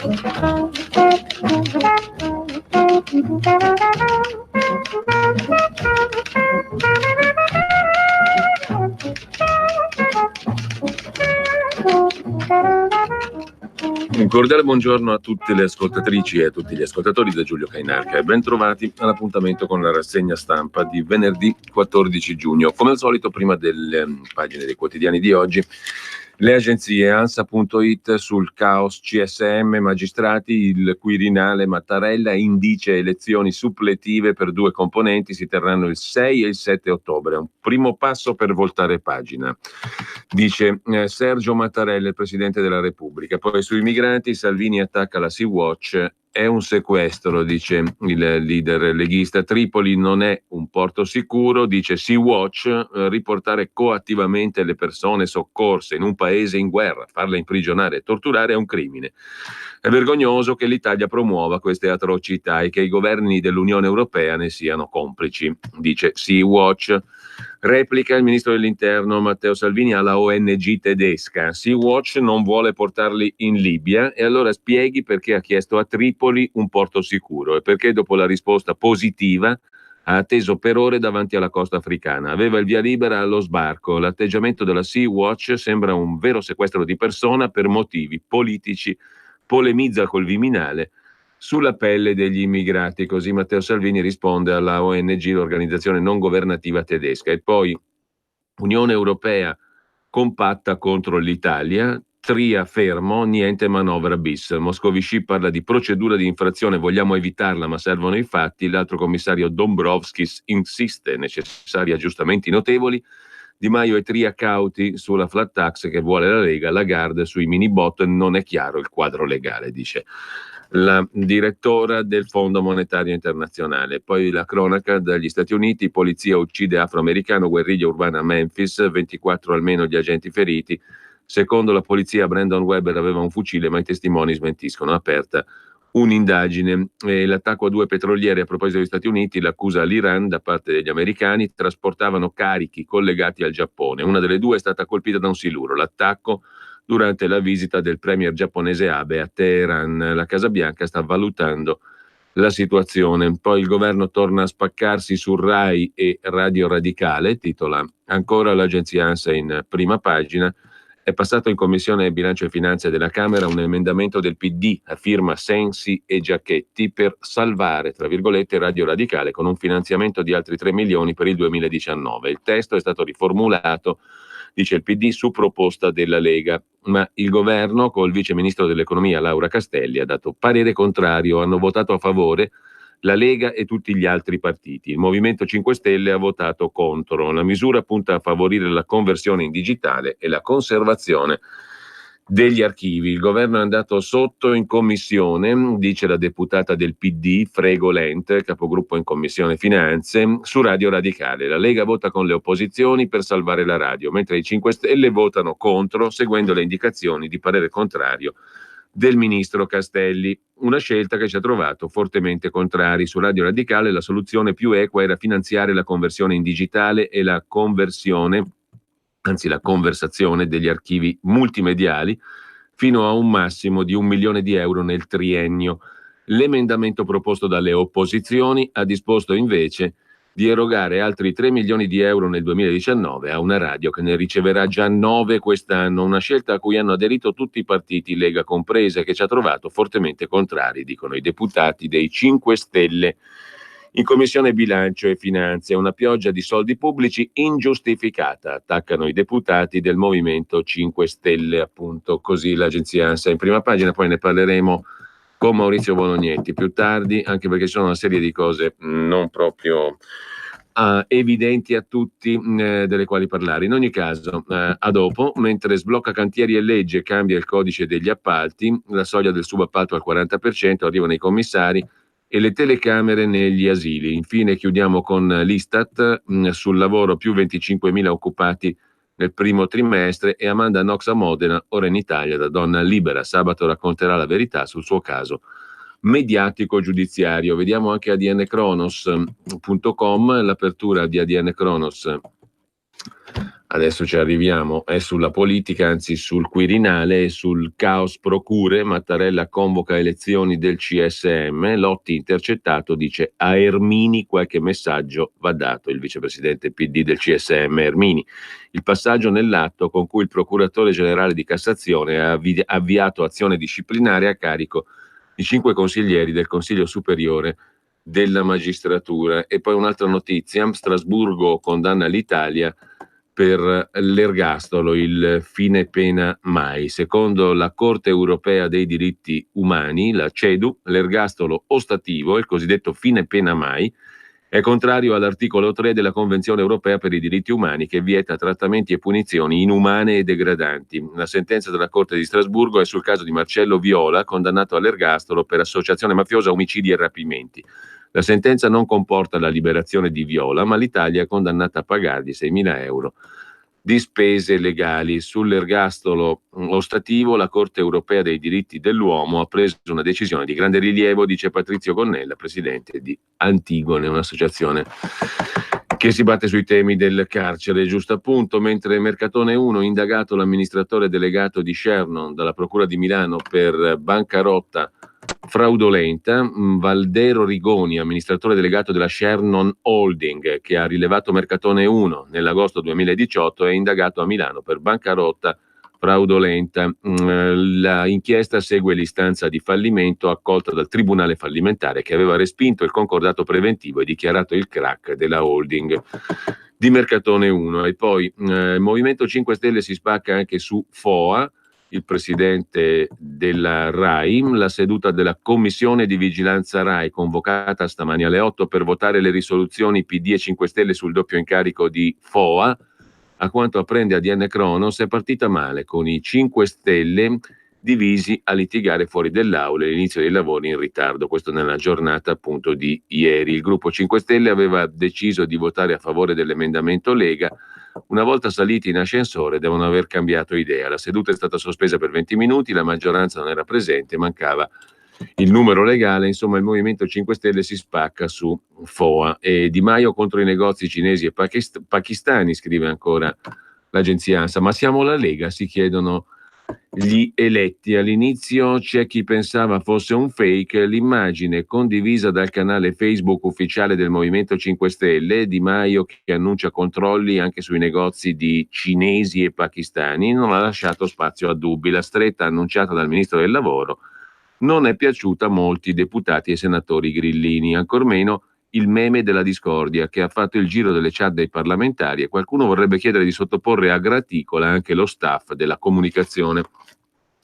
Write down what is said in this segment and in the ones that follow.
Un cordiale buongiorno a tutte le ascoltatrici e a tutti gli ascoltatori da Giulio Cainarca e ben trovati all'appuntamento con la rassegna stampa di venerdì 14 giugno. Come al solito, prima delle pagine dei quotidiani di oggi, le agenzie ANSA.it sul caos CSM, magistrati, il Quirinale Mattarella indice elezioni suppletive per 2 componenti, si terranno il 6 e il 7 ottobre. Un primo passo per voltare pagina, dice Sergio Mattarella, il Presidente della Repubblica. Poi sui migranti Salvini attacca la Sea-Watch, è un sequestro, dice il leader leghista. Tripoli non è un porto sicuro, dice Sea-Watch, riportare coattivamente le persone soccorse in un paese in guerra, farle imprigionare e torturare è un crimine. È vergognoso che l'Italia promuova queste atrocità e che i governi dell'Unione Europea ne siano complici, dice Sea-Watch. Replica il ministro dell'Interno Matteo Salvini alla ONG tedesca. Sea-Watch non vuole portarli in Libia e allora spieghi perché ha chiesto a Tripoli un porto sicuro e perché dopo la risposta positiva ha atteso per ore davanti alla costa africana. Aveva il via libera allo sbarco. L'atteggiamento della Sea-Watch sembra un vero sequestro di persona per motivi politici. Polemizza col Viminale sulla pelle degli immigrati, così Matteo Salvini risponde alla ONG, l'organizzazione non governativa tedesca. E poi Unione Europea compatta contro l'Italia, Tria fermo, niente manovra bis. Moscovici parla di procedura di infrazione, vogliamo evitarla ma servono i fatti. L'altro commissario Dombrovskis insiste, necessari aggiustamenti notevoli. Di Maio e Tria cauti sulla flat tax che vuole la Lega, Lagarde sui mini bot, non è chiaro il quadro legale, dice la direttora del Fondo Monetario Internazionale. Poi la cronaca dagli Stati Uniti, polizia uccide afroamericano, guerriglia urbana a Memphis, 24 almeno gli agenti feriti. Secondo la polizia Brandon Weber aveva un fucile, ma i testimoni smentiscono. Aperta un'indagine. L'attacco a 2 petroliere, a proposito degli Stati Uniti, l'accusa all'Iran da parte degli americani, trasportavano carichi collegati al Giappone. Una delle 2 è stata colpita da un siluro. L'attacco durante la visita del premier giapponese Abe a Teheran. La Casa Bianca sta valutando la situazione. Poi il governo torna a spaccarsi su Rai e Radio Radicale, titola ancora l'agenzia ANSA in prima pagina. È passato in Commissione Bilancio e Finanze della Camera un emendamento del PD a firma Sensi e Giacchetti per salvare, tra virgolette, Radio Radicale con un finanziamento di altri 3 milioni per il 2019. Il testo è stato riformulato, dice il PD, su proposta della Lega, ma il governo, col vice ministro dell'economia Laura Castelli, ha dato parere contrario. Hanno votato a favore la Lega e tutti gli altri partiti. Il Movimento 5 Stelle ha votato contro. La misura punta a favorire la conversione in digitale e la conservazione degli archivi. Il governo è andato sotto in commissione, dice la deputata del PD Fregolent, capogruppo in Commissione Finanze, su Radio Radicale. La Lega vota con le opposizioni per salvare la radio, mentre i 5 Stelle votano contro, seguendo le indicazioni di parere contrario del ministro Castelli. Una scelta che ci ha trovato fortemente contrari. Su Radio Radicale la soluzione più equa era finanziare la conversione in digitale e la conversazione degli archivi multimediali fino a un massimo di 1 milione di euro nel triennio. L'emendamento proposto dalle opposizioni ha disposto invece di erogare altri 3 milioni di euro nel 2019 a una radio che ne riceverà già 9 quest'anno, una scelta a cui hanno aderito tutti i partiti, Lega compresa, che ci ha trovato fortemente contrari, dicono i deputati dei 5 Stelle. In Commissione Bilancio e Finanze una pioggia di soldi pubblici ingiustificata, attaccano i deputati del Movimento 5 Stelle, appunto, così l'agenzia ANSA in prima pagina. Poi ne parleremo con Maurizio Bolognetti più tardi, anche perché ci sono una serie di cose non proprio evidenti a tutti, delle quali parlare. In ogni caso, a dopo. Mentre sblocca cantieri e legge, cambia il codice degli appalti, la soglia del subappalto al 40%, arrivano i commissari e le telecamere negli asili. Infine chiudiamo con l'Istat, sul lavoro più 25.000 occupati nel primo trimestre, e Amanda Knox a Modena, ora in Italia da donna libera. Sabato racconterà la verità sul suo caso mediatico giudiziario. Vediamo anche adnkronos.com, l'apertura di ADN Kronos Adesso ci arriviamo, è sulla politica, anzi sul Quirinale, sul caos procure. Mattarella convoca elezioni del CSM, Lotti intercettato, dice a Ermini qualche messaggio va dato, il vicepresidente PD del CSM Ermini. Il passaggio nell'atto con cui il procuratore generale di Cassazione ha avviato azione disciplinare a carico di 5 consiglieri del Consiglio Superiore della Magistratura. E poi un'altra notizia, Strasburgo condanna l'Italia per l'ergastolo, il fine pena mai. Secondo la Corte europea dei diritti umani, la CEDU, l'ergastolo ostativo, il cosiddetto fine pena mai, è contrario all'articolo 3 della Convenzione europea per i diritti umani, che vieta trattamenti e punizioni inumane e degradanti. La sentenza della Corte di Strasburgo è sul caso di Marcello Viola, condannato all'ergastolo per associazione mafiosa, omicidi e rapimenti. La sentenza non comporta la liberazione di Viola, ma l'Italia è condannata a pagargli 6.000 euro di spese legali. Sull'ergastolo ostativo, la Corte europea dei diritti dell'uomo ha preso una decisione di grande rilievo, dice Patrizio Gonnella, presidente di Antigone, un'associazione che si batte sui temi del carcere, giusto appunto. Mentre Mercatone 1, indagato l'amministratore delegato di Shernon dalla Procura di Milano per bancarotta fraudolenta, Valdero Rigoni, amministratore delegato della Shernon Holding, che ha rilevato Mercatone 1 nell'agosto 2018, è indagato a Milano per bancarotta fraudolenta. La inchiesta segue l'istanza di fallimento accolta dal Tribunale fallimentare, che aveva respinto il concordato preventivo e dichiarato il crack della holding di Mercatone 1. E poi il Movimento 5 Stelle si spacca anche su Foa, il presidente della RAI, la seduta della commissione di vigilanza RAI convocata stamani alle 8 per votare le risoluzioni PD e 5 Stelle sul doppio incarico di Foa, a quanto apprende ADN Cronos, è partita male, con i 5 Stelle divisi a litigare fuori dell'aula e l'inizio dei lavori in ritardo. Questo nella giornata appunto di ieri. Il gruppo 5 Stelle aveva deciso di votare a favore dell'emendamento Lega. Una volta saliti in ascensore devono aver cambiato idea. La seduta è stata sospesa per 20 minuti, la maggioranza non era presente, mancava il numero legale. Insomma, il Movimento 5 Stelle si spacca su Foa. E Di Maio contro i negozi cinesi e pakistani, scrive ancora l'agenzia ANSA. Ma siamo la Lega, si chiedono gli eletti. All'inizio c'è chi pensava fosse un fake. L'immagine condivisa dal canale Facebook ufficiale del Movimento 5 Stelle, Di Maio che annuncia controlli anche sui negozi di cinesi e pakistani, non ha lasciato spazio a dubbi. La stretta annunciata dal Ministro del Lavoro non è piaciuta a molti deputati e senatori grillini, ancor meno il meme della discordia, che ha fatto il giro delle chat dei parlamentari, e qualcuno vorrebbe chiedere di sottoporre a graticola anche lo staff della comunicazione.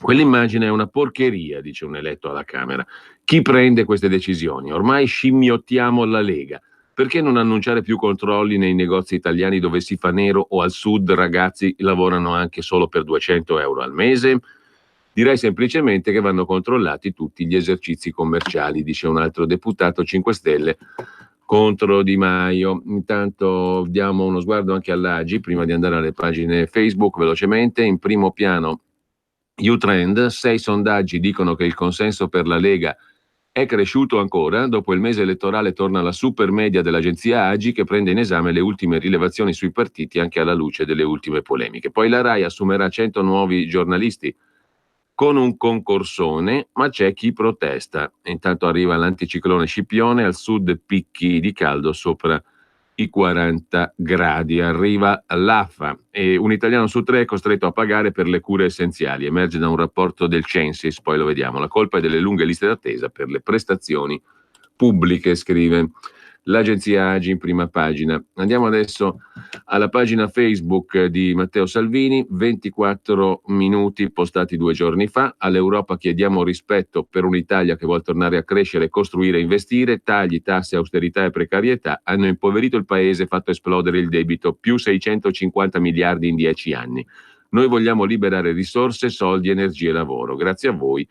Quell'immagine è una porcheria, dice un eletto alla Camera. Chi prende queste decisioni? Ormai scimmiottiamo la Lega. Perché non annunciare più controlli nei negozi italiani dove si fa nero o al sud ragazzi lavorano anche solo per 200 euro al mese? Direi semplicemente che vanno controllati tutti gli esercizi commerciali, dice un altro deputato 5 Stelle contro Di Maio. Intanto diamo uno sguardo anche all'Agi, prima di andare alle pagine Facebook velocemente. In primo piano Utrend, 6 sondaggi dicono che il consenso per la Lega è cresciuto ancora. Dopo il mese elettorale torna la super media dell'agenzia Agi, che prende in esame le ultime rilevazioni sui partiti anche alla luce delle ultime polemiche. Poi la RAI assumerà 100 nuovi giornalisti con un concorsone, ma c'è chi protesta. Intanto arriva l'anticiclone Scipione, al sud picchi di caldo sopra i 40 gradi. Arriva l'AFA e un italiano su 3 è costretto a pagare per le cure essenziali. Emerge da un rapporto del Censis, poi lo vediamo. La colpa è delle lunghe liste d'attesa per le prestazioni pubbliche, scrive l'agenzia Agi in prima pagina. Andiamo adesso alla pagina Facebook di Matteo Salvini, 24 minuti postati 2 giorni fa. All'Europa chiediamo rispetto per un'Italia che vuole tornare a crescere, costruire e investire. Tagli, tasse, austerità e precarietà hanno impoverito il paese e fatto esplodere il debito, più 650 miliardi in 10 anni. Noi vogliamo liberare risorse, soldi, energie e lavoro. Grazie a voi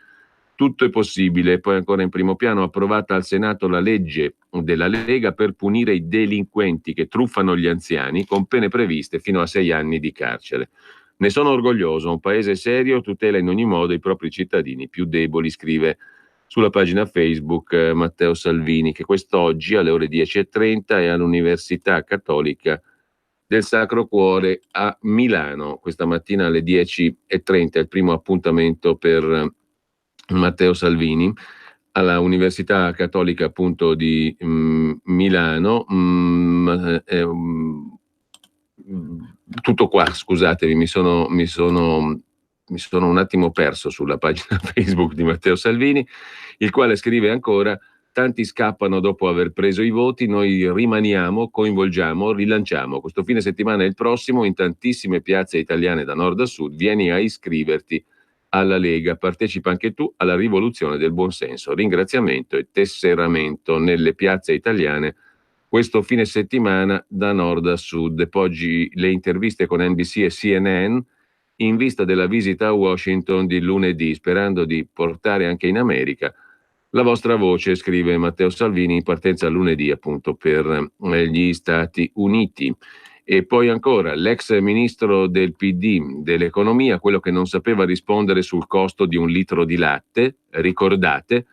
tutto è possibile. Poi ancora in primo piano, approvata al Senato la legge della Lega per punire i delinquenti che truffano gli anziani, con pene previste fino a 6 anni di carcere. Ne sono orgoglioso, un paese serio tutela in ogni modo i propri cittadini più deboli, scrive sulla pagina Facebook Matteo Salvini, che quest'oggi alle ore 10:30 è all'Università Cattolica del Sacro Cuore a Milano. Questa mattina alle 10:30 il primo appuntamento per Matteo Salvini alla Università Cattolica appunto di Milano. Tutto qua, scusatemi, mi sono un attimo perso sulla pagina Facebook di Matteo Salvini, il quale scrive ancora: tanti scappano dopo aver preso i voti, noi rimaniamo, coinvolgiamo, rilanciamo. Questo fine settimana e il prossimo in tantissime piazze italiane da nord a sud, vieni a iscriverti alla Lega, partecipa anche tu alla rivoluzione del buonsenso. Ringraziamento e tesseramento nelle piazze italiane questo fine settimana da nord a sud. E poi le interviste con NBC e CNN in vista della visita a Washington di lunedì, sperando di portare anche in America la vostra voce, scrive Matteo Salvini, in partenza lunedì appunto per gli Stati Uniti. E poi ancora l'ex ministro del PD dell'economia, quello che non sapeva rispondere sul costo di un litro di latte, ricordate,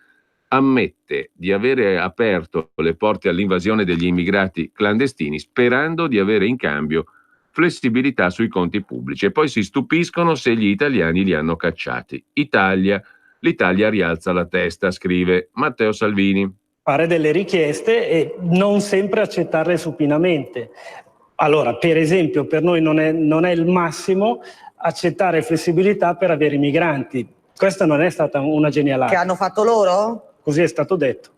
ammette di avere aperto le porte all'invasione degli immigrati clandestini sperando di avere in cambio flessibilità sui conti pubblici e poi si stupiscono se gli italiani li hanno cacciati. L'Italia rialza la testa, scrive Matteo Salvini. Fare delle richieste e non sempre accettarle supinamente. Allora, per esempio, per noi non è il massimo accettare flessibilità per avere i migranti. Questa non è stata una genialata. Che hanno fatto loro? Così è stato detto.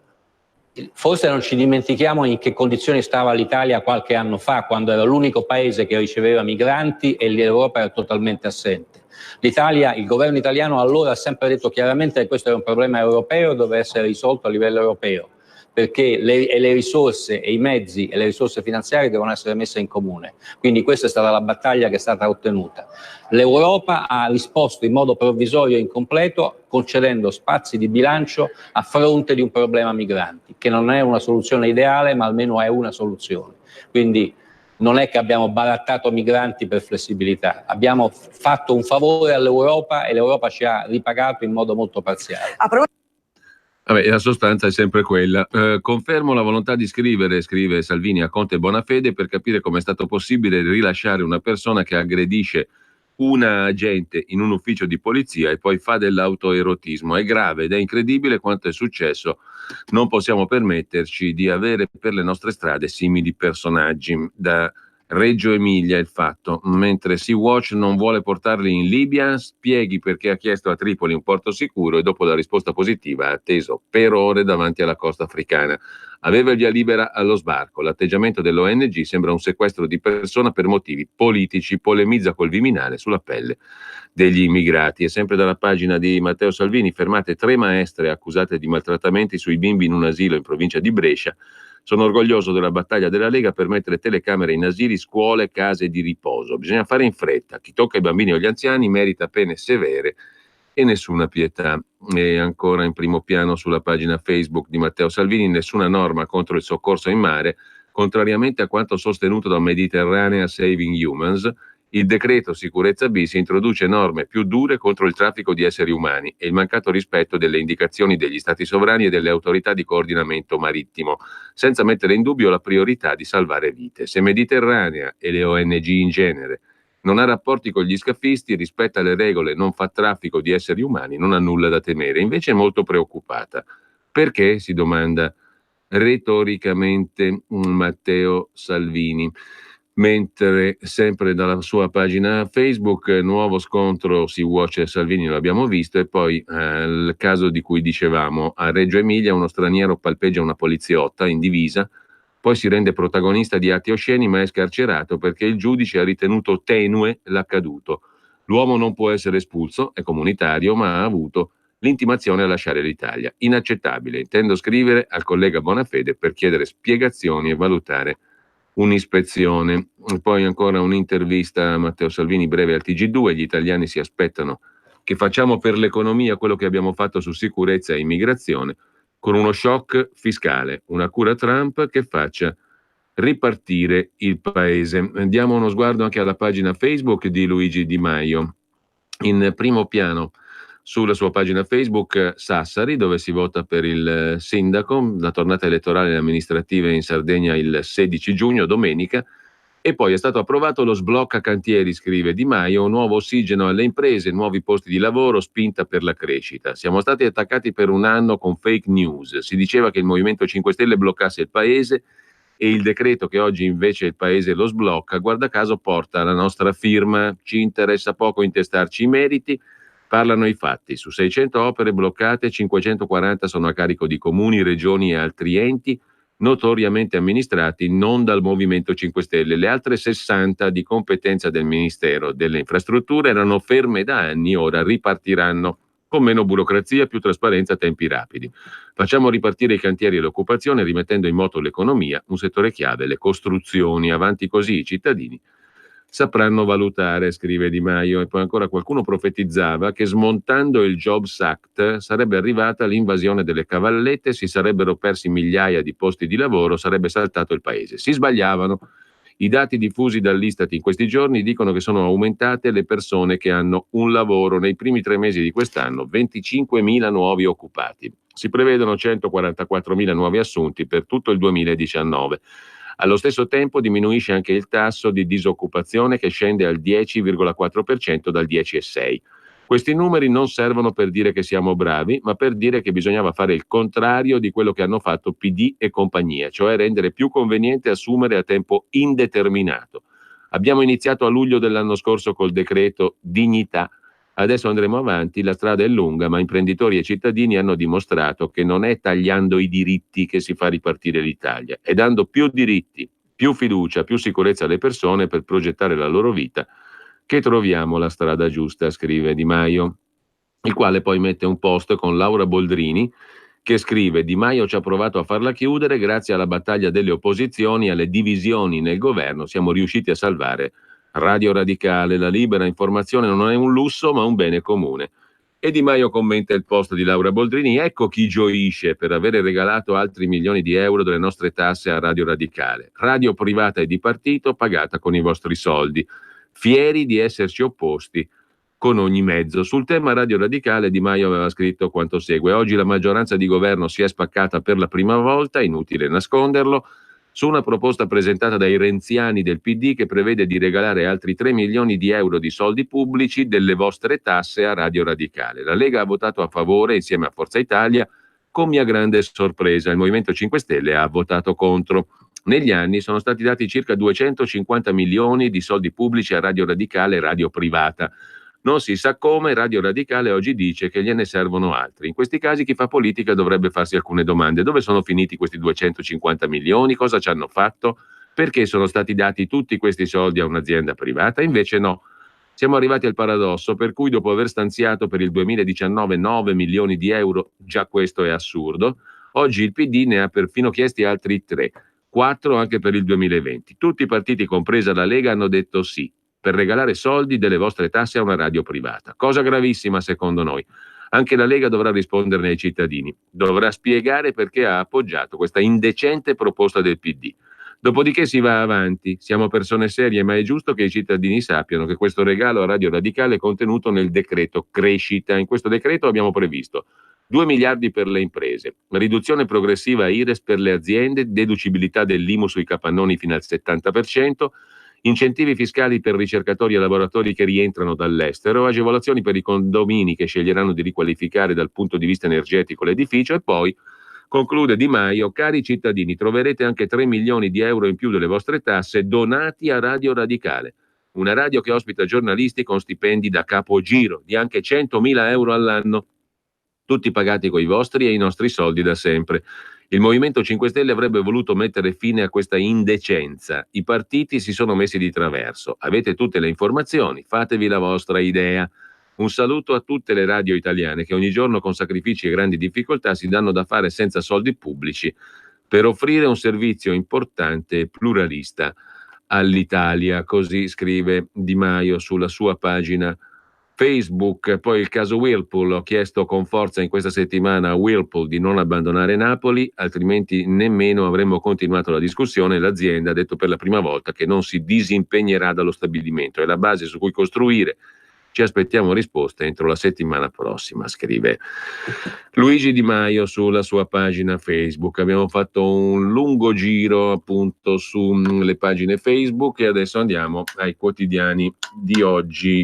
Forse non ci dimentichiamo in che condizioni stava l'Italia qualche anno fa, quando era l'unico paese che riceveva migranti e l'Europa era totalmente assente. L'Italia, il governo italiano allora ha sempre detto chiaramente che questo era un problema europeo e doveva essere risolto a livello europeo, perché le risorse e i mezzi e le risorse finanziarie devono essere messe in comune. Quindi questa è stata la battaglia che è stata ottenuta. L'Europa ha risposto in modo provvisorio e incompleto, concedendo spazi di bilancio a fronte di un problema migranti, che non è una soluzione ideale, ma almeno è una soluzione. Quindi non è che abbiamo barattato migranti per flessibilità, abbiamo fatto un favore all'Europa e l'Europa ci ha ripagato in modo molto parziale. Vabbè, la sostanza è sempre quella. Confermo la volontà di scrivere, scrive Salvini a Conte Bonafede, per capire come è stato possibile rilasciare una persona che aggredisce una agente in un ufficio di polizia e poi fa dell'autoerotismo. È grave ed è incredibile quanto è successo. Non possiamo permetterci di avere per le nostre strade simili personaggi. Da Reggio Emilia il fatto, mentre Sea-Watch non vuole portarli in Libia, spieghi perché ha chiesto a Tripoli un porto sicuro e dopo la risposta positiva ha atteso per ore davanti alla costa africana. Aveva il via libera allo sbarco. L'atteggiamento dell'ONG sembra un sequestro di persona per motivi politici, polemizza col Viminale sulla pelle degli immigrati. E sempre dalla pagina di Matteo Salvini, fermate 3 maestre accusate di maltrattamenti sui bimbi in un asilo in provincia di Brescia. Sono orgoglioso della battaglia della Lega per mettere telecamere in asili, scuole, case di riposo. Bisogna fare in fretta. Chi tocca i bambini o gli anziani merita pene severe e nessuna pietà. E ancora in primo piano sulla pagina Facebook di Matteo Salvini, nessuna norma contro il soccorso in mare, contrariamente a quanto sostenuto da Mediterranea Saving Humans. Il decreto sicurezza bis introduce norme più dure contro il traffico di esseri umani e il mancato rispetto delle indicazioni degli stati sovrani e delle autorità di coordinamento marittimo, senza mettere in dubbio la priorità di salvare vite. Se Mediterranea e le ONG in genere non ha rapporti con gli scafisti, rispetta le regole, non fa traffico di esseri umani, non ha nulla da temere. Invece è molto preoccupata. Perché? Si domanda retoricamente Matteo Salvini. Mentre sempre dalla sua pagina Facebook, nuovo scontro Sea-Watch e Salvini, lo abbiamo visto, e poi il caso di cui dicevamo, a Reggio Emilia uno straniero palpeggia una poliziotta in divisa, poi si rende protagonista di atti osceni ma è scarcerato perché il giudice ha ritenuto tenue l'accaduto. L'uomo non può essere espulso, è comunitario, ma ha avuto l'intimazione a lasciare l'Italia. Inaccettabile, intendo scrivere al collega Bonafede per chiedere spiegazioni e valutare un'ispezione. Poi ancora un'intervista a Matteo Salvini breve al TG2, gli italiani si aspettano che facciamo per l'economia quello che abbiamo fatto su sicurezza e immigrazione, con uno shock fiscale, una cura Trump che faccia ripartire il paese. Diamo uno sguardo anche alla pagina Facebook di Luigi Di Maio. In primo piano sulla sua pagina Facebook Sassari, dove si vota per il sindaco, la tornata elettorale amministrativa in Sardegna il 16 giugno, domenica, E poi è stato approvato lo sblocca cantieri, scrive Di Maio, un nuovo ossigeno alle imprese, nuovi posti di lavoro, spinta per la crescita. Siamo stati attaccati per un anno con fake news. Si diceva che il Movimento 5 Stelle bloccasse il paese e il decreto che oggi invece il paese lo sblocca, guarda caso porta la nostra firma. Ci interessa poco intestarci i meriti, parlano i fatti. Su 600 opere bloccate, 540 sono a carico di comuni, regioni e altri enti, notoriamente amministrati non dal Movimento 5 Stelle. Le altre 60 di competenza del Ministero delle Infrastrutture erano ferme da anni, ora ripartiranno con meno burocrazia, più trasparenza, tempi rapidi. Facciamo ripartire i cantieri e l'occupazione rimettendo in moto l'economia, un settore chiave, le costruzioni. Avanti così i cittadini sapranno valutare, scrive Di Maio. E poi ancora qualcuno profetizzava che smontando il Jobs Act sarebbe arrivata l'invasione delle cavallette, si sarebbero persi migliaia di posti di lavoro, sarebbe saltato il paese. Si sbagliavano. I dati diffusi dall'Istat in questi giorni dicono che sono aumentate le persone che hanno un lavoro. Nei primi 3 mesi di quest'anno 25.000 nuovi occupati. Si prevedono 144.000 nuovi assunti per tutto il 2019. Allo stesso tempo diminuisce anche il tasso di disoccupazione che scende al 10,4% dal 10,6%. Questi numeri non servono per dire che siamo bravi, ma per dire che bisognava fare il contrario di quello che hanno fatto PD e compagnia, cioè rendere più conveniente assumere a tempo indeterminato. Abbiamo iniziato a luglio dell'anno scorso col decreto dignità. Adesso andremo avanti, la strada è lunga, ma imprenditori e cittadini hanno dimostrato che non è tagliando i diritti che si fa ripartire l'Italia, è dando più diritti, più fiducia, più sicurezza alle persone per progettare la loro vita che troviamo la strada giusta, scrive Di Maio, il quale poi mette un post con Laura Boldrini che scrive: Di Maio ci ha provato a farla chiudere, grazie alla battaglia delle opposizioni, alle divisioni nel governo, siamo riusciti a salvare Radio Radicale. La libera informazione non è un lusso ma un bene comune. E Di Maio commenta il post di Laura Boldrini: ecco chi gioisce per avere regalato altri milioni di euro delle nostre tasse a Radio Radicale, radio privata e di partito pagata con i vostri soldi, fieri di esserci opposti con ogni mezzo. Sul tema Radio Radicale Di Maio aveva scritto quanto segue: oggi la maggioranza di governo si è spaccata per la prima volta, inutile nasconderlo, su una proposta presentata dai renziani del PD che prevede di regalare altri 3 milioni di euro di soldi pubblici delle vostre tasse a Radio Radicale. La Lega ha votato a favore insieme a Forza Italia, con mia grande sorpresa. Il Movimento 5 Stelle ha votato contro. Negli anni sono stati dati circa 250 milioni di soldi pubblici a Radio Radicale e radio privata. Non si sa come Radio Radicale oggi dice che gliene servono altri. In questi casi chi fa politica dovrebbe farsi alcune domande. Dove sono finiti questi 250 milioni? Cosa ci hanno fatto? Perché sono stati dati tutti questi soldi a un'azienda privata? Invece no. Siamo arrivati al paradosso per cui dopo aver stanziato per il 2019 9 milioni di euro, già questo è assurdo, oggi il PD ne ha perfino chiesti altri 3, 4 anche per il 2020. Tutti i partiti, compresa la Lega, hanno detto sì, per regalare soldi delle vostre tasse a una radio privata. Cosa gravissima secondo noi. Anche la Lega dovrà risponderne ai cittadini, dovrà spiegare perché ha appoggiato questa indecente proposta del PD. Dopodiché si va avanti, siamo persone serie, ma è giusto che i cittadini sappiano che questo regalo a Radio Radicale è contenuto nel decreto crescita. In questo decreto abbiamo previsto 2 miliardi per le imprese, riduzione progressiva IRES per le aziende, deducibilità dell'IMU sui capannoni fino al 70%, incentivi fiscali per ricercatori e lavoratori che rientrano dall'estero, agevolazioni per i condomini che sceglieranno di riqualificare dal punto di vista energetico l'edificio e poi, conclude Di Maio, cari cittadini, troverete anche 3 milioni di euro in più delle vostre tasse donati a Radio Radicale, una radio che ospita giornalisti con stipendi da capogiro di anche 100.000 euro all'anno, tutti pagati coi vostri e i nostri soldi da sempre. Il Movimento 5 Stelle avrebbe voluto mettere fine a questa indecenza. I partiti si sono messi di traverso. Avete tutte le informazioni, fatevi la vostra idea. Un saluto a tutte le radio italiane che ogni giorno con sacrifici e grandi difficoltà si danno da fare senza soldi pubblici per offrire un servizio importante e pluralista all'Italia. Così scrive Di Maio sulla sua pagina Facebook. Poi il caso Whirlpool, ho chiesto con forza in questa settimana a Whirlpool di non abbandonare Napoli, altrimenti nemmeno avremmo continuato la discussione. L'azienda ha detto per la prima volta che non si disimpegnerà dallo stabilimento, è la base su cui costruire Ci aspettiamo risposte entro la settimana prossima, scrive Luigi Di Maio sulla sua pagina Facebook. Abbiamo fatto un lungo giro appunto sulle pagine Facebook e adesso andiamo ai quotidiani di oggi.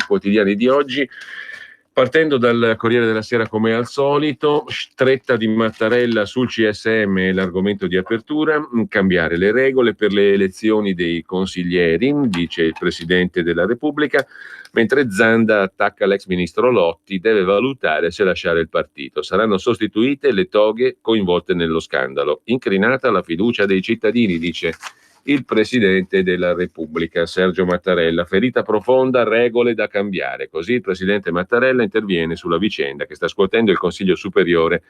Partendo dal Corriere della Sera come al solito, stretta di Mattarella sul CSM è l'argomento di apertura, cambiare le regole per le elezioni dei consiglieri, dice il Presidente della Repubblica, mentre Zanda attacca l'ex ministro Lotti, deve valutare se lasciare il partito. Saranno sostituite le toghe coinvolte nello scandalo. Incrinata la fiducia dei cittadini, dice il Presidente della Repubblica, Sergio Mattarella. Ferita profonda, regole da cambiare. Così il Presidente Mattarella interviene sulla vicenda che sta scuotendo il Consiglio Superiore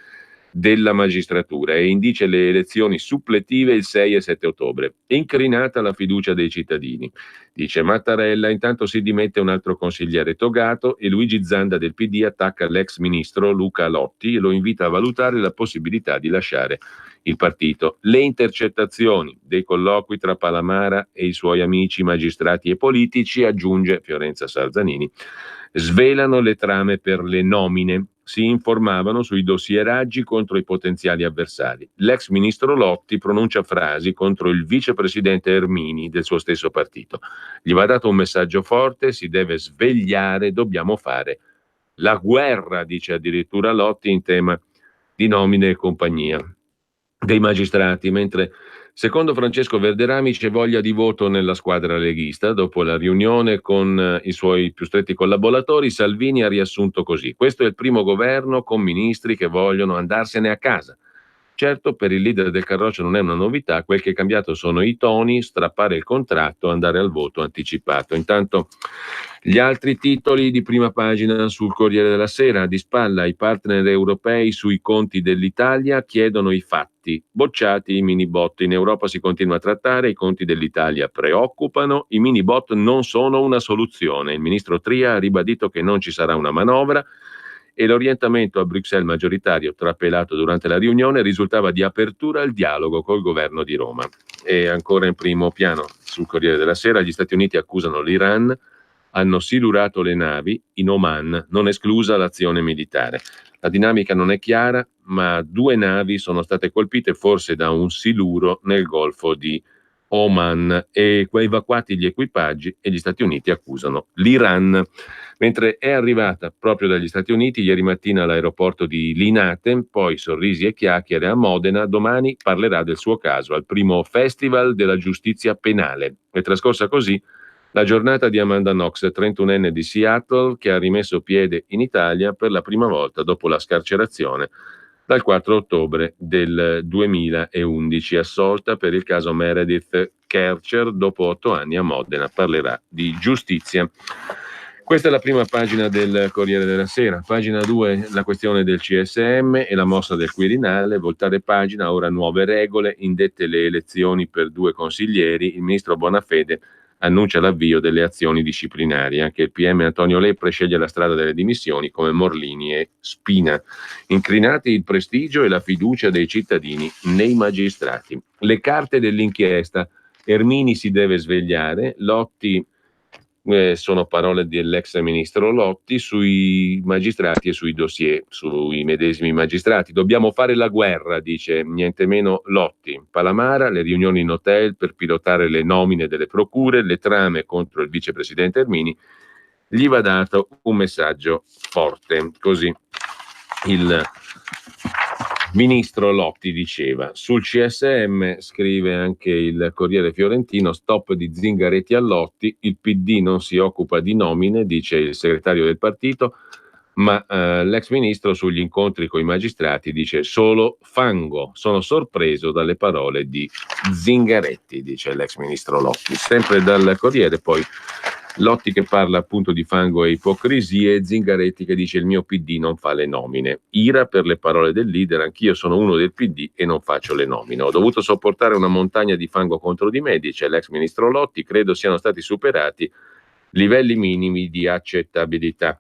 della Magistratura e indice le elezioni suppletive il 6 e 7 ottobre. Incrinata la fiducia dei cittadini, dice Mattarella. Intanto si dimette un altro consigliere togato e Luigi Zanda del PD attacca l'ex ministro Luca Lotti e lo invita a valutare la possibilità di lasciare il partito. Le intercettazioni dei colloqui tra Palamara e i suoi amici magistrati e politici, aggiunge Fiorenza Sarzanini, svelano le trame per le nomine. Si informavano sui dossieraggi contro i potenziali avversari. L'ex ministro Lotti pronuncia frasi contro il vicepresidente Ermini del suo stesso partito. Gli va dato un messaggio forte, si deve svegliare, dobbiamo fare la guerra, dice addirittura Lotti in tema di nomine e compagnia dei magistrati, mentre secondo Francesco Verderami c'è voglia di voto nella squadra leghista. Dopo la riunione con i suoi più stretti collaboratori, Salvini ha riassunto così: questo è il primo governo con ministri che vogliono andarsene a casa. Certo, per il leader del Carroccio non è una novità, quel che è cambiato sono i toni, strappare il contratto, andare al voto anticipato. Intanto gli altri titoli di prima pagina sul Corriere della Sera: di spalla i partner europei sui conti dell'Italia, chiedono i fatti, bocciati i mini bot. In Europa si continua a trattare, i conti dell'Italia preoccupano, i mini bot non sono una soluzione. Il ministro Tria ha ribadito che non ci sarà una manovra e l'orientamento a Bruxelles maggioritario trapelato durante la riunione risultava di apertura al dialogo col governo di Roma. E ancora in primo piano sul Corriere della Sera, gli Stati Uniti accusano l'Iran, hanno silurato le navi in Oman, non esclusa l'azione militare. La dinamica non è chiara, ma 2 navi sono state colpite forse da un siluro nel Golfo di Oman e evacuati gli equipaggi e gli Stati Uniti accusano l'Iran. Mentre è arrivata proprio dagli Stati Uniti ieri mattina all'aeroporto di Linate, poi sorrisi e chiacchiere a Modena, domani parlerà del suo caso al primo Festival della Giustizia Penale. È trascorsa così la giornata di Amanda Knox, 31enne di Seattle, che ha rimesso piede in Italia per la prima volta dopo la scarcerazione dal 4 ottobre del 2011, assolta per il caso Meredith Kercher. Dopo 8 anni a Modena parlerà di giustizia. Questa è la prima pagina del Corriere della Sera. Pagina 2, la questione del CSM e la mossa del Quirinale. Voltare pagina, ora nuove regole, indette le elezioni per 2 consiglieri. Il ministro Bonafede annuncia l'avvio delle azioni disciplinari. Anche il PM Antonio Lepre sceglie la strada delle dimissioni come Morlini e Spina. Incrinati il prestigio e la fiducia dei cittadini nei magistrati. Le carte dell'inchiesta. Ermini si deve svegliare, Lotti, sono parole dell'ex ministro Lotti sui magistrati e sui dossier, sui medesimi magistrati. Dobbiamo fare la guerra, dice niente meno Lotti. Palamara, le riunioni in hotel per pilotare le nomine delle procure, le trame contro il vicepresidente Ermini. Gli va dato un messaggio forte. Così il ministro Lotti diceva. Sul CSM scrive anche il Corriere Fiorentino: stop di Zingaretti a Lotti, il PD non si occupa di nomine, dice il segretario del partito, ma l'ex ministro sugli incontri con i magistrati dice solo fango. Sono sorpreso dalle parole di Zingaretti, dice l'ex ministro Lotti. Sempre dal Corriere poi Lotti che parla appunto di fango e ipocrisie, Zingaretti che dice il mio PD non fa le nomine. Ira per le parole del leader, anch'io sono uno del PD e non faccio le nomine. Ho dovuto sopportare una montagna di fango contro di me, dice l'ex ministro Lotti, credo siano stati superati livelli minimi di accettabilità.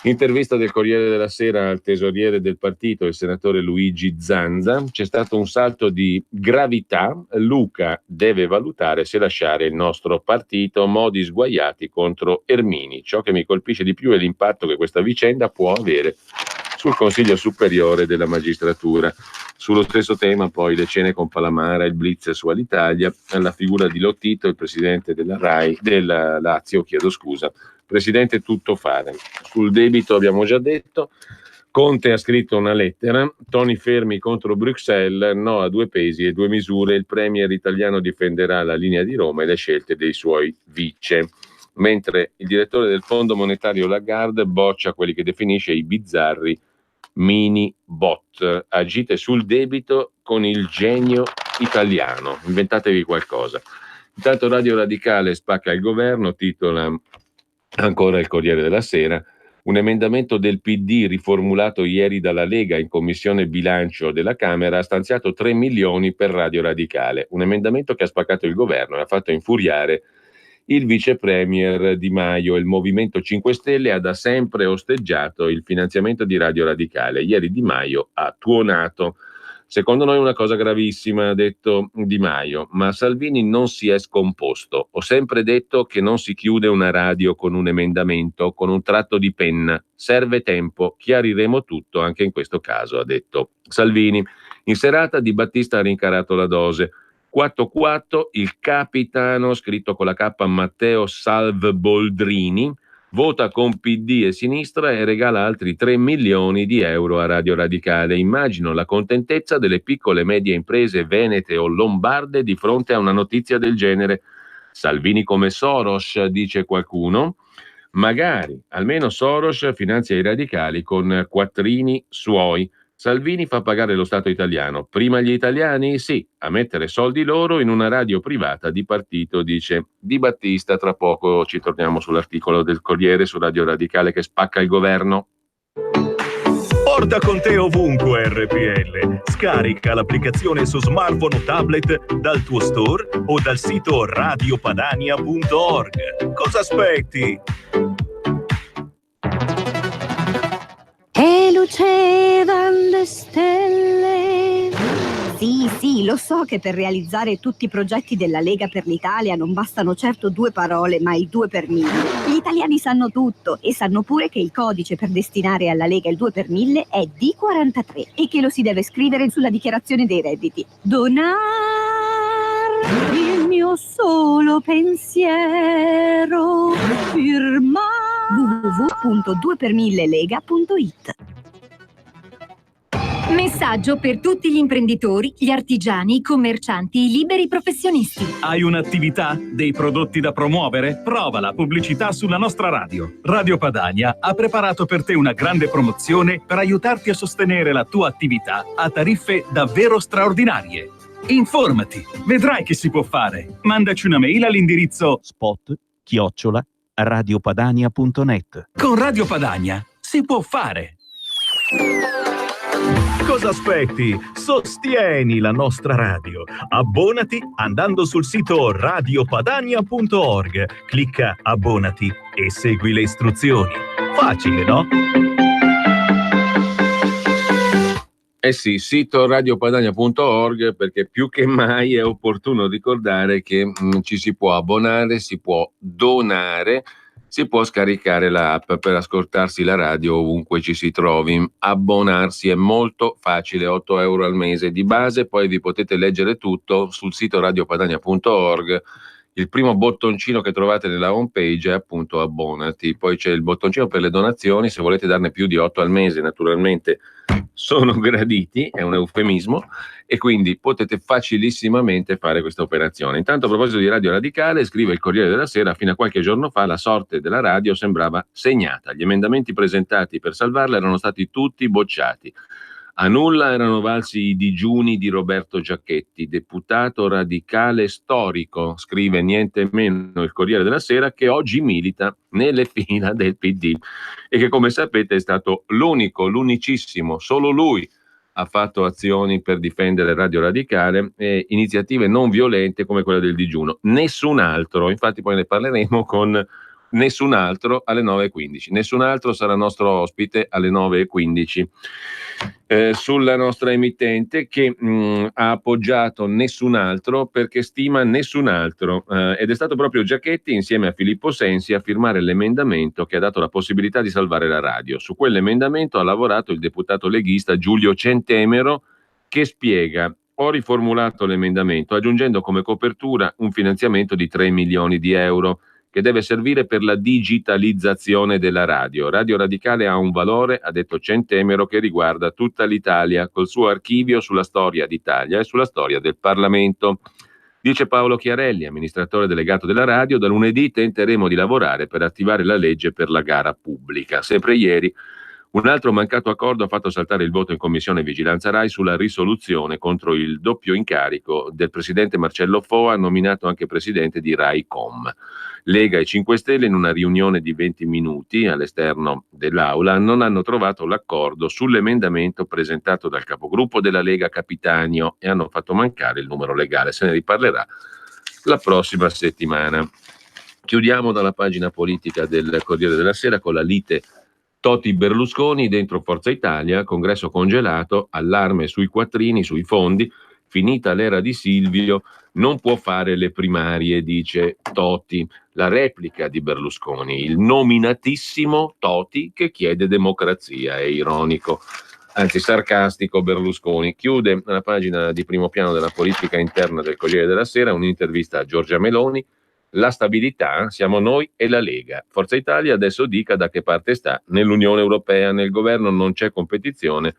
Intervista del Corriere della Sera al tesoriere del partito, il senatore Luigi Zanza. C'è stato un salto di gravità. Luca deve valutare se lasciare il nostro partito. Modi sguaiati contro Ermini. Ciò che mi colpisce di più è l'impatto che questa vicenda può avere sul Consiglio Superiore della Magistratura. Sullo stesso tema poi le cene con Palamara, il blitz su Alitalia, la figura di Lotito, il presidente della RAI, della Lazio, presidente tuttofare. Sul debito abbiamo già detto, Conte ha scritto una lettera, toni fermi contro Bruxelles, no a 2 pesi e 2 misure, il premier italiano difenderà la linea di Roma e le scelte dei suoi vice, mentre il direttore del Fondo Monetario Lagarde boccia quelli che definisce i bizzarri mini bot. Agite sul debito con il genio italiano, inventatevi qualcosa. Intanto Radio Radicale spacca il governo, titola ancora il Corriere della Sera, un emendamento del PD riformulato ieri dalla Lega in commissione bilancio della Camera ha stanziato 3 milioni per Radio Radicale, un emendamento che ha spaccato il governo e ha fatto infuriare il vice premier Di Maio. Il Movimento 5 Stelle ha da sempre osteggiato il finanziamento di Radio Radicale. Ieri Di Maio ha tuonato. Secondo noi è una cosa gravissima, ha detto Di Maio, ma Salvini non si è scomposto. Ho sempre detto che non si chiude una radio con un emendamento, con un tratto di penna. Serve tempo, chiariremo tutto anche in questo caso, ha detto Salvini. In serata Di Battista ha rincarato la dose. 4-4, il capitano, scritto con la K, Matteo Salvboldrini, vota con PD e sinistra e regala altri 3 milioni di euro a Radio Radicale. Immagino la contentezza delle piccole e medie imprese venete o lombarde di fronte a una notizia del genere. Salvini come Soros, dice qualcuno. Magari, almeno Soros finanzia i radicali con quattrini suoi. Salvini fa pagare lo Stato italiano. Prima gli italiani? Sì, a mettere soldi loro in una radio privata di partito, dice Di Battista. Tra poco ci torniamo sull'articolo del Corriere su Radio Radicale che spacca il governo. Porta con te ovunque RPL. Scarica l'applicazione su smartphone o tablet dal tuo store o dal sito radiopadania.org. Cosa aspetti? E lucevano le stelle. Sì, lo so che per realizzare tutti i progetti della Lega per l'Italia non bastano certo 2 parole, ma il 2 per 1000. Gli italiani sanno tutto e sanno pure che il codice per destinare alla Lega il 2 per 1000 è D43 e che lo si deve scrivere sulla dichiarazione dei redditi. Donar il mio solo pensiero, firmare www.2per1000lega.it. Messaggio per tutti gli imprenditori, gli artigiani, i commercianti, i liberi professionisti. Hai un'attività? Dei prodotti da promuovere? Prova la pubblicità sulla nostra radio. Radio Padania ha preparato per te una grande promozione per aiutarti a sostenere la tua attività a tariffe davvero straordinarie. Informati, vedrai che si può fare. Mandaci una mail all'indirizzo spot@radiopadania.net. Con Radio Padania si può fare. Cosa aspetti? Sostieni la nostra radio. Abbonati andando sul sito radiopadania.org. Clicca abbonati e segui le istruzioni. Facile, no? Eh sì, sito radiopadania.org, perché più che mai è opportuno ricordare che ci si può abbonare, si può donare, si può scaricare l'app per ascoltarsi la radio ovunque ci si trovi. Abbonarsi è molto facile, 8 euro al mese di base, poi vi potete leggere tutto sul sito radiopadania.org. Il primo bottoncino che trovate nella home page è appunto abbonati, poi c'è il bottoncino per le donazioni, se volete darne più di 8 al mese naturalmente sono graditi, è un eufemismo, e quindi potete facilissimamente fare questa operazione. Intanto, a proposito di Radio Radicale, scrive il Corriere della Sera, fino a qualche giorno fa la sorte della radio sembrava segnata. Gli emendamenti presentati per salvarla erano stati tutti bocciati. A nulla erano valsi i digiuni di Roberto Giacchetti, deputato radicale storico, scrive niente meno il Corriere della Sera, che oggi milita nelle fila del PD e che, come sapete, è stato l'unicissimo, solo lui ha fatto azioni per difendere Radio Radicale e iniziative non violente come quella del digiuno. Nessun altro, infatti poi ne parleremo con nessun altro alle 9.15. Nessun altro sarà nostro ospite alle 9.15 sulla nostra emittente, che ha appoggiato nessun altro perché stima nessun altro, ed è stato proprio Giachetti insieme a Filippo Sensi a firmare l'emendamento che ha dato la possibilità di salvare la radio. Su quell'emendamento ha lavorato il deputato leghista Giulio Centemero, che spiega: ho riformulato l'emendamento aggiungendo come copertura un finanziamento di 3 milioni di euro che deve servire per la digitalizzazione della radio. Radio Radicale ha un valore, ha detto Centemero, che riguarda tutta l'Italia, col suo archivio sulla storia d'Italia e sulla storia del Parlamento. Dice Paolo Chiarelli, amministratore delegato della radio: da lunedì tenteremo di lavorare per attivare la legge per la gara pubblica. Sempre ieri un altro mancato accordo ha fatto saltare il voto in Commissione Vigilanza Rai sulla risoluzione contro il doppio incarico del presidente Marcello Foa, nominato anche presidente di Rai Com. Lega e 5 Stelle, in una riunione di 20 minuti all'esterno dell'aula, non hanno trovato l'accordo sull'emendamento presentato dal capogruppo della Lega Capitanio e hanno fatto mancare il numero legale. Se ne riparlerà la prossima settimana. Chiudiamo dalla pagina politica del Corriere della Sera con la lite Toti-Berlusconi dentro Forza Italia, congresso congelato, allarme sui quattrini, sui fondi, finita l'era di Silvio, non può fare le primarie, dice Toti. La replica di Berlusconi, il nominatissimo Toti che chiede democrazia, è ironico, anzi sarcastico Berlusconi. Chiude la pagina di primo piano della politica interna del Corriere della Sera un'intervista a Giorgia Meloni. La stabilità siamo noi e la Lega. Forza Italia adesso dica da che parte sta. Nell'Unione Europea, nel governo non c'è competizione,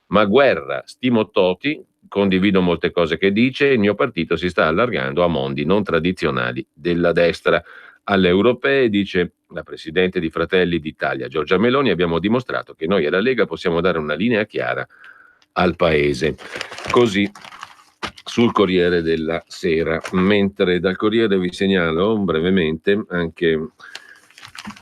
ma guerra. Stimo Toti, condivido molte cose che dice, il mio partito si sta allargando a mondi non tradizionali della destra. Alle europee, dice la presidente di Fratelli d'Italia Giorgia Meloni, abbiamo dimostrato che noi e la Lega possiamo dare una linea chiara al Paese. Così sul Corriere della Sera. Mentre dal Corriere vi segnalo brevemente anche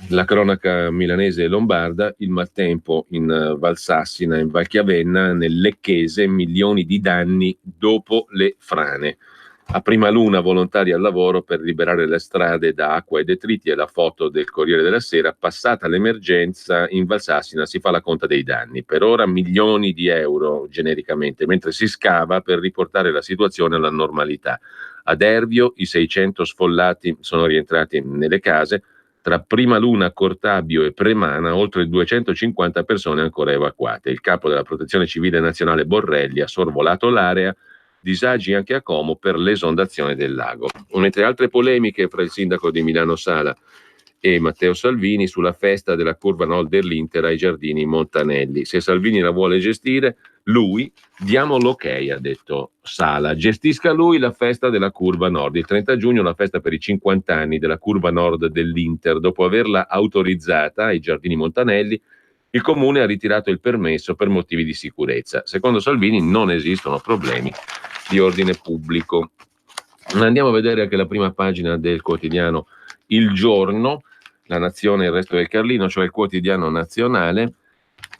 la cronaca milanese e lombarda. Il maltempo in Valsassina, in Valchiavenna, nel Lecchese, milioni di danni dopo le frane. A prima luna volontari al lavoro per liberare le strade da acqua e detriti, e la foto del Corriere della Sera. Passata l'emergenza in Valsassina si fa la conta dei danni, per ora milioni di euro genericamente, mentre si scava per riportare la situazione alla normalità. Ad Ervio i 600 sfollati sono rientrati nelle case. Tra prima luna, Cortabio e Premana oltre 250 persone ancora evacuate. Il capo della Protezione Civile Nazionale Borrelli ha sorvolato l'area. Disagi anche a Como per l'esondazione del lago. Mentre altre polemiche fra il sindaco di Milano Sala e Matteo Salvini sulla festa della curva nord dell'Inter ai Giardini Montanelli. Se Salvini la vuole gestire, lui, diamo l'ok, ha detto Sala. Gestisca lui la festa della curva nord. Il 30 giugno la festa per i 50 anni della curva nord dell'Inter. Dopo averla autorizzata ai Giardini Montanelli, il comune ha ritirato il permesso per motivi di sicurezza. Secondo Salvini non esistono problemi di ordine pubblico. Andiamo a vedere anche la prima pagina del quotidiano Il Giorno, La Nazione e il Resto del Carlino, cioè il quotidiano nazionale.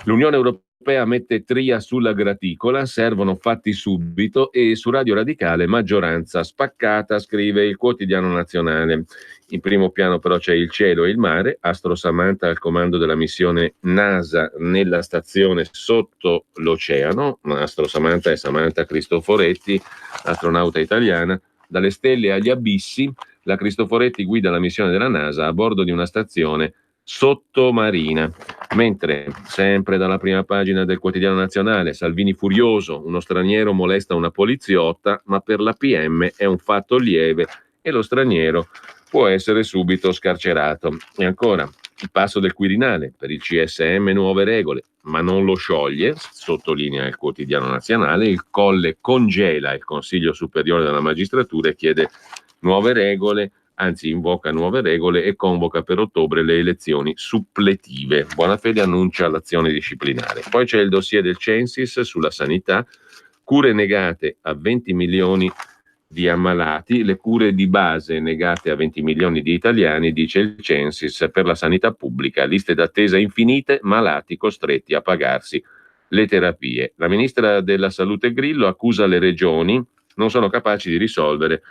L'Unione Europea mette tria sulla graticola, servono fatti subito, e su Radio Radicale maggioranza spaccata, scrive il quotidiano nazionale. In primo piano però c'è il cielo e il mare. Astro Samantha al comando della missione NASA nella stazione sotto l'oceano. Astro Samantha è Samantha Cristoforetti, astronauta italiana. Dalle stelle agli abissi, la Cristoforetti guida la missione della NASA a bordo di una stazione sottomarina. Mentre, sempre dalla prima pagina del quotidiano nazionale, Salvini furioso, uno straniero molesta una poliziotta, ma per la PM è un fatto lieve e lo straniero può essere subito scarcerato. E ancora, il passo del Quirinale, per il CSM nuove regole, ma non lo scioglie, sottolinea il quotidiano nazionale. Il Colle congela il Consiglio Superiore della Magistratura e chiede nuove regole, anzi invoca nuove regole e convoca per ottobre le elezioni suppletive. Bonafede annuncia l'azione disciplinare. Poi c'è il dossier del Censis sulla sanità, cure negate a 20 milioni di ammalati, le cure di base negate a 20 milioni di italiani, dice il Censis per la sanità pubblica, liste d'attesa infinite, malati costretti a pagarsi le terapie. La ministra della Salute Grillo accusa le regioni non sono capaci di risolvere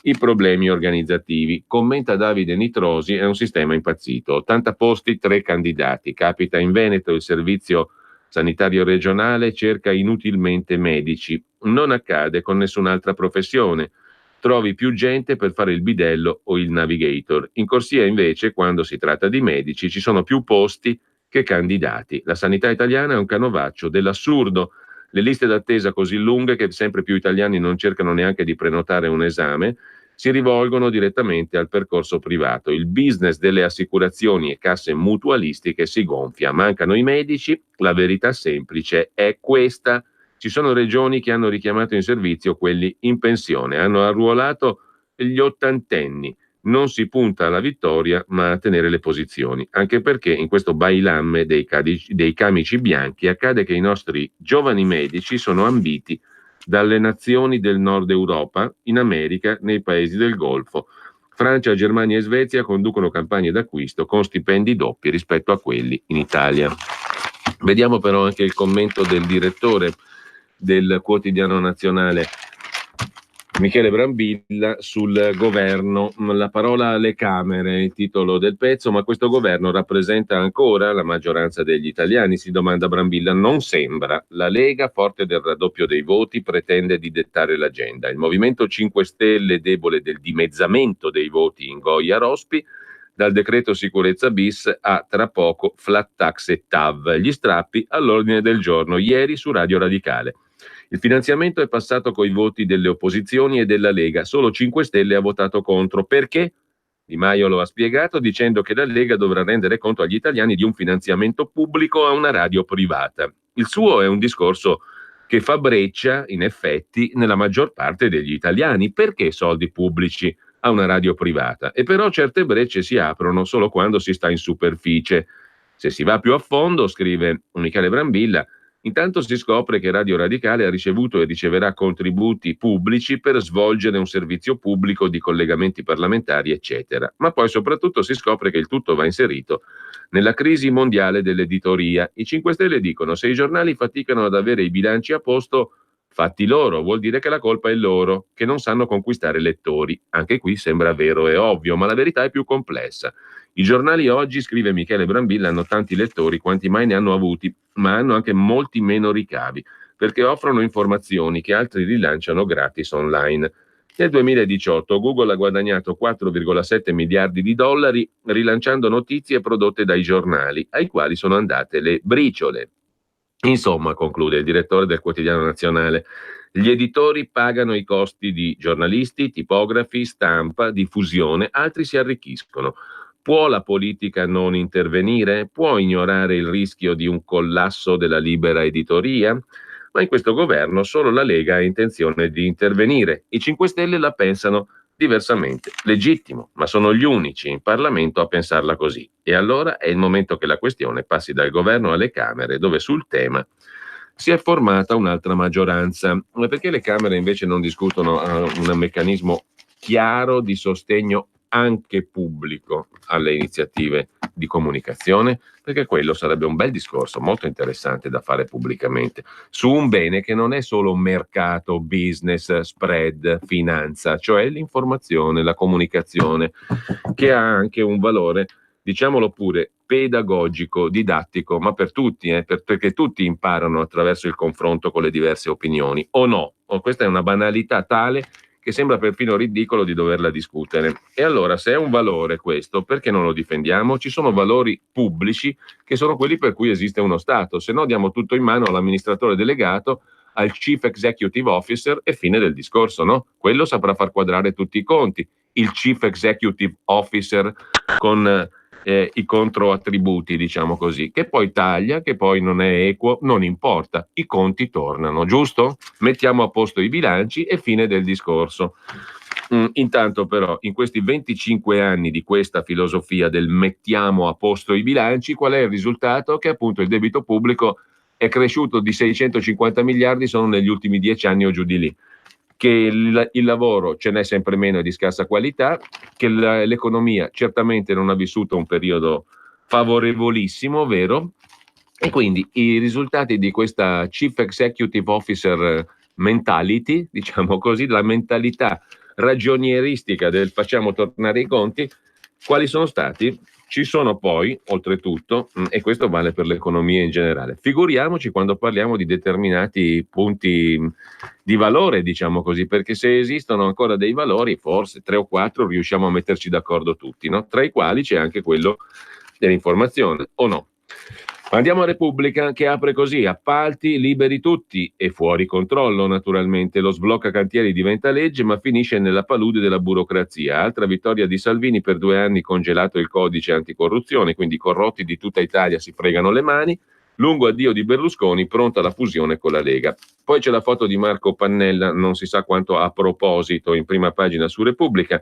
i problemi organizzativi. Commenta Davide Nitrosi, è un sistema impazzito. 80 posti, 3 candidati. Capita in Veneto, il servizio sanitario regionale cerca inutilmente medici. Non accade con nessun'altra professione. Trovi più gente per fare il bidello o il navigator. In corsia invece, quando si tratta di medici, ci sono più posti che candidati. La sanità italiana è un canovaccio dell'assurdo. Le liste d'attesa così lunghe che sempre più italiani non cercano neanche di prenotare un esame, si rivolgono direttamente al percorso privato. Il business delle assicurazioni e casse mutualistiche si gonfia. Mancano i medici, la verità semplice è questa. Ci sono regioni che hanno richiamato in servizio quelli in pensione, hanno arruolato gli ottantenni. Non si punta alla vittoria, ma a tenere le posizioni, anche perché in questo bailamme dei camici bianchi accade che i nostri giovani medici sono ambiti dalle nazioni del nord Europa, in America, nei paesi del Golfo. Francia, Germania e Svezia conducono campagne d'acquisto con stipendi doppi rispetto a quelli in Italia. Vediamo però anche il commento del direttore del Quotidiano Nazionale, Michele Brambilla, sul governo. La parola alle Camere, il titolo del pezzo. Ma questo governo rappresenta ancora la maggioranza degli italiani? Si domanda Brambilla. Non sembra. La Lega, forte del raddoppio dei voti, pretende di dettare l'agenda. Il Movimento 5 Stelle, debole del dimezzamento dei voti in Goia Rospi, dal decreto sicurezza bis a tra poco flat tax e TAV. Gli strappi all'ordine del giorno ieri su Radio Radicale. Il finanziamento è passato coi voti delle opposizioni e della Lega, solo 5 Stelle ha votato contro. Perché? Di Maio lo ha spiegato dicendo che la Lega dovrà rendere conto agli italiani di un finanziamento pubblico a una radio privata. Il suo è un discorso che fa breccia, in effetti, nella maggior parte degli italiani. Perché soldi pubblici a una radio privata? E però certe brecce si aprono solo quando si sta in superficie. Se si va più a fondo, scrive Michele Brambilla, intanto si scopre che Radio Radicale ha ricevuto e riceverà contributi pubblici per svolgere un servizio pubblico di collegamenti parlamentari, eccetera. Ma poi soprattutto si scopre che il tutto va inserito nella crisi mondiale dell'editoria. I 5 Stelle dicono: se i giornali faticano ad avere i bilanci a posto, fatti loro, vuol dire che la colpa è loro, che non sanno conquistare lettori. Anche qui sembra vero e ovvio, ma la verità è più complessa. I giornali oggi, scrive Michele Brambilla, hanno tanti lettori quanti mai ne hanno avuti, ma hanno anche molti meno ricavi, perché offrono informazioni che altri rilanciano gratis online. Nel 2018 Google ha guadagnato 4,7 miliardi di dollari rilanciando notizie prodotte dai giornali, ai quali sono andate le briciole. Insomma, conclude il direttore del Quotidiano Nazionale, gli editori pagano i costi di giornalisti, tipografi, stampa, diffusione, altri si arricchiscono. Può la politica non intervenire? Può ignorare il rischio di un collasso della libera editoria? Ma in questo governo solo la Lega ha intenzione di intervenire. I 5 Stelle la pensano diversamente. Legittimo, ma sono gli unici in Parlamento a pensarla così. E allora è il momento che la questione passi dal governo alle Camere, dove sul tema si è formata un'altra maggioranza. Perché le Camere invece non discutono un meccanismo chiaro di sostegno anche pubblico alle iniziative di comunicazione? Perché quello sarebbe un bel discorso molto interessante da fare pubblicamente su un bene che non è solo mercato, business, spread, finanza, cioè l'informazione, la comunicazione, che ha anche un valore, diciamolo pure, pedagogico, didattico, ma per tutti, perché tutti imparano attraverso il confronto con le diverse opinioni, o no? O questa è una banalità tale che sembra perfino ridicolo di doverla discutere. E allora, se è un valore questo, perché non lo difendiamo? Ci sono valori pubblici che sono quelli per cui esiste uno Stato, se no diamo tutto in mano all'amministratore delegato, al Chief Executive Officer e fine del discorso, no? Quello saprà far quadrare tutti i conti. Il Chief Executive Officer con i controattributi, diciamo così, che poi taglia, che poi non è equo, non importa, i conti tornano, giusto? Mettiamo a posto i bilanci e fine del discorso. Intanto però, in questi 25 anni di questa filosofia del mettiamo a posto i bilanci, qual è il risultato? Che appunto il debito pubblico è cresciuto di 650 miliardi solo negli ultimi 10 anni o giù di lì, che il lavoro ce n'è sempre meno e di scarsa qualità, che l'economia certamente non ha vissuto un periodo favorevolissimo, vero? E quindi i risultati di questa Chief Executive Officer mentality, diciamo così, la mentalità ragionieristica del facciamo tornare i conti, quali sono stati? Ci sono poi, oltretutto, e questo vale per l'economia in generale, figuriamoci quando parliamo di determinati punti di valore, diciamo così, perché se esistono ancora dei valori, forse 3 o 4 riusciamo a metterci d'accordo tutti, no? Tra i quali c'è anche quello dell'informazione, o no? Andiamo a Repubblica, che apre così: appalti liberi tutti e fuori controllo, naturalmente. Lo sblocca cantieri diventa legge, ma finisce nella palude della burocrazia. Altra vittoria di Salvini: per 2 anni congelato il codice anticorruzione, quindi i corrotti di tutta Italia si fregano le mani. Lungo addio di Berlusconi, pronta la fusione con la Lega. Poi c'è la foto di Marco Pannella, non si sa quanto a proposito, in prima pagina su Repubblica.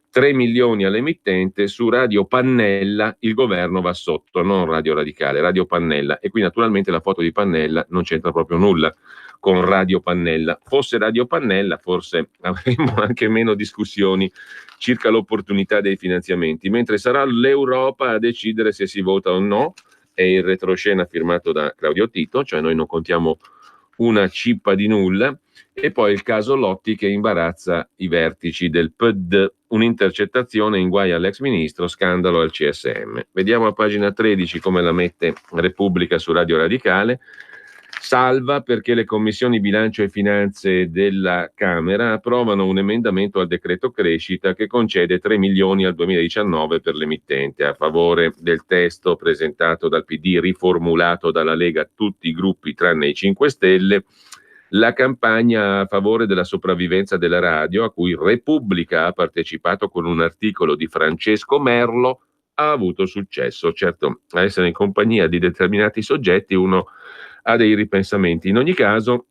3 milioni all'emittente, su Radio Pannella il governo va sotto, non Radio Radicale, Radio Pannella. E qui naturalmente la foto di Pannella non c'entra proprio nulla con Radio Pannella. Fosse Radio Pannella forse avremmo anche meno discussioni circa l'opportunità dei finanziamenti, mentre sarà l'Europa a decidere se si vota o no. È il retroscena firmato da Claudio Tito, cioè noi non contiamo una cippa di nulla. E poi il caso Lotti che imbarazza i vertici del PD, un'intercettazione in guai all'ex ministro, scandalo al CSM. Vediamo a pagina 13 come la mette Repubblica su Radio Radicale. Salva perché le commissioni bilancio e finanze della Camera approvano un emendamento al decreto crescita che concede 3 milioni al 2019 per l'emittente. A favore del testo presentato dal PD, riformulato dalla Lega, tutti i gruppi tranne i 5 Stelle, la campagna a favore della sopravvivenza della radio, a cui Repubblica ha partecipato con un articolo di Francesco Merlo, ha avuto successo. Certo, a essere in compagnia di determinati soggetti uno ha dei ripensamenti. In ogni caso,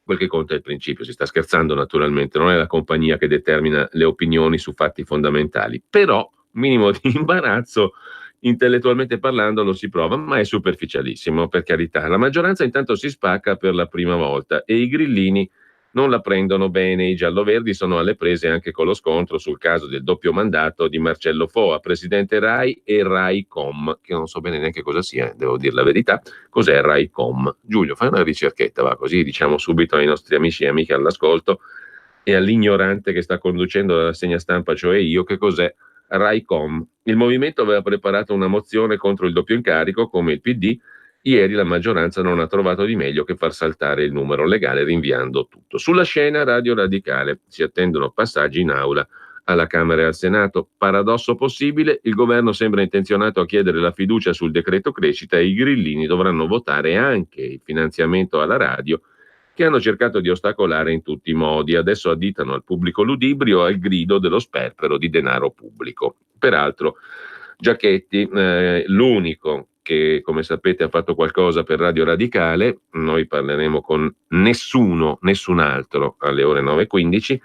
quel che conta è il principio. Si sta scherzando naturalmente, non è la compagnia che determina le opinioni su fatti fondamentali. Però, minimo di imbarazzo, intellettualmente parlando, lo si prova, ma è superficialissimo, per carità. La maggioranza intanto si spacca per la prima volta e i grillini non la prendono bene. I gialloverdi sono alle prese anche con lo scontro sul caso del doppio mandato di Marcello Foa, presidente RAI e RAI-Com, che non so bene neanche cosa sia, devo dire la verità. Cos'è RAI-Com? Giulio, fai una ricerchetta, va, così diciamo subito ai nostri amici e amiche all'ascolto e all'ignorante che sta conducendo la rassegna stampa, cioè io, che cos'è RAI-Com. Il movimento aveva preparato una mozione contro il doppio incarico, come il PD. Ieri la maggioranza non ha trovato di meglio che far saltare il numero legale rinviando tutto. Sulla scena Radio Radicale si attendono passaggi in aula alla Camera e al Senato. Paradosso possibile, il governo sembra intenzionato a chiedere la fiducia sul decreto crescita e i grillini dovranno votare anche il finanziamento alla radio, che hanno cercato di ostacolare in tutti i modi. Adesso additano al pubblico ludibrio al grido dello sperpero di denaro pubblico. Peraltro Giachetti, l'unico che, come sapete, ha fatto qualcosa per Radio Radicale, noi parleremo con nessun altro alle ore 9:15.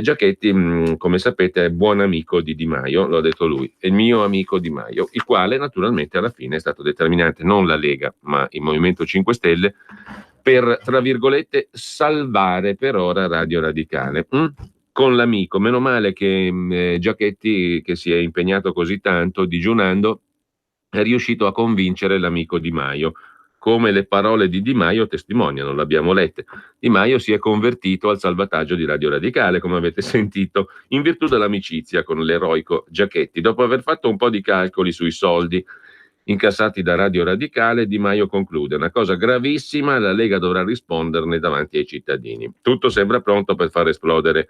Giachetti, come sapete, è buon amico di Di Maio, lo ha detto lui, è il mio amico Di Maio, il quale naturalmente alla fine è stato determinante, non la Lega, ma il Movimento 5 Stelle, per, tra virgolette, salvare per ora Radio Radicale. Con l'amico, meno male che Giachetti, che si è impegnato così tanto, digiunando, è riuscito a convincere l'amico Di Maio, come le parole di Di Maio testimoniano, l'abbiamo lette. Di Maio si è convertito al salvataggio di Radio Radicale, come avete sentito, in virtù dell'amicizia con l'eroico Giachetti. Dopo aver fatto un po' di calcoli sui soldi incassati da Radio Radicale, Di Maio conclude: una cosa gravissima, la Lega dovrà risponderne davanti ai cittadini. Tutto sembra pronto per far esplodere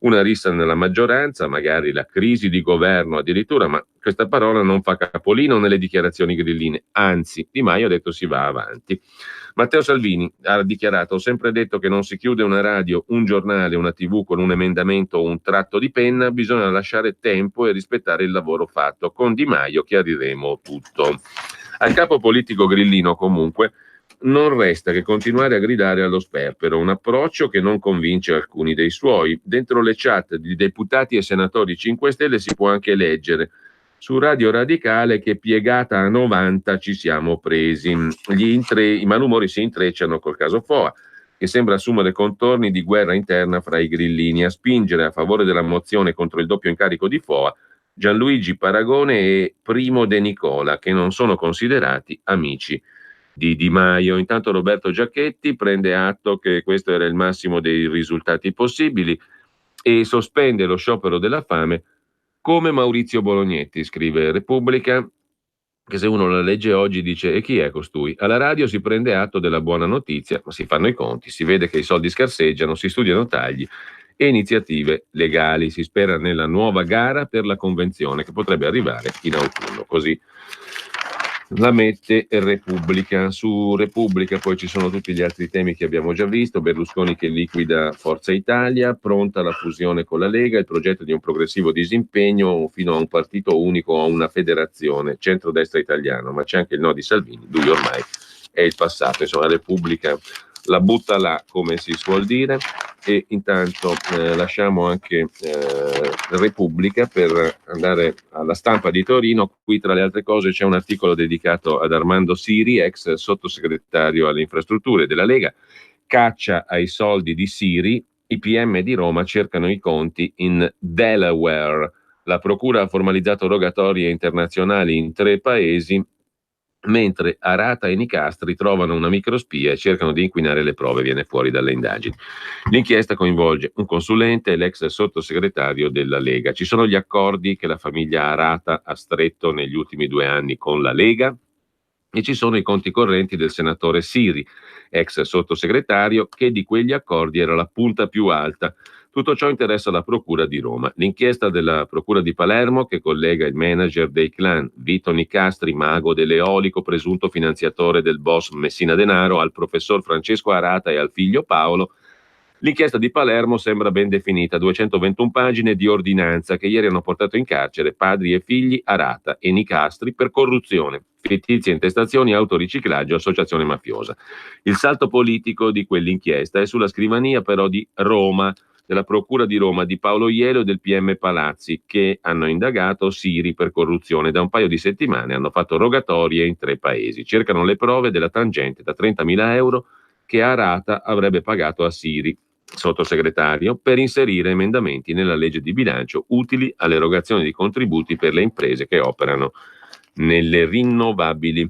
una rissa nella maggioranza, magari la crisi di governo addirittura, ma questa parola non fa capolino nelle dichiarazioni grilline, anzi Di Maio ha detto si va avanti. Matteo Salvini ha dichiarato: ho sempre detto che non si chiude una radio, un giornale, una TV con un emendamento o un tratto di penna, bisogna lasciare tempo e rispettare il lavoro fatto. Con Di Maio chiariremo tutto. Al capo politico grillino comunque non resta che continuare a gridare allo sperpero, un approccio che non convince alcuni dei suoi. Dentro le chat di deputati e senatori 5 Stelle si può anche leggere: su Radio Radicale che piegata a 90 ci siamo presi. I malumori si intrecciano col caso Foa, che sembra assumere contorni di guerra interna fra i grillini. A spingere a favore della mozione contro il doppio incarico di Foa Gianluigi Paragone e Primo De Nicola, che non sono considerati amici di Di Maio. Intanto Roberto Giachetti prende atto che questo era il massimo dei risultati possibili e sospende lo sciopero della fame come Maurizio Bolognetti, scrive Repubblica, che se uno la legge oggi dice e chi è costui? Alla radio si prende atto della buona notizia, ma si fanno i conti, si vede che i soldi scarseggiano, si studiano tagli e iniziative legali, si spera nella nuova gara per la convenzione che potrebbe arrivare in autunno, così la mette Repubblica. Su Repubblica poi ci sono tutti gli altri temi che abbiamo già visto, Berlusconi che liquida Forza Italia, pronta la fusione con la Lega, il progetto di un progressivo disimpegno fino a un partito unico o a una federazione, centrodestra italiano, ma c'è anche il no di Salvini, lui ormai è il passato, insomma Repubblica la butta là, come si suol dire, e intanto lasciamo anche Repubblica per andare alla Stampa di Torino. Qui tra le altre cose c'è un articolo dedicato ad Armando Siri, ex sottosegretario alle infrastrutture della Lega, caccia ai soldi di Siri, i PM di Roma cercano i conti in Delaware, la procura ha formalizzato rogatorie internazionali in 3 paesi, mentre Arata e Nicastri trovano una microspia e cercano di inquinare le prove, viene fuori dalle indagini. L'inchiesta coinvolge un consulente e l'ex sottosegretario della Lega. Ci sono gli accordi che la famiglia Arata ha stretto negli ultimi 2 anni con la Lega e ci sono i conti correnti del senatore Siri, ex sottosegretario, che di quegli accordi era la punta più alta. Tutto ciò interessa la Procura di Roma. L'inchiesta della Procura di Palermo, che collega il manager dei clan Vito Nicastri, mago dell'eolico, presunto finanziatore del boss Messina Denaro, al professor Francesco Arata e al figlio Paolo. L'inchiesta di Palermo sembra ben definita, 221 pagine di ordinanza che ieri hanno portato in carcere padri e figli Arata e Nicastri per corruzione, fittizie intestazioni, autoriciclaggio, associazione mafiosa. Il salto politico di quell'inchiesta è sulla scrivania però di Roma, della Procura di Roma, di Paolo Ielo e del PM Palazzi, che hanno indagato Siri per corruzione. Da un paio di settimane hanno fatto rogatorie in 3 paesi. Cercano le prove della tangente da 30.000 euro che Arata avrebbe pagato a Siri, sottosegretario, per inserire emendamenti nella legge di bilancio utili all'erogazione di contributi per le imprese che operano nelle rinnovabili.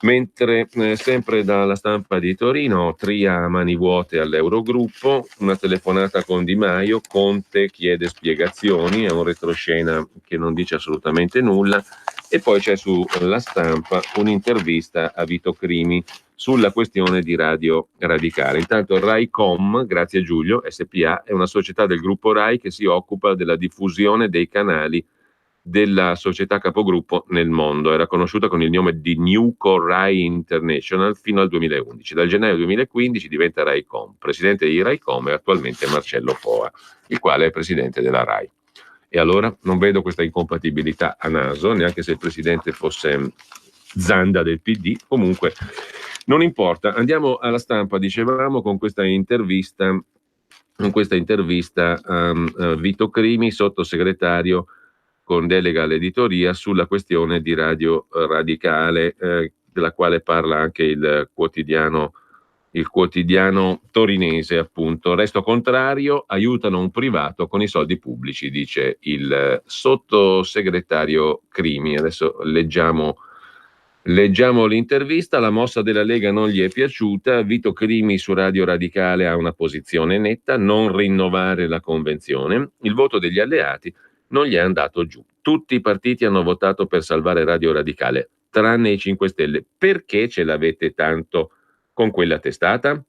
Mentre sempre dalla Stampa di Torino, Tria a mani vuote all'Eurogruppo, una telefonata con Di Maio, Conte chiede spiegazioni, è un retroscena che non dice assolutamente nulla, e poi c'è sulla Stampa un'intervista a Vito Crimi sulla questione di Radio Radicale. Intanto RaiCom, grazie a Giulio, SPA, è una società del gruppo Rai che si occupa della diffusione dei canali della società capogruppo nel mondo. Era conosciuta con il nome di Newco Rai International fino al 2011. Dal gennaio 2015 diventa RaiCom. Presidente di RaiCom è attualmente Marcello Foa, il quale è presidente della Rai. E allora non vedo questa incompatibilità a naso, neanche se il presidente fosse Zanda del PD. Comunque non importa. Andiamo alla Stampa, dicevamo, con questa intervista a Vito Crimi, sottosegretario con delega all'editoria sulla questione di Radio Radicale, della quale parla anche il quotidiano torinese, appunto. Resto contrario, aiutano un privato con i soldi pubblici, dice il sottosegretario Crimi. Adesso leggiamo l'intervista. La mossa della Lega non gli è piaciuta. Vito Crimi su Radio Radicale ha una posizione netta: non rinnovare la convenzione. Il voto degli alleati non gli è andato giù. Tutti i partiti hanno votato per salvare Radio Radicale, tranne i 5 Stelle. Perché ce l'avete tanto con quella testata?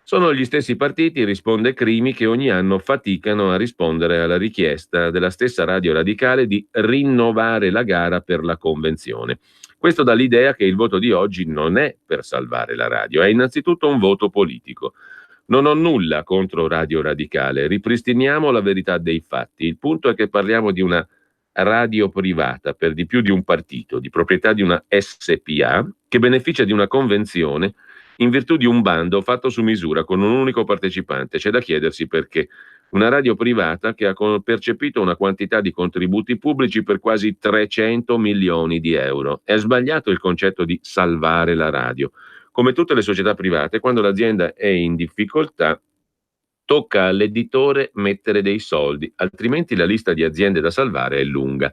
Sono gli stessi partiti, risponde Crimi, che ogni anno faticano a rispondere alla richiesta della stessa Radio Radicale di rinnovare la gara per la convenzione. Questo dà l'idea che il voto di oggi non è per salvare la radio, è innanzitutto un voto politico. Non ho nulla contro Radio Radicale, ripristiniamo la verità dei fatti. Il punto è che parliamo di una radio privata, per di più di un partito, di proprietà di una SPA, che beneficia di una convenzione in virtù di un bando fatto su misura con un unico partecipante. C'è da chiedersi perché. Una radio privata che ha percepito una quantità di contributi pubblici per quasi 300 milioni di euro. È sbagliato il concetto di salvare la radio. Come tutte le società private, quando l'azienda è in difficoltà, tocca all'editore mettere dei soldi, altrimenti la lista di aziende da salvare è lunga.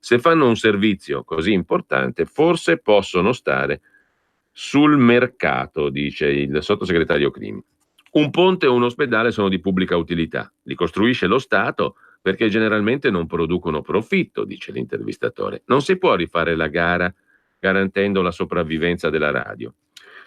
Se fanno un servizio così importante, forse possono stare sul mercato, dice il sottosegretario Crimi. Un ponte o un ospedale sono di pubblica utilità, li costruisce lo Stato perché generalmente non producono profitto, dice l'intervistatore. Non si può rifare la gara garantendo la sopravvivenza della radio.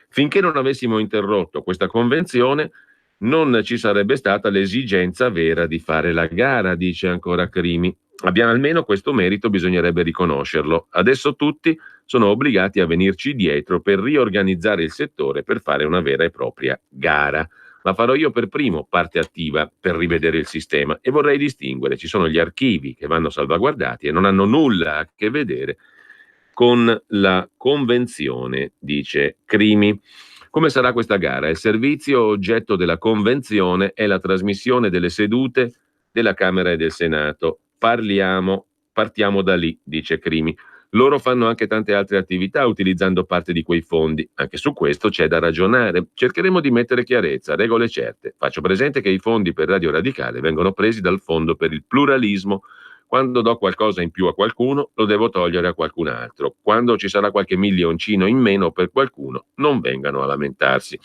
Finché non avessimo interrotto questa convenzione, non ci sarebbe stata l'esigenza vera di fare la gara, dice ancora Crimi. Abbiamo almeno questo merito, bisognerebbe riconoscerlo. Adesso tutti sono obbligati a venirci dietro per riorganizzare il settore per fare una vera e propria gara. La farò io per primo, parte attiva, per rivedere il sistema, e vorrei distinguere. Ci sono gli archivi che vanno salvaguardati e non hanno nulla a che vedere con la convenzione, dice Crimi. Come sarà questa gara? Il servizio oggetto della convenzione è la trasmissione delle sedute della Camera e del Senato. Partiamo da lì, dice Crimi. Loro fanno anche tante altre attività utilizzando parte di quei fondi. Anche su questo c'è da ragionare. Cercheremo di mettere chiarezza, regole certe. Faccio presente che i fondi per Radio Radicale vengono presi dal Fondo per il Pluralismo. Quando do qualcosa in più a qualcuno, lo devo togliere a qualcun altro. Quando ci sarà qualche milioncino in meno per qualcuno, non vengano a lamentarsi.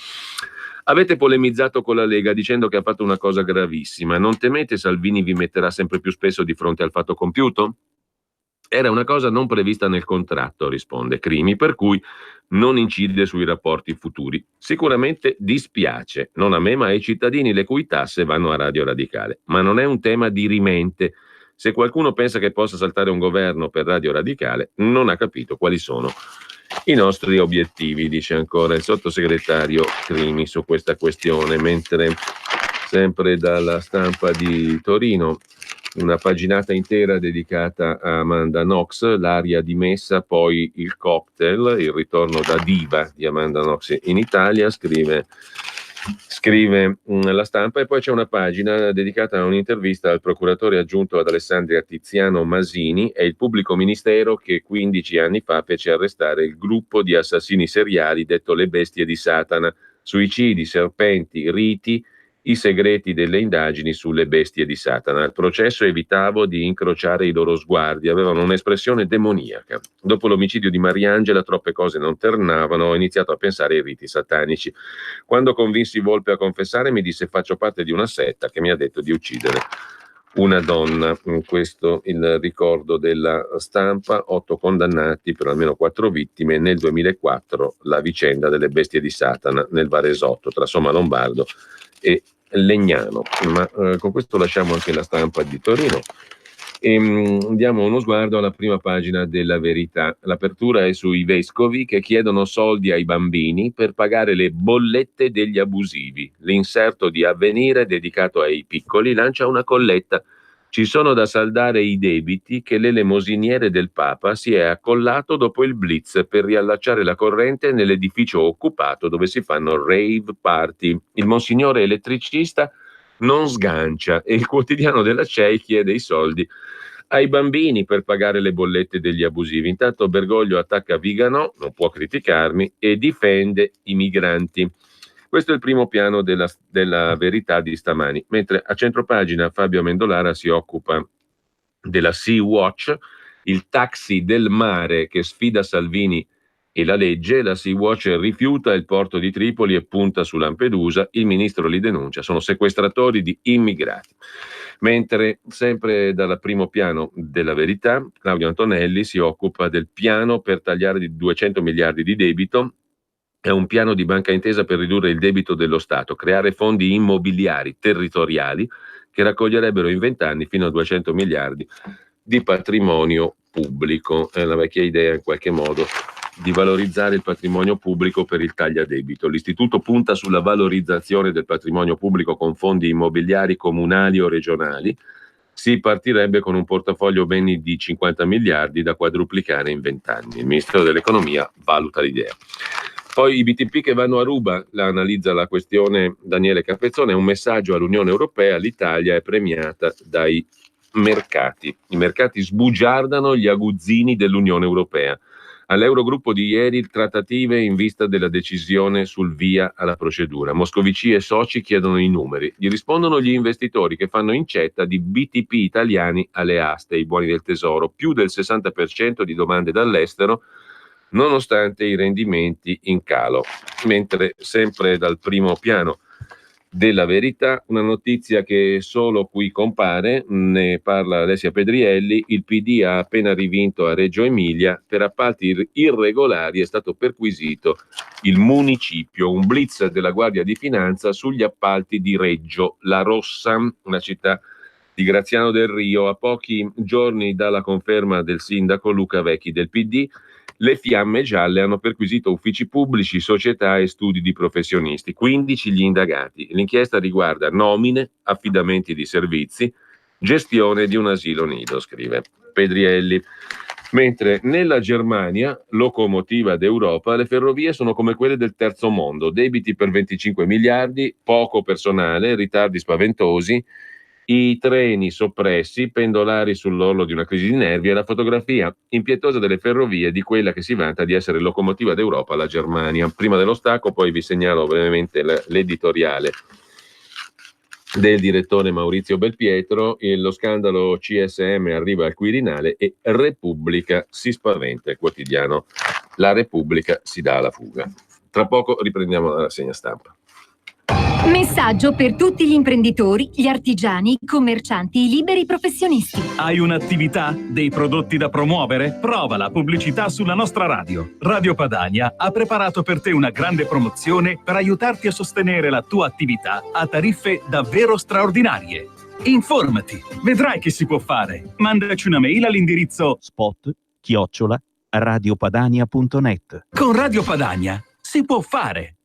Avete polemizzato con la Lega dicendo che ha fatto una cosa gravissima. Non temete Salvini vi metterà sempre più spesso di fronte al fatto compiuto? Era una cosa non prevista nel contratto, risponde Crimi, per cui non incide sui rapporti futuri. Sicuramente dispiace, non a me ma ai cittadini le cui tasse vanno a Radio Radicale, ma non è un tema dirimente. Se qualcuno pensa che possa saltare un governo per Radio Radicale, non ha capito quali sono i nostri obiettivi, dice ancora il sottosegretario Crimi su questa questione, mentre sempre dalla Stampa di Torino una paginata intera dedicata a Amanda Knox, l'aria dimessa, poi il cocktail, il ritorno da diva di Amanda Knox in Italia, scrive la Stampa, e poi c'è una pagina dedicata a un'intervista al procuratore aggiunto ad Alessandria Tiziano Masini, è il pubblico ministero che 15 anni fa fece arrestare il gruppo di assassini seriali detto le bestie di Satana, suicidi, serpenti, riti, i segreti delle indagini sulle bestie di Satana. Al processo evitavo di incrociare i loro sguardi, avevano un'espressione demoniaca. Dopo l'omicidio di Mariangela troppe cose non tornavano, ho iniziato a pensare ai riti satanici. Quando convinsi Volpe a confessare mi disse faccio parte di una setta che mi ha detto di uccidere una donna. Questo il ricordo della Stampa, 8 condannati per almeno 4 vittime nel 2004, la vicenda delle bestie di Satana nel Varesotto tra Sommalombardo e Legnano. Ma con questo lasciamo anche la Stampa di Torino e diamo uno sguardo alla prima pagina della Verità. L'apertura è sui vescovi che chiedono soldi ai bambini per pagare le bollette degli abusivi. L'inserto di Avvenire dedicato ai piccoli lancia una colletta. Ci sono da saldare i debiti che l'elemosiniere del Papa si è accollato dopo il blitz per riallacciare la corrente nell'edificio occupato dove si fanno rave party. Il monsignore elettricista non sgancia e il quotidiano della CEI chiede i soldi ai bambini per pagare le bollette degli abusivi. Intanto Bergoglio attacca Viganò, non può criticarmi, e difende i migranti. Questo è il primo piano della Verità di stamani, mentre a centropagina Fabio Amendolara si occupa della Sea Watch, il taxi del mare che sfida Salvini e la legge. La Sea Watch rifiuta il porto di Tripoli e punta su Lampedusa, il ministro li denuncia, sono sequestratori di immigrati. Mentre sempre dal primo piano della Verità, Claudio Antonelli si occupa del piano per tagliare di 200 miliardi di debito. È un piano di Banca Intesa per ridurre il debito dello Stato, creare fondi immobiliari territoriali che raccoglierebbero in 20 anni fino a 200 miliardi di patrimonio pubblico. È la vecchia idea in qualche modo di valorizzare il patrimonio pubblico per il tagliadebito. L'Istituto punta sulla valorizzazione del patrimonio pubblico con fondi immobiliari comunali o regionali. Si partirebbe con un portafoglio beni di 50 miliardi da quadruplicare in 20 anni. Il Ministero dell'Economia valuta l'idea. Poi i BTP che vanno a ruba, la analizza la questione Daniele Capezzone, è un messaggio all'Unione Europea, l'Italia è premiata dai mercati. I mercati sbugiardano gli aguzzini dell'Unione Europea. All'Eurogruppo di ieri trattative in vista della decisione sul via alla procedura. Moscovici e soci chiedono i numeri. Gli rispondono gli investitori che fanno incetta di BTP italiani alle aste, i buoni del tesoro, più del 60% di domande dall'estero nonostante i rendimenti in calo. Mentre sempre dal primo piano della Verità, una notizia che solo qui compare, ne parla Alessia Pedrielli: il PD ha appena rivinto a Reggio Emilia, per appalti irregolari è stato perquisito il municipio, un blitz della Guardia di Finanza sugli appalti di Reggio, la Rossa, una città di Graziano del Rio. A pochi giorni dalla conferma del sindaco Luca Vecchi del PD, le fiamme gialle hanno perquisito uffici pubblici, società e studi di professionisti. 15 gli indagati. L'inchiesta riguarda nomine, affidamenti di servizi, gestione di un asilo nido, scrive Pedrielli. Mentre nella Germania, locomotiva d'Europa, le ferrovie sono come quelle del terzo mondo: debiti per 25 miliardi, poco personale, ritardi spaventosi, i treni soppressi, pendolari sull'orlo di una crisi di nervi e la fotografia impietosa delle ferrovie di quella che si vanta di essere locomotiva d'Europa, la Germania. Prima dello stacco poi vi segnalo brevemente l'editoriale del direttore Maurizio Belpietro. Lo scandalo CSM arriva al Quirinale e Repubblica si spaventa. Il quotidiano La Repubblica si dà alla fuga. Tra poco riprendiamo la rassegna stampa. Messaggio per tutti gli imprenditori, gli artigiani, i commercianti, i liberi professionisti. Hai un'attività? Dei prodotti da promuovere? Prova la pubblicità sulla nostra radio. Radio Padania ha preparato per te una grande promozione per aiutarti a sostenere la tua attività a tariffe davvero straordinarie. Informati, vedrai che si può fare. Mandaci una mail all'indirizzo spot@radiopadania.net. Con Radio Padania si può fare.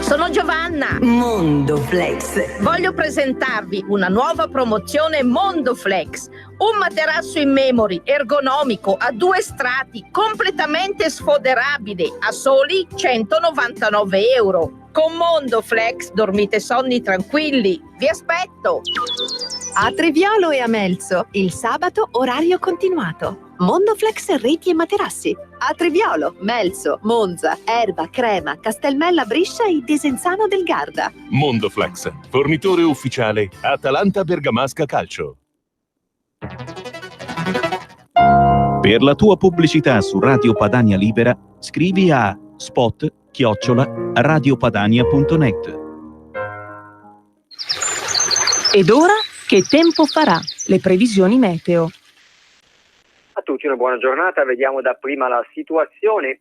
Sono Giovanna, Mondoflex. voglio presentarvi una nuova promozione Mondoflex, un materasso in memory ergonomico a 2 strati completamente sfoderabile a soli 199 euro. Con Mondoflex dormite sonni tranquilli, vi aspetto! A Treviolo e a Melzo, il sabato orario continuato. Mondoflex reti e materassi. A Treviolo, Melzo, Monza, Erba, Crema, Castelmella Briscia e Desenzano del Garda. Mondoflex, fornitore ufficiale Atalanta Bergamasca Calcio. Per la tua pubblicità su Radio Padania Libera, scrivi a spot@radiopadania.net. Ed ora, che tempo farà? Le previsioni meteo. A tutti una buona giornata, vediamo dapprima la situazione.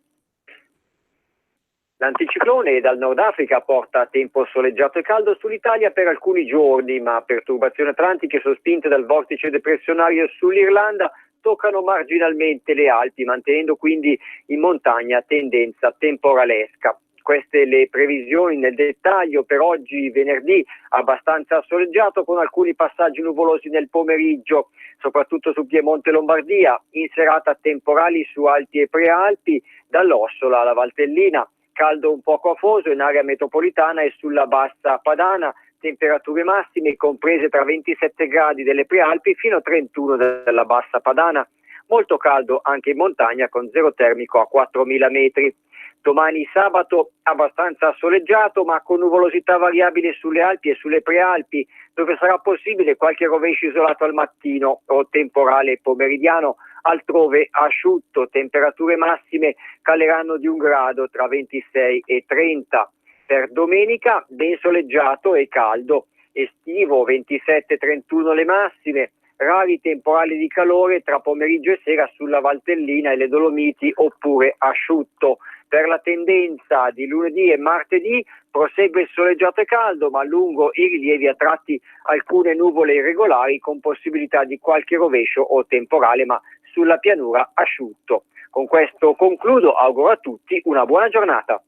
L'anticiclone dal Nord Africa porta tempo soleggiato e caldo sull'Italia per alcuni giorni, ma perturbazioni atlantiche sospinte dal vortice depressionario sull'Irlanda toccano marginalmente le Alpi, mantenendo quindi in montagna tendenza temporalesca. Queste le previsioni nel dettaglio per oggi venerdì: abbastanza soleggiato con alcuni passaggi nuvolosi nel pomeriggio, soprattutto su Piemonte e Lombardia, in serata temporali su Alpi e Prealpi, dall'Ossola alla Valtellina, caldo un poco afoso in area metropolitana e sulla bassa padana, temperature massime comprese tra 27 gradi delle Prealpi fino a 31 della bassa padana, molto caldo anche in montagna con zero termico a 4.000 metri. Domani sabato abbastanza soleggiato ma con nuvolosità variabile sulle Alpi e sulle Prealpi, dove sarà possibile qualche rovescio isolato al mattino o temporale pomeridiano. Altrove asciutto, temperature massime caleranno di 1 grado tra 26 e 30. Per domenica ben soleggiato e caldo, estivo 27-31 le massime, rari temporali di calore tra pomeriggio e sera sulla Valtellina e le Dolomiti oppure asciutto. Per la tendenza di lunedì e martedì prosegue soleggiato e caldo, ma lungo i rilievi a tratti alcune nuvole irregolari con possibilità di qualche rovescio o temporale, ma sulla pianura asciutto. Con questo concludo, auguro a tutti una buona giornata.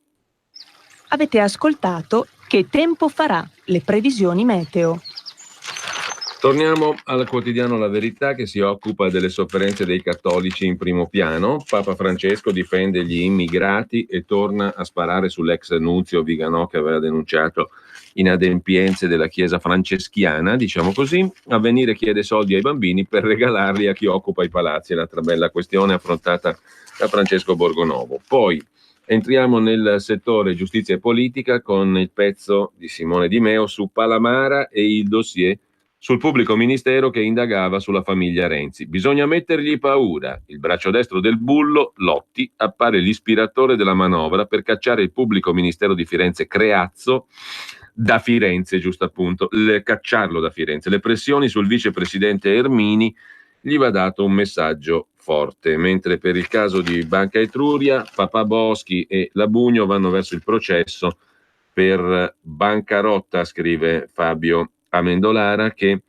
Avete ascoltato Che tempo farà? Le previsioni meteo. Torniamo al quotidiano La Verità, che si occupa delle sofferenze dei cattolici in primo piano. Papa Francesco difende gli immigrati e torna a sparare sull'ex nunzio Viganò, che aveva denunciato inadempienze della Chiesa franceschiana, diciamo così. Avvenire chiede soldi ai bambini per regalarli a chi occupa i palazzi. È l'altra bella questione affrontata da Francesco Borgonovo. Poi entriamo nel settore giustizia e politica con il pezzo di Simone Di Meo su Palamara e il dossier sul pubblico ministero che indagava sulla famiglia Renzi. Bisogna mettergli paura. Il braccio destro del bullo, Lotti, appare l'ispiratore della manovra per cacciare il pubblico ministero di Firenze Creazzo da Firenze, giusto appunto, cacciarlo da Firenze. Le pressioni sul vicepresidente Ermini gli va dato un messaggio forte, mentre per il caso di Banca Etruria, Papà Boschi e Labugno vanno verso il processo per bancarotta, scrive Fabio Amendolara, che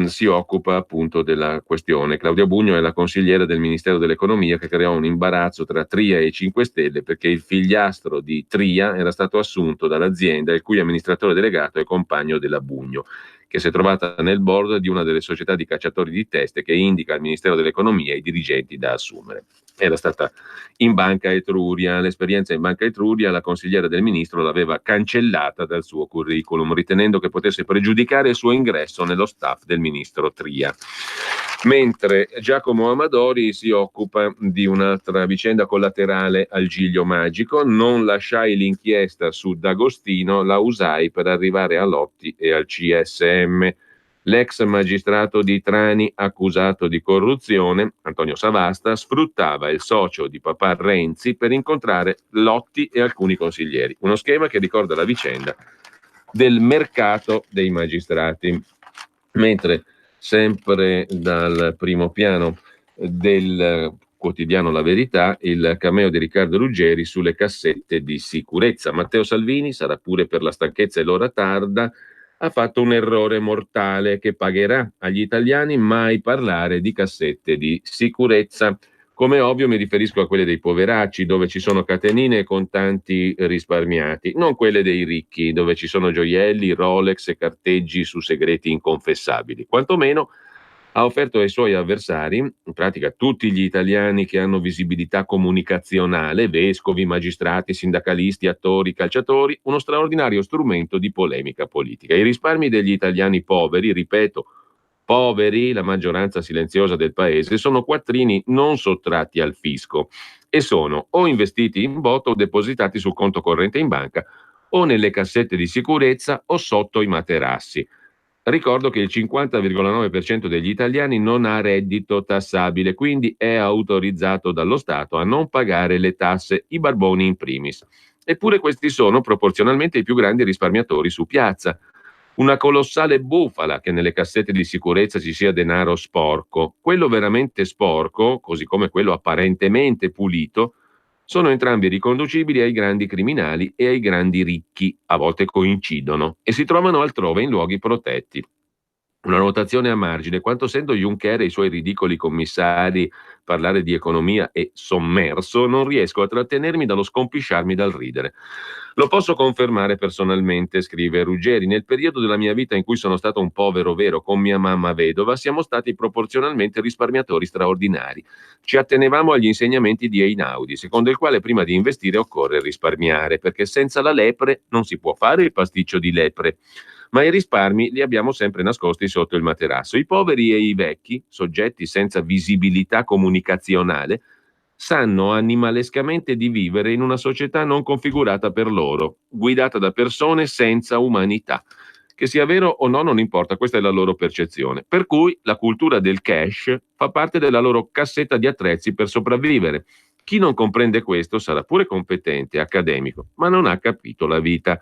si occupa appunto della questione. Claudia Bugno è la consigliera del Ministero dell'Economia che creò un imbarazzo tra Tria e 5 Stelle perché il figliastro di Tria era stato assunto dall'azienda il cui amministratore delegato è compagno della Bugno, che si è trovata nel board di una delle società di cacciatori di teste che indica al Ministero dell'Economia i dirigenti da assumere. Era stata in Banca Etruria, l'esperienza in Banca Etruria la consigliera del ministro l'aveva cancellata dal suo curriculum, ritenendo che potesse pregiudicare il suo ingresso nello staff del ministro Tria. Mentre Giacomo Amadori si occupa di un'altra vicenda collaterale al Giglio Magico. Non lasciai l'inchiesta su D'Agostino, la usai per arrivare a Lotti e al CSM. L'ex magistrato di Trani accusato di corruzione, Antonio Savasta, sfruttava il socio di papà Renzi per incontrare Lotti e alcuni consiglieri. Uno schema che ricorda la vicenda del mercato dei magistrati. Mentre sempre dal primo piano del quotidiano La Verità, il cameo di Riccardo Ruggeri sulle cassette di sicurezza. Matteo Salvini, sarà pure per la stanchezza e l'ora tarda, ha fatto un errore mortale che pagherà agli italiani mai parlare di cassette di sicurezza. Come ovvio mi riferisco a quelle dei poveracci, dove ci sono catenine e contanti risparmiati, non quelle dei ricchi, dove ci sono gioielli, Rolex e carteggi su segreti inconfessabili. Quantomeno ha offerto ai suoi avversari, in pratica tutti gli italiani che hanno visibilità comunicazionale, vescovi, magistrati, sindacalisti, attori, calciatori, uno straordinario strumento di polemica politica. I risparmi degli italiani poveri, ripeto, poveri, la maggioranza silenziosa del paese, sono quattrini non sottratti al fisco e sono o investiti in botto o depositati sul conto corrente in banca o nelle cassette di sicurezza o sotto i materassi. Ricordo che il 50,9% degli italiani non ha reddito tassabile, quindi è autorizzato dallo Stato a non pagare le tasse, i barboni in primis. Eppure questi sono proporzionalmente i più grandi risparmiatori su piazza. Una colossale bufala che nelle cassette di sicurezza ci sia denaro sporco. Quello veramente sporco, così come quello apparentemente pulito, sono entrambi riconducibili ai grandi criminali e ai grandi ricchi, a volte coincidono, e si trovano altrove in luoghi protetti. Una notazione a margine: quando sento Juncker e i suoi ridicoli commissari parlare di economia e sommerso, non riesco a trattenermi dallo scompisciarmi dal ridere. Lo posso confermare personalmente, scrive Ruggeri. Nel periodo della mia vita in cui sono stato un povero vero con mia mamma vedova, siamo stati proporzionalmente risparmiatori straordinari. Ci attenevamo agli insegnamenti di Einaudi, secondo il quale prima di investire occorre risparmiare, perché senza la lepre non si può fare il pasticcio di lepre. Ma i risparmi li abbiamo sempre nascosti sotto il materasso. I poveri e i vecchi, soggetti senza visibilità comunicazionale, sanno animalescamente di vivere in una società non configurata per loro, guidata da persone senza umanità. Che sia vero o no non importa, questa è la loro percezione. Per cui la cultura del cash fa parte della loro cassetta di attrezzi per sopravvivere. Chi non comprende questo sarà pure competente, accademico, ma non ha capito la vita.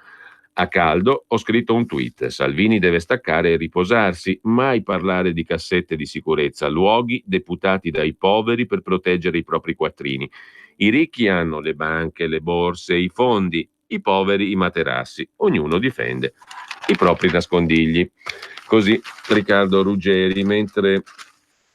A caldo ho scritto un tweet: Salvini deve staccare e riposarsi, mai parlare di cassette di sicurezza, luoghi deputati dai poveri per proteggere i propri quattrini. I ricchi hanno le banche, le borse, i fondi, i poveri i materassi, ognuno difende i propri nascondigli. Così Riccardo Ruggeri, mentre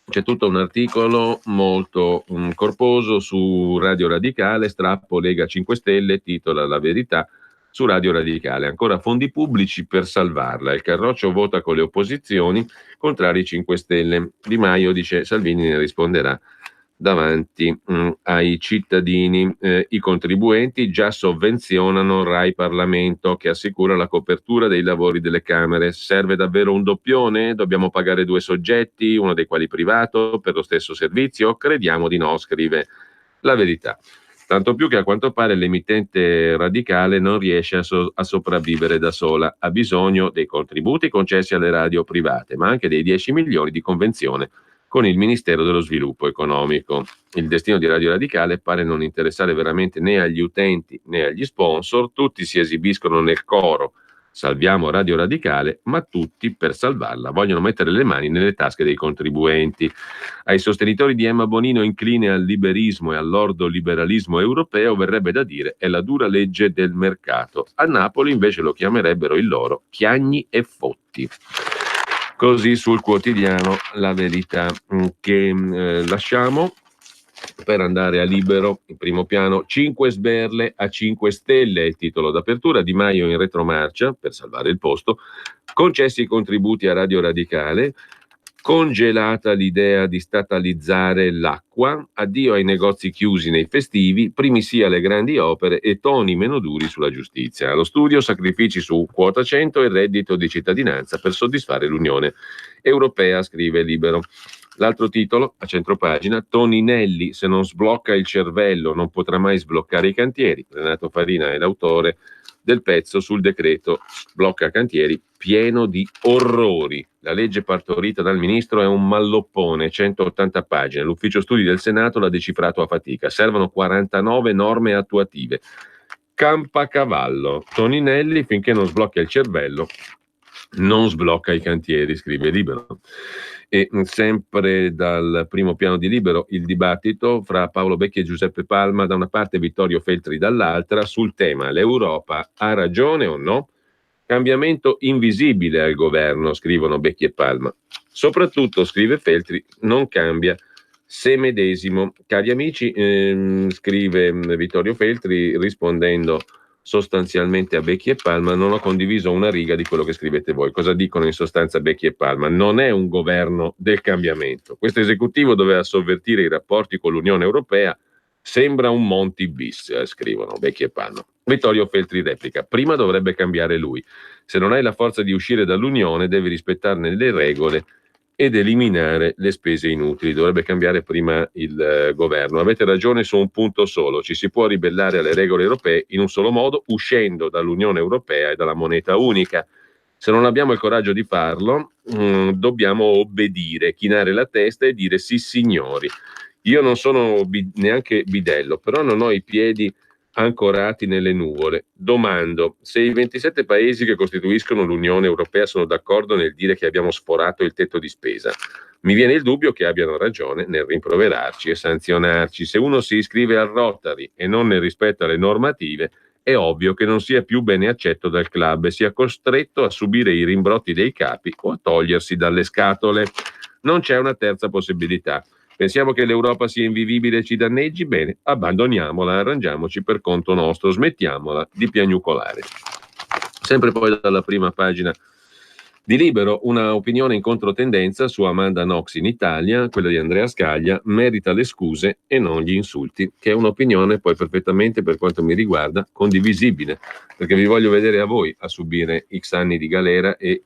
c'è tutto un articolo molto corposo su Radio Radicale, strappo Lega 5 Stelle, titola La Verità. Su Radio Radicale, ancora fondi pubblici per salvarla. Il Carroccio vota con le opposizioni, contrari 5 Stelle. Di Maio dice Salvini ne risponderà davanti ai cittadini. I contribuenti già sovvenzionano Rai Parlamento, che assicura la copertura dei lavori delle Camere. Serve davvero un doppione? Dobbiamo pagare 2 soggetti, uno dei quali privato, per lo stesso servizio? Crediamo di no, scrive La Verità. Tanto più che a quanto pare l'emittente radicale non riesce a sopravvivere da sola, ha bisogno dei contributi concessi alle radio private, ma anche dei 10 milioni di convenzione con il Ministero dello Sviluppo Economico. Il destino di Radio Radicale pare non interessare veramente né agli utenti né agli sponsor, tutti si esibiscono nel coro salviamo Radio Radicale, ma tutti per salvarla vogliono mettere le mani nelle tasche dei contribuenti. Ai sostenitori di Emma Bonino incline al liberismo e all'ordoliberalismo europeo verrebbe da dire è la dura legge del mercato. A Napoli invece lo chiamerebbero il loro Chiagni e Fotti. Così sul quotidiano La Verità, che lasciamo per andare a Libero. In primo piano 5 sberle a 5 stelle, il titolo d'apertura. Di Maio in retromarcia per salvare il posto, concessi i contributi a Radio Radicale, congelata l'idea di statalizzare l'acqua, addio ai negozi chiusi nei festivi, primi sì alle grandi opere e toni meno duri sulla giustizia. Allo studio sacrifici su quota 100 e reddito di cittadinanza per soddisfare l'Unione Europea, scrive Libero. L'altro titolo, a centropagina, Toninelli, se non sblocca il cervello non potrà mai sbloccare i cantieri. Renato Farina è l'autore del pezzo sul decreto sblocca cantieri, pieno di orrori. La legge partorita dal ministro è un malloppone, 180 pagine. L'ufficio studi del Senato l'ha decifrato a fatica. Servono 49 norme attuative. Campacavallo. Toninelli, finché non sblocca il cervello, non sblocca i cantieri, scrive Libero. E sempre dal primo piano di Libero il dibattito fra Paolo Becchi e Giuseppe Palma da una parte e Vittorio Feltri dall'altra sul tema l'Europa ha ragione o no? Cambiamento invisibile al governo, scrivono Becchi e Palma. Soprattutto, scrive Feltri, non cambia se medesimo. Cari amici, scrive Vittorio Feltri rispondendo sostanzialmente a Becchi e Palma, non ho condiviso una riga di quello che scrivete voi. Cosa dicono in sostanza Becchi e Palma? Non è un governo del cambiamento. Questo esecutivo doveva sovvertire i rapporti con l'Unione Europea, sembra un Monti bis, scrivono Becchi e Palma. Vittorio Feltri replica, prima dovrebbe cambiare lui. Se non hai la forza di uscire dall'Unione devi rispettarne le regole ed eliminare le spese inutili. Dovrebbe cambiare prima il governo. Avete ragione su un punto solo, ci si può ribellare alle regole europee in un solo modo, uscendo dall'Unione Europea e dalla moneta unica. Se non abbiamo il coraggio di farlo, dobbiamo obbedire, chinare la testa e dire sì signori. Io non sono neanche bidello, però non ho i piedi ancorati nelle nuvole. Domando, se i 27 paesi che costituiscono l'Unione Europea sono d'accordo nel dire che abbiamo sforato il tetto di spesa, mi viene il dubbio che abbiano ragione nel rimproverarci e sanzionarci. Se uno si iscrive al Rotary e non ne rispetta le normative, è ovvio che non sia più bene accetto dal club e sia costretto a subire i rimbrotti dei capi o a togliersi dalle scatole. Non c'è una terza possibilità. Pensiamo che l'Europa sia invivibile e ci danneggi? Bene, abbandoniamola, arrangiamoci per conto nostro, smettiamola di piagnucolare. Sempre poi dalla prima pagina di Libero, una opinione in controtendenza su Amanda Knox in Italia, quella di Andrea Scaglia, merita le scuse e non gli insulti, che è un'opinione poi perfettamente, per quanto mi riguarda, condivisibile, perché vi voglio vedere a voi a subire X anni di galera e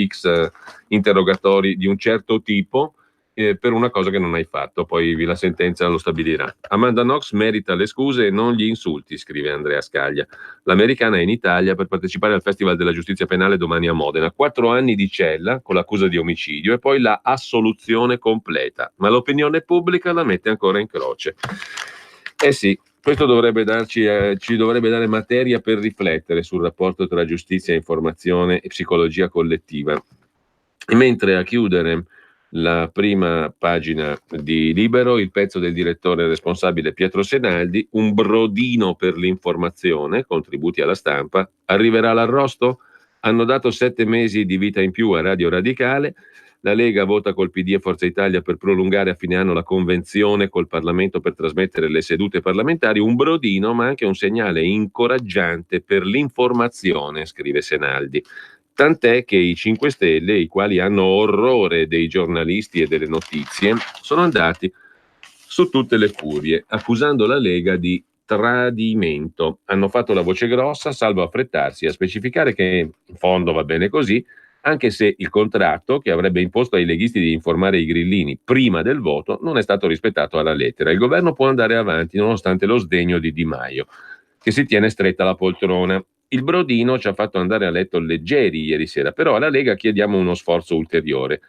X interrogatori di un certo tipo, per una cosa che non hai fatto, poi la sentenza lo stabilirà. Amanda Knox merita le scuse e non gli insulti, scrive Andrea Scaglia. L'americana è in Italia per partecipare al Festival della Giustizia Penale domani a Modena. 4 anni di cella con l'accusa di omicidio e poi la assoluzione completa, ma l'opinione pubblica la mette ancora in croce. Eh sì, questo dovrebbe ci dovrebbe dare materia per riflettere sul rapporto tra giustizia, informazione e psicologia collettiva. Mentre a chiudere la prima pagina di Libero, il pezzo del direttore responsabile Pietro Senaldi, un brodino per l'informazione, contributi alla stampa, arriverà l'arrosto? Hanno dato 7 mesi di vita in più a Radio Radicale, la Lega vota col PD e Forza Italia per prolungare a fine anno la convenzione col Parlamento per trasmettere le sedute parlamentari, un brodino ma anche un segnale incoraggiante per l'informazione, scrive Senaldi. Tant'è che i 5 Stelle, i quali hanno orrore dei giornalisti e delle notizie, sono andati su tutte le furie, accusando la Lega di tradimento. Hanno fatto la voce grossa, salvo affrettarsi a specificare che in fondo va bene così, anche se il contratto che avrebbe imposto ai leghisti di informare i grillini prima del voto non è stato rispettato alla lettera. Il governo può andare avanti nonostante lo sdegno di Di Maio, che si tiene stretta la poltrona. Il brodino ci ha fatto andare a letto leggeri ieri sera, però alla Lega chiediamo uno sforzo ulteriore,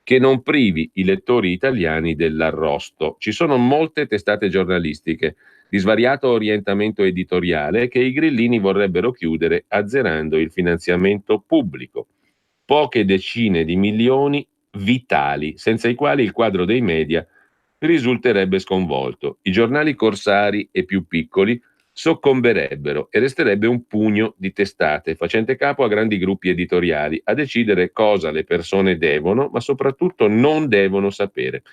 che non privi i lettori italiani dell'arrosto. Ci sono molte testate giornalistiche di svariato orientamento editoriale che i grillini vorrebbero chiudere azzerando il finanziamento pubblico. Poche decine di milioni vitali, senza i quali il quadro dei media risulterebbe sconvolto. I giornali corsari e più piccoli soccomberebbero e resterebbe un pugno di testate facente capo a grandi gruppi editoriali a decidere cosa le persone devono, ma soprattutto non devono sapere.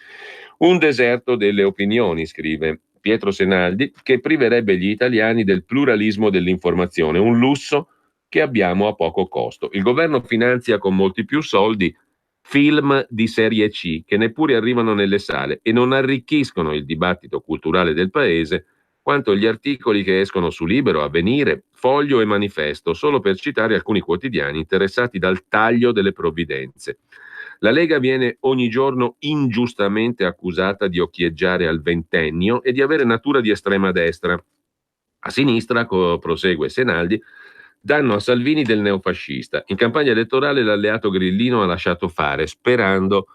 Un deserto delle opinioni, scrive Pietro Senaldi, che priverebbe gli italiani del pluralismo dell'informazione, un lusso che abbiamo a poco costo. Il governo finanzia con molti più soldi film di serie C che neppure arrivano nelle sale e non arricchiscono il dibattito culturale del paese quanto gli articoli che escono su Libero, Avvenire, Foglio e Manifesto, solo per citare alcuni quotidiani interessati dal taglio delle provvidenze. La Lega viene ogni giorno ingiustamente accusata di occhieggiare al ventennio e di avere natura di estrema destra. A sinistra, prosegue Senaldi, danno a Salvini del neofascista. In campagna elettorale l'alleato grillino ha lasciato fare, sperando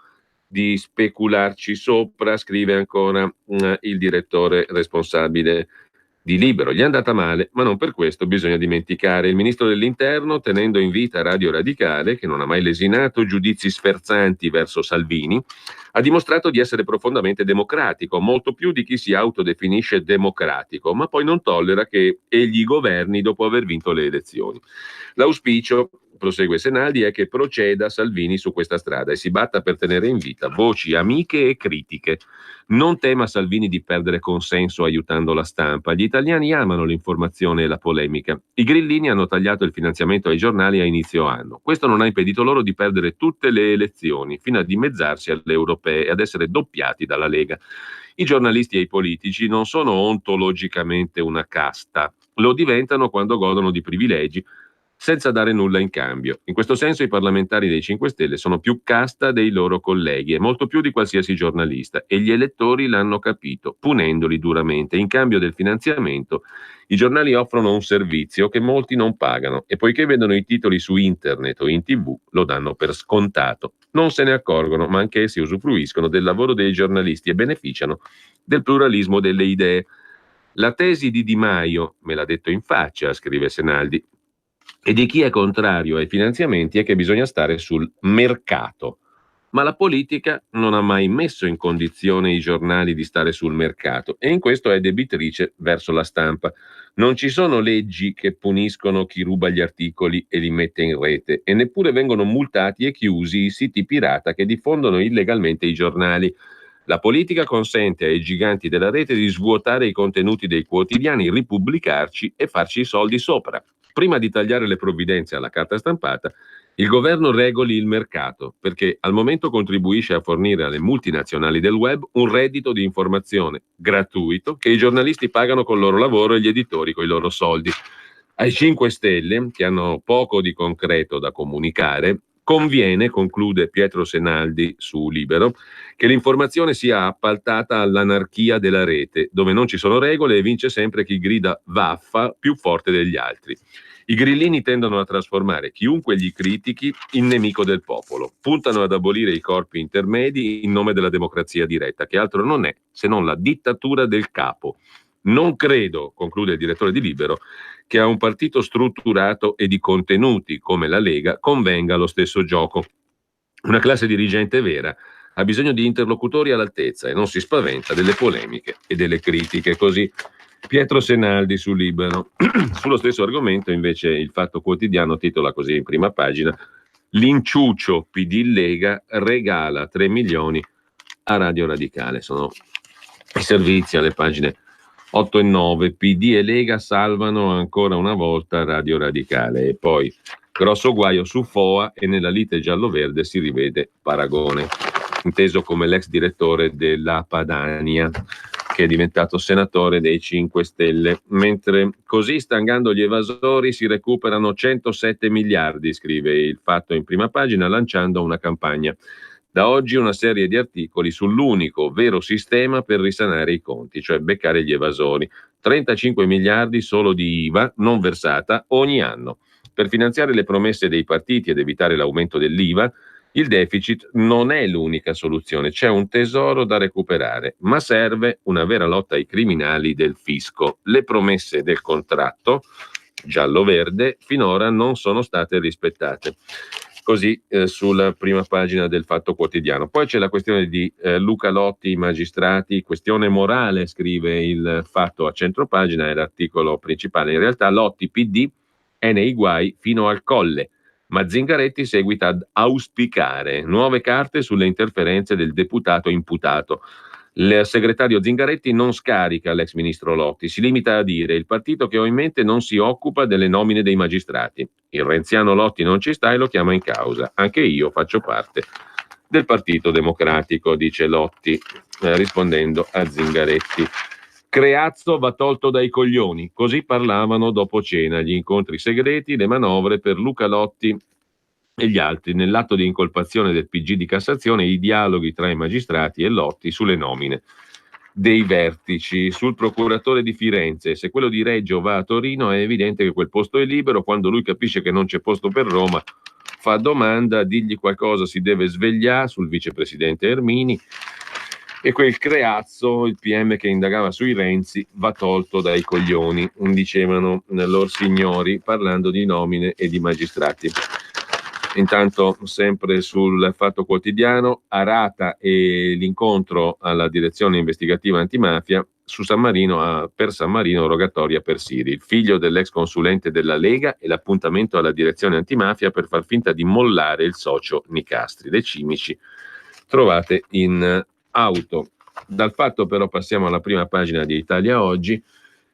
di specularci sopra, scrive ancora il direttore responsabile di Libero. Gli è andata male, ma non per questo bisogna dimenticare. Il ministro dell'Interno, tenendo in vita Radio Radicale, che non ha mai lesinato giudizi sferzanti verso Salvini, ha dimostrato di essere profondamente democratico, molto più di chi si autodefinisce democratico, ma poi non tollera che egli governi dopo aver vinto le elezioni. L'auspicio, prosegue Senaldi, è che proceda Salvini su questa strada e si batta per tenere in vita voci amiche e critiche. Non tema Salvini di perdere consenso aiutando la stampa. Gli italiani amano l'informazione e la polemica. I grillini hanno tagliato il finanziamento ai giornali a inizio anno. Questo non ha impedito loro di perdere tutte le elezioni, fino a dimezzarsi alle europee e ad essere doppiati dalla Lega. I giornalisti e i politici non sono ontologicamente una casta, lo diventano quando godono di privilegi senza dare nulla in cambio. In questo senso i parlamentari dei 5 Stelle sono più casta dei loro colleghi e molto più di qualsiasi giornalista, e gli elettori l'hanno capito, punendoli duramente. In cambio del finanziamento i giornali offrono un servizio che molti non pagano e poiché vedono i titoli su internet o in TV lo danno per scontato. Non se ne accorgono, ma anch'essi usufruiscono del lavoro dei giornalisti e beneficiano del pluralismo delle idee. La tesi di Di Maio, me l'ha detto in faccia, scrive Senaldi, e di chi è contrario ai finanziamenti è che bisogna stare sul mercato. Ma la politica non ha mai messo in condizione i giornali di stare sul mercato e in questo è debitrice verso la stampa. Non ci sono leggi che puniscono chi ruba gli articoli e li mette in rete e neppure vengono multati e chiusi i siti pirata che diffondono illegalmente i giornali. La politica consente ai giganti della rete di svuotare i contenuti dei quotidiani, ripubblicarci e farci i soldi sopra. Prima di tagliare le provvidenze alla carta stampata, il governo regoli il mercato, perché al momento contribuisce a fornire alle multinazionali del web un reddito di informazione gratuito che i giornalisti pagano col loro lavoro e gli editori coi loro soldi. Ai 5 Stelle, che hanno poco di concreto da comunicare, conviene, conclude Pietro Senaldi su Libero, che l'informazione sia appaltata all'anarchia della rete, dove non ci sono regole e vince sempre chi grida vaffa più forte degli altri. I grillini tendono a trasformare chiunque gli critichi in nemico del popolo. Puntano ad abolire i corpi intermedi in nome della democrazia diretta, che altro non è se non la dittatura del capo. Non credo, conclude il direttore di Libero, che a un partito strutturato e di contenuti come la Lega convenga lo stesso gioco. Una classe dirigente vera ha bisogno di interlocutori all'altezza e non si spaventa delle polemiche e delle critiche. Così Pietro Senaldi su Libero. Sullo stesso argomento invece il Fatto Quotidiano titola così in prima pagina: l'inciuccio PD Lega regala 3 milioni a Radio Radicale. Sono i servizi alle pagine 8 e 9. PD e Lega salvano ancora una volta Radio Radicale. E poi grosso guaio su Foa e nella lite giallo-verde si rivede Paragone, inteso come l'ex direttore della Padania. che è diventato senatore dei 5 Stelle. Mentre così, stangando gli evasori, si recuperano 107 miliardi, scrive Il Fatto in prima pagina, lanciando una campagna. Da oggi una serie di articoli sull'unico vero sistema per risanare i conti, cioè beccare gli evasori. 35 miliardi solo di IVA non versata ogni anno. Per finanziare le promesse dei partiti ed evitare l'aumento dell'IVA, il deficit non è l'unica soluzione, c'è un tesoro da recuperare, ma serve una vera lotta ai criminali del fisco. Le promesse del contratto giallo-verde finora non sono state rispettate. Così sulla prima pagina del Fatto Quotidiano. Poi c'è la questione di Luca Lotti, i magistrati, questione morale, scrive il Fatto a centropagina, è l'articolo principale. In realtà Lotti PD è nei guai fino al colle, ma Zingaretti seguita ad auspicare nuove carte sulle interferenze del deputato imputato. Il segretario Zingaretti non scarica l'ex ministro Lotti, si limita a dire: il partito che ho in mente non si occupa delle nomine dei magistrati. Il renziano Lotti non ci sta e lo chiama in causa. Anche io faccio parte del Partito Democratico, dice Lotti, rispondendo a Zingaretti. Creazzo va tolto dai coglioni, così parlavano dopo cena gli incontri segreti, le manovre per Luca Lotti e gli altri. Nell'atto di incolpazione del PG di Cassazione, i dialoghi tra i magistrati e Lotti sulle nomine dei vertici. Sul procuratore di Firenze: se quello di Reggio va a Torino è evidente che quel posto è libero. Quando lui capisce che non c'è posto per Roma fa domanda, digli qualcosa, si deve svegliare. Sul vicepresidente Ermini. E quel Creazzo, il PM che indagava sui Renzi, va tolto dai coglioni, dicevano lor signori, parlando di nomine e di magistrati. Intanto, sempre sul Fatto Quotidiano, Arata e l'incontro alla direzione investigativa antimafia su San Marino, per San Marino rogatoria per Siri, il figlio dell'ex consulente della Lega, e l'appuntamento alla direzione antimafia per far finta di mollare il socio Nicastri. Le cimici trovate in auto. Dal Fatto però passiamo alla prima pagina di Italia Oggi,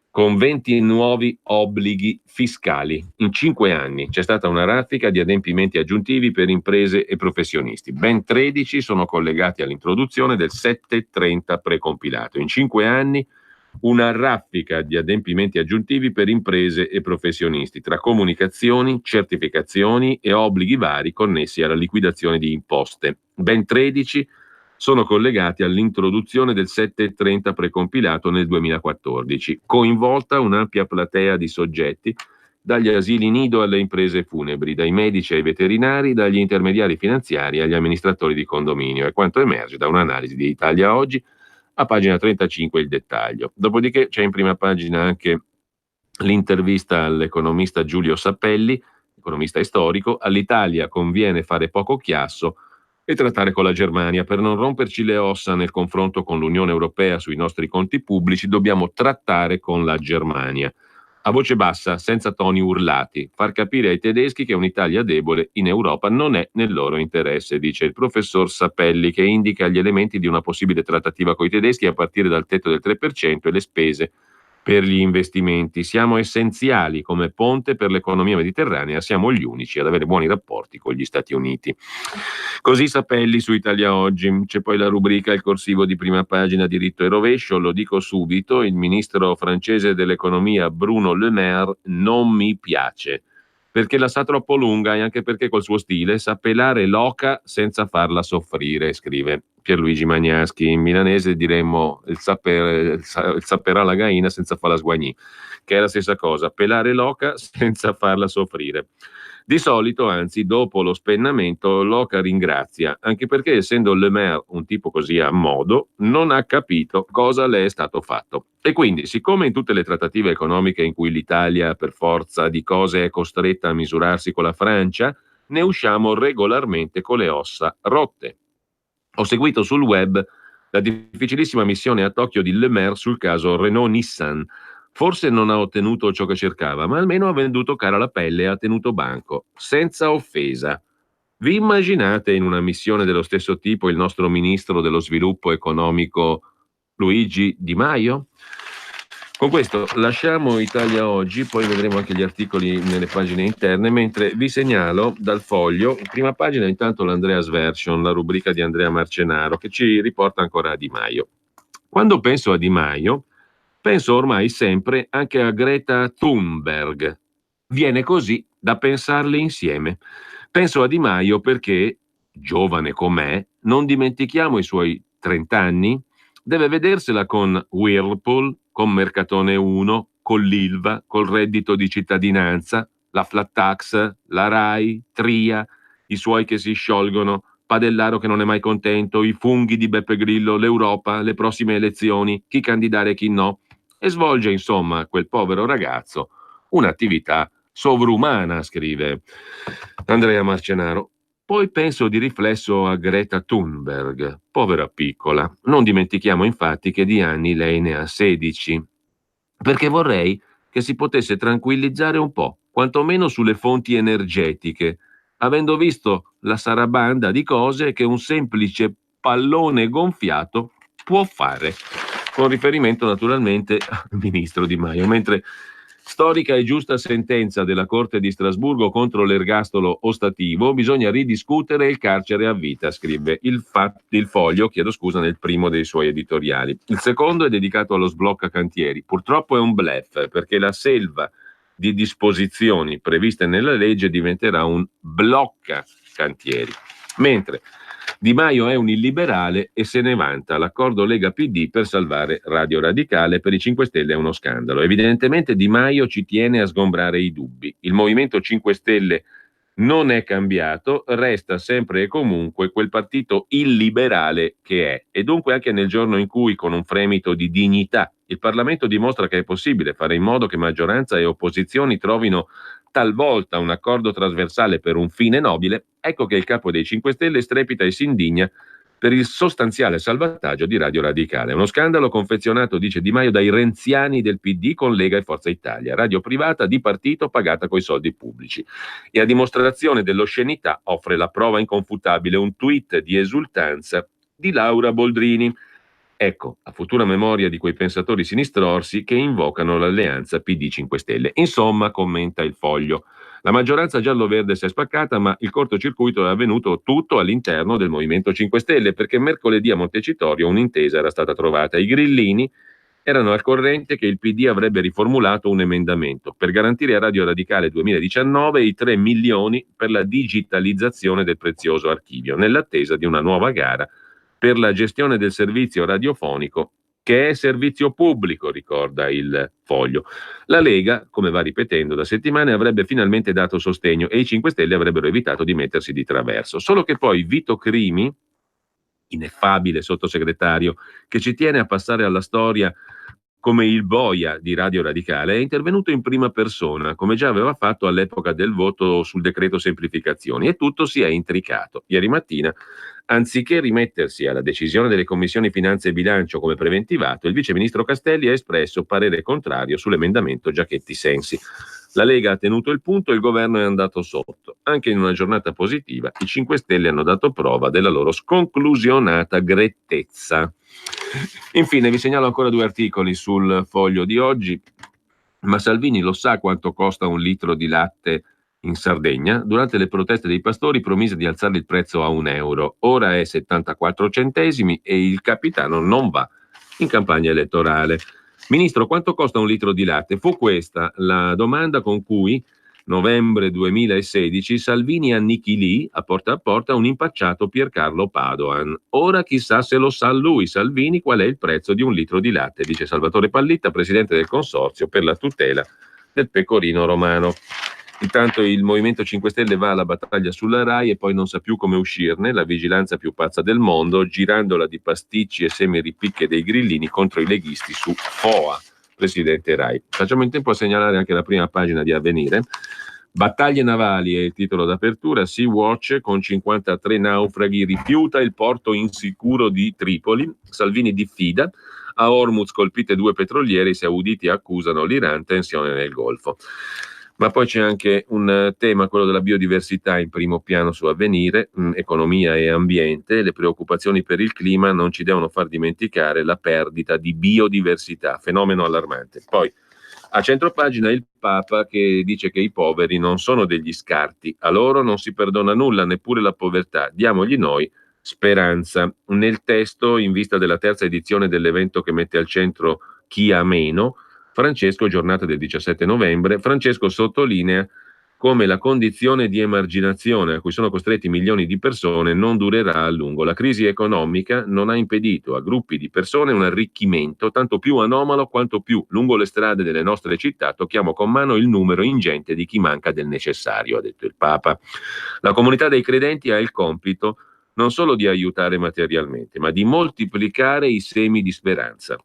con 20 nuovi obblighi fiscali. In 5 anni c'è stata una raffica di adempimenti aggiuntivi per imprese e professionisti. Ben 13 sono collegati all'introduzione del 730 precompilato. In 5 anni una raffica di adempimenti aggiuntivi per imprese e professionisti, tra comunicazioni, certificazioni e obblighi vari connessi alla liquidazione di imposte. Ben 13 sono collegati all'introduzione del 730 precompilato nel 2014, coinvolta un'ampia platea di soggetti, dagli asili nido alle imprese funebri, dai medici ai veterinari, dagli intermediari finanziari agli amministratori di condominio. È quanto emerge da un'analisi di Italia Oggi, a pagina 35 il dettaglio. Dopodiché c'è in prima pagina anche l'intervista all'economista Giulio Sapelli, economista e storico. All'Italia conviene fare poco chiasso e trattare con la Germania. Per non romperci le ossa nel confronto con l'Unione Europea sui nostri conti pubblici, dobbiamo trattare con la Germania. A voce bassa, senza toni urlati, far capire ai tedeschi che un'Italia debole in Europa non è nel loro interesse, dice il professor Sapelli, che indica gli elementi di una possibile trattativa coi tedeschi a partire dal tetto del 3% e le spese per gli investimenti. Siamo essenziali come ponte per l'economia mediterranea, siamo gli unici ad avere buoni rapporti con gli Stati Uniti. Così Sapelli su Italia Oggi. C'è poi la rubrica Il corsivo di prima pagina, diritto e rovescio. Lo dico subito, il ministro francese dell'economia Bruno Le Maire non mi piace, perché la sa troppo lunga e anche perché col suo stile sa pelare l'oca senza farla soffrire, scrive Pierluigi Magnaschi. In milanese diremmo il sapperà la gaina senza farla sguagnì, che è la stessa cosa, pelare l'oca senza farla soffrire. Di solito, anzi, dopo lo spennamento, l'oca ringrazia, anche perché, essendo Le Maire un tipo così a modo, non ha capito cosa le è stato fatto. E quindi, siccome in tutte le trattative economiche in cui l'Italia per forza di cose è costretta a misurarsi con la Francia, ne usciamo regolarmente con le ossa rotte. Ho seguito sul web la difficilissima missione a Tokyo di Le Maire sul caso Renault-Nissan. Forse non ha ottenuto ciò che cercava, ma almeno ha venduto cara la pelle e ha tenuto banco, senza offesa. Vi immaginate in una missione dello stesso tipo il nostro ministro dello sviluppo economico Luigi Di Maio? Con questo lasciamo Italia Oggi, poi vedremo anche gli articoli nelle pagine interne, mentre vi segnalo dal Foglio, in prima pagina intanto l'Andreas Version, la rubrica di Andrea Marcenaro, che ci riporta ancora a Di Maio. Quando penso a Di Maio, penso ormai sempre anche a Greta Thunberg. Viene così da pensarle insieme. Penso a Di Maio perché, giovane com'è, non dimentichiamo i suoi 30 anni, deve vedersela con Whirlpool, con Mercatone 1, con l'Ilva, col reddito di cittadinanza, la flat tax, la RAI, Tria, i suoi che si sciolgono, Padellaro che non è mai contento, i funghi di Beppe Grillo, l'Europa, le prossime elezioni, chi candidare e chi no, e svolge insomma quel povero ragazzo un'attività sovrumana, scrive Andrea Marcenaro. Poi penso di riflesso a Greta Thunberg, povera piccola. Non dimentichiamo infatti che di anni lei ne ha 16, perché vorrei che si potesse tranquillizzare un po', quantomeno sulle fonti energetiche, avendo visto la sarabanda di cose che un semplice pallone gonfiato può fare, con riferimento naturalmente al ministro Di Maio, mentre storica e giusta sentenza della Corte di Strasburgo contro l'ergastolo ostativo, bisogna ridiscutere il carcere a vita, scrive il Foglio, nel primo dei suoi editoriali. Il secondo è dedicato allo sblocca cantieri. Purtroppo è un bluff, perché la selva di disposizioni previste nella legge diventerà un blocca cantieri. Mentre Di Maio è un illiberale e se ne vanta. L'accordo Lega-PD per salvare Radio Radicale, per i 5 Stelle è uno scandalo. Evidentemente Di Maio ci tiene a sgombrare i dubbi. Il Movimento 5 Stelle non è cambiato, resta sempre e comunque quel partito illiberale che è. E dunque anche nel giorno in cui, con un fremito di dignità, il Parlamento dimostra che è possibile fare in modo che maggioranza e opposizioni trovino talvolta un accordo trasversale per un fine nobile, ecco che il capo dei 5 Stelle strepita e si indigna per il sostanziale salvataggio di Radio Radicale. Uno scandalo confezionato, dice Di Maio, dai renziani del PD con Lega e Forza Italia. Radio privata di partito pagata coi soldi pubblici. E a dimostrazione dell'oscenità offre la prova inconfutabile, un tweet di esultanza di Laura Boldrini. Ecco, a futura memoria di quei pensatori sinistrorsi che invocano l'alleanza PD 5 Stelle. Insomma, commenta il Foglio, la maggioranza giallo-verde si è spaccata, ma il cortocircuito è avvenuto tutto all'interno del Movimento 5 Stelle, perché mercoledì a Montecitorio un'intesa era stata trovata. I grillini erano al corrente che il PD avrebbe riformulato un emendamento per garantire a Radio Radicale 2019 i 3 milioni per la digitalizzazione del prezioso archivio, nell'attesa di una nuova gara per la gestione del servizio radiofonico, che è servizio pubblico, ricorda il Foglio. La Lega, come va ripetendo da settimane, avrebbe finalmente dato sostegno e i 5 Stelle avrebbero evitato di mettersi di traverso. Solo che poi Vito Crimi, ineffabile sottosegretario, che ci tiene a passare alla storia come il boia di Radio Radicale, è intervenuto in prima persona, come già aveva fatto all'epoca del voto sul decreto semplificazioni, e tutto si è intricato. Ieri mattina, anziché rimettersi alla decisione delle commissioni finanze e bilancio come preventivato, il viceministro Castelli ha espresso parere contrario sull'emendamento Giachetti Sensi. La Lega ha tenuto il punto e il governo è andato sotto. Anche in una giornata positiva, i 5 Stelle hanno dato prova della loro sconclusionata grettezza. Infine vi segnalo ancora 2 articoli sul Foglio di oggi. Ma Salvini lo sa quanto costa un litro di latte in Sardegna? Durante le proteste dei pastori promise di alzare il prezzo a €1. Ora è 74 centesimi e il capitano non va in campagna elettorale. Ministro, quanto costa un litro di latte? Fu questa la domanda con cui, novembre 2016, Salvini annichilì a porta un impacciato Piercarlo Padoan. Ora chissà se lo sa lui, Salvini, qual è il prezzo di un litro di latte, dice Salvatore Pallitta, presidente del Consorzio per la tutela del pecorino romano. Intanto il Movimento 5 Stelle va alla battaglia sulla RAI e poi non sa più come uscirne, la vigilanza più pazza del mondo, girandola di pasticci e semi-ripicche dei grillini contro i leghisti su FOA, presidente RAI. Facciamo in tempo a segnalare anche la prima pagina di Avvenire. Battaglie navali è il titolo d'apertura. Sea-Watch con 53 naufraghi rifiuta il porto insicuro di Tripoli. Salvini diffida. A Hormuz colpite 2 petroliere, i sauditi accusano l'Iran, tensione nel Golfo. Ma poi c'è anche un tema, quello della biodiversità, in primo piano su Avvenire, economia e ambiente. Le preoccupazioni per il clima non ci devono far dimenticare la perdita di biodiversità, fenomeno allarmante. Poi a centropagina il Papa che dice che i poveri non sono degli scarti, a loro non si perdona nulla, neppure la povertà, diamogli noi speranza. Nel testo, in vista della terza edizione dell'evento che mette al centro chi ha meno, Francesco, giornata del 17 novembre, Francesco sottolinea come la condizione di emarginazione a cui sono costretti milioni di persone non durerà a lungo. La crisi economica non ha impedito a gruppi di persone un arricchimento tanto più anomalo quanto più lungo le strade delle nostre città tocchiamo con mano il numero ingente di chi manca del necessario, ha detto il Papa. La comunità dei credenti ha il compito non solo di aiutare materialmente, ma di moltiplicare i semi di speranza.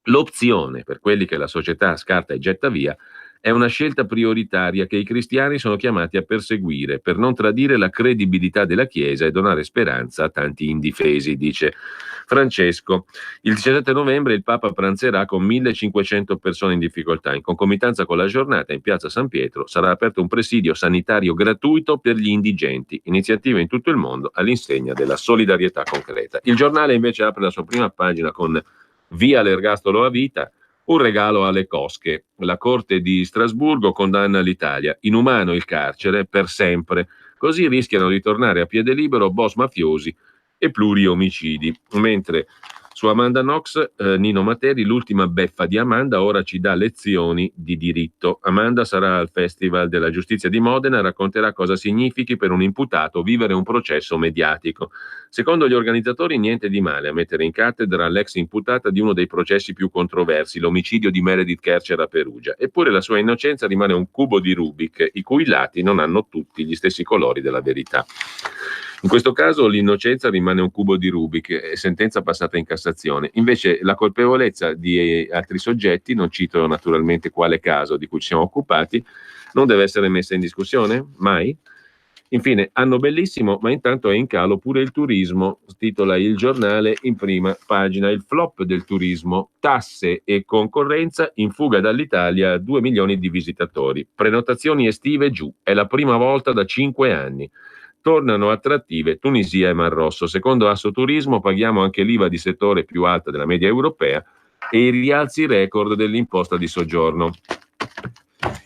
L'opzione per quelli che la società scarta e getta via è una scelta prioritaria che i cristiani sono chiamati a perseguire per non tradire la credibilità della Chiesa e donare speranza a tanti indifesi, dice Francesco. Il 17 novembre il Papa pranzerà con 1500 persone in difficoltà. In concomitanza con la giornata in piazza San Pietro sarà aperto un presidio sanitario gratuito per gli indigenti, iniziativa in tutto il mondo all'insegna della solidarietà concreta. Il giornale invece apre la sua prima pagina con via l'ergastolo a vita, un regalo alle cosche. La Corte di Strasburgo condanna l'Italia. Inumano il carcere per sempre. Così rischiano di tornare a piede libero boss mafiosi e pluriomicidi. Mentre su Amanda Knox, Nino Materi, l'ultima beffa di Amanda, ora ci dà lezioni di diritto. Amanda sarà al Festival della Giustizia di Modena e racconterà cosa significhi per un imputato vivere un processo mediatico. Secondo gli organizzatori niente di male a mettere in cattedra l'ex imputata di uno dei processi più controversi, l'omicidio di Meredith Kercher a Perugia. Eppure la sua innocenza rimane un cubo di Rubik, i cui lati non hanno tutti gli stessi colori della verità. In questo caso l'innocenza rimane un cubo di Rubik, sentenza passata in Cassazione. Invece la colpevolezza di altri soggetti, non cito naturalmente quale caso di cui ci siamo occupati, non deve essere messa in discussione? Mai? Infine, anno bellissimo, ma intanto è in calo pure il turismo, titola il giornale in prima pagina. Il flop del turismo, tasse e concorrenza, in fuga dall'Italia 2 milioni di visitatori. Prenotazioni estive giù, è la prima volta da 5 anni. Tornano attrattive Tunisia e Mar Rosso. Secondo Assoturismo paghiamo anche l'IVA di settore più alta della media europea e i rialzi record dell'imposta di soggiorno.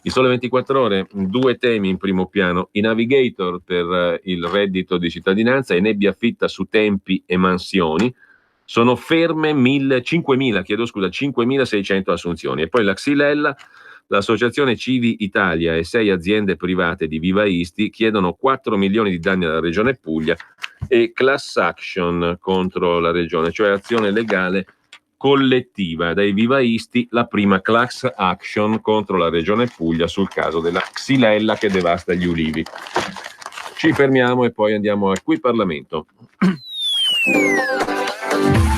Il Sole 24 Ore, 2 temi in primo piano: i navigator per il reddito di cittadinanza e nebbia fitta su tempi e mansioni. Sono ferme 5.600 assunzioni. E poi la Xylella, l'associazione Civi Italia e 6 aziende private di vivaisti chiedono 4 milioni di danni alla regione Puglia e class action contro la regione, cioè azione legale collettiva dai vivaisti, la prima class action contro la regione Puglia sul caso della Xylella che devasta gli ulivi. Ci fermiamo e poi andiamo al Qui Parlamento.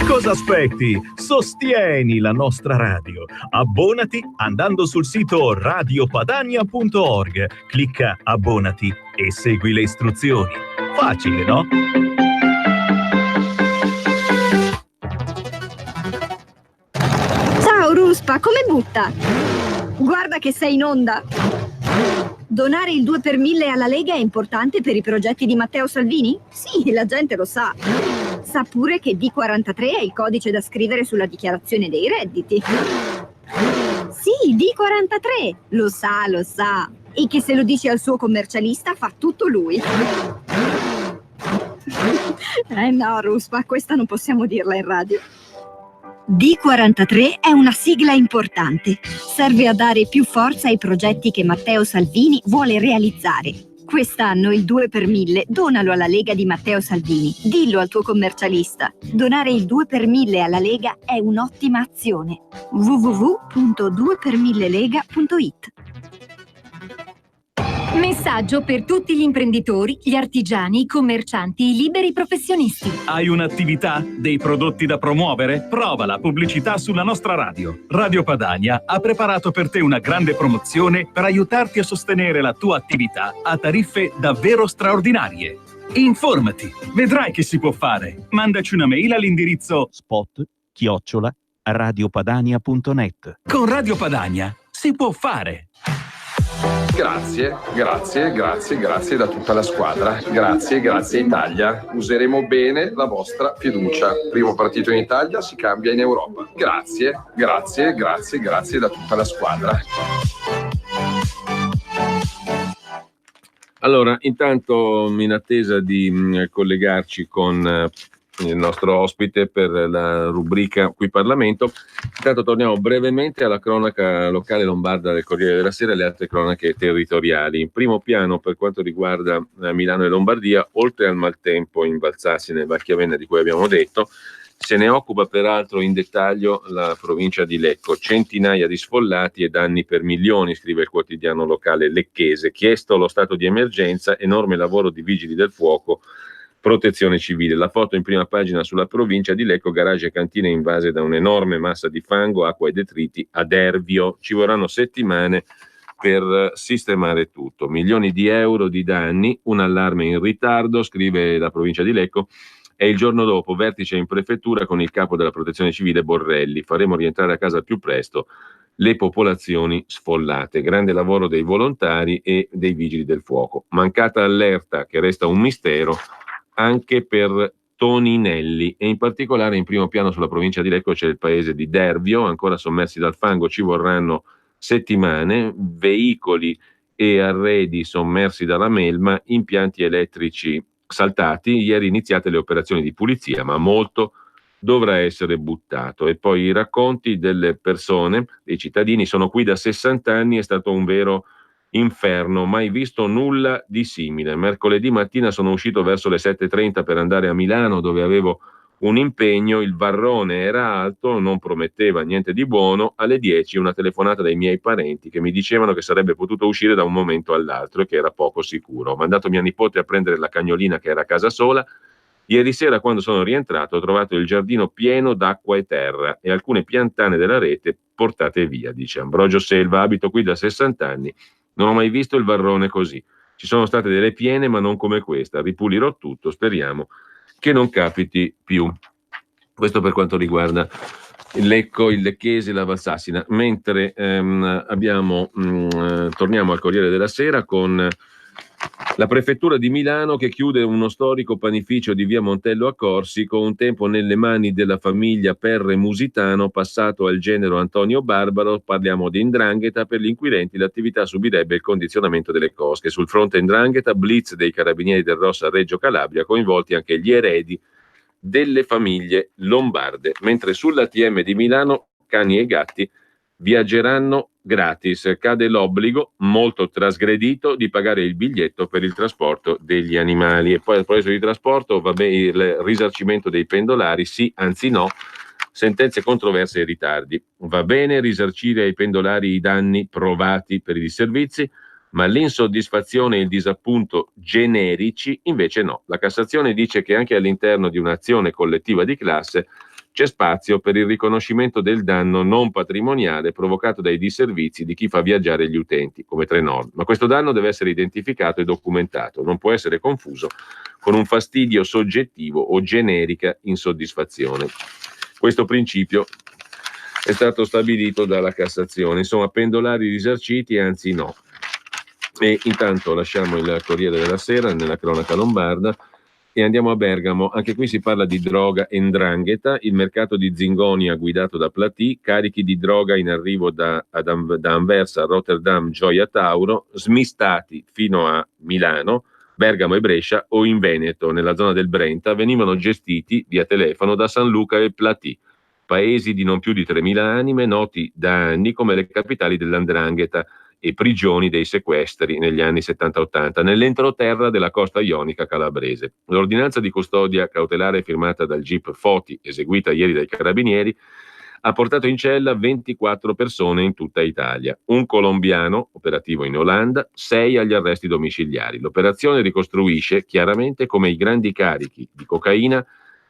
Cosa aspetti? Sostieni la nostra radio. Abbonati andando sul sito radiopadania.org. Clicca abbonati e segui le istruzioni. Facile, no? Ciao Ruspa, come butta? Guarda che sei in onda. Donare il 2 per 1000 alla Lega è importante per i progetti di Matteo Salvini? Sì, la gente lo sa. Sa pure che D43 è il codice da scrivere sulla dichiarazione dei redditi. Sì, D43, lo sa. E che se lo dici al suo commercialista fa tutto lui. No, Ruspa, questa non possiamo dirla in radio. D43 è una sigla importante. Serve a dare più forza ai progetti che Matteo Salvini vuole realizzare. Quest'anno il 2 per 1000 donalo alla Lega di Matteo Salvini. Dillo al tuo commercialista. Donare il 2 per 1000 alla Lega è un'ottima azione. www.2per1000lega.it. Messaggio per tutti gli imprenditori, gli artigiani, i commercianti, i liberi professionisti. Hai un'attività? Dei prodotti da promuovere? Prova la pubblicità sulla nostra radio. Radio Padania ha preparato per te una grande promozione per aiutarti a sostenere la tua attività a tariffe davvero straordinarie. Informati, vedrai che si può fare. Mandaci una mail all'indirizzo spot@radiopadania.net. Con Radio Padania si può fare. Grazie da tutta la squadra. Grazie Italia. Useremo bene la vostra fiducia. Primo partito in Italia, si cambia in Europa. Grazie da tutta la squadra. Allora, intanto in attesa di collegarci con il nostro ospite per la rubrica Qui Parlamento, intanto torniamo brevemente alla cronaca locale lombarda del Corriere della Sera e le altre cronache territoriali. In primo piano, per quanto riguarda Milano e Lombardia, oltre al maltempo in Valsassina e Valchiavenna di cui abbiamo detto, se ne occupa peraltro in dettaglio la provincia di Lecco. Centinaia di sfollati e danni per milioni, scrive il quotidiano locale lecchese. Chiesto lo stato di emergenza, enorme lavoro di vigili del fuoco, protezione civile. La foto in prima pagina sulla provincia di Lecco, garage e cantine invase da un'enorme massa di fango, acqua e detriti a Dervio. Ci vorranno settimane per sistemare tutto. Milioni di euro di danni, un allarme in ritardo, scrive la provincia di Lecco. E il giorno dopo, vertice in prefettura con il capo della protezione civile Borrelli. Faremo rientrare a casa al più presto le popolazioni sfollate. Grande lavoro dei volontari e dei vigili del fuoco. Mancata allerta che resta un mistero anche per Toninelli, e in particolare in primo piano sulla provincia di Lecco c'è il paese di Dervio, ancora sommersi dal fango, ci vorranno settimane, veicoli e arredi sommersi dalla melma, impianti elettrici saltati. Ieri iniziate le operazioni di pulizia, ma molto dovrà essere buttato. E poi i racconti delle persone, dei cittadini: sono qui da 60 anni, è stato un vero inferno, mai visto nulla di simile. Mercoledì mattina sono uscito verso le 7:30 per andare a Milano, dove avevo un impegno, il varrone era alto, non prometteva niente di buono. Alle 10 una telefonata dai miei parenti che mi dicevano che sarebbe potuto uscire da un momento all'altro e che era poco sicuro. Ho mandato mia nipote a prendere la cagnolina che era a casa sola. Ieri sera, quando sono rientrato, ho trovato il giardino pieno d'acqua e terra e alcune piantane della rete portate via, dice Ambrogio Selva. Abito qui da 60 anni, non ho mai visto il varrone così. Ci sono state delle piene, ma non come questa. Ripulirò tutto, speriamo che non capiti più. Questo per quanto riguarda il Lecco, il Lecchese e la Valsassina. Mentre torniamo al Corriere della Sera con la prefettura di Milano che chiude uno storico panificio di via Montello a Corsico, un tempo nelle mani della famiglia Perre Musitano, passato al genero Antonio Barbaro. Parliamo di 'ndrangheta. Per gli inquirenti l'attività subirebbe il condizionamento delle cosche. Sul fronte 'ndrangheta, blitz dei carabinieri del Ross a Reggio Calabria, coinvolti anche gli eredi delle famiglie lombarde. Mentre sull'ATM di Milano cani e gatti viaggeranno gratis. Cade l'obbligo, molto trasgredito, di pagare il biglietto per il trasporto degli animali. E poi, al proposito di trasporto, va bene il risarcimento dei pendolari, sì, anzi no, sentenze controverse e ritardi. Va bene risarcire ai pendolari i danni provati per i disservizi, ma l'insoddisfazione e il disappunto generici invece no. La Cassazione dice che anche all'interno di un'azione collettiva di classe c'è spazio per il riconoscimento del danno non patrimoniale provocato dai disservizi di chi fa viaggiare gli utenti, come Trenord. Ma questo danno deve essere identificato e documentato, non può essere confuso con un fastidio soggettivo o generica insoddisfazione. Questo principio è stato stabilito dalla Cassazione. Insomma, pendolari risarciti, anzi no. E intanto lasciamo il Corriere della Sera nella cronaca lombarda e andiamo a Bergamo. Anche qui si parla di droga e 'ndrangheta. Il mercato di Zingonia guidato da Platì, carichi di droga in arrivo da Anversa, Rotterdam, Gioia Tauro, smistati fino a Milano, Bergamo e Brescia o in Veneto, nella zona del Brenta, venivano gestiti via telefono da San Luca e Platì, paesi di non più di 3.000 anime, noti da anni come le capitali dell''ndrangheta e prigioni dei sequestri negli anni 70-80, nell'entroterra della costa ionica calabrese. L'ordinanza di custodia cautelare firmata dal GIP Foti, eseguita ieri dai carabinieri, ha portato in cella 24 persone in tutta Italia. Un colombiano, operativo in Olanda, 6 agli arresti domiciliari. L'operazione ricostruisce chiaramente come i grandi carichi di cocaina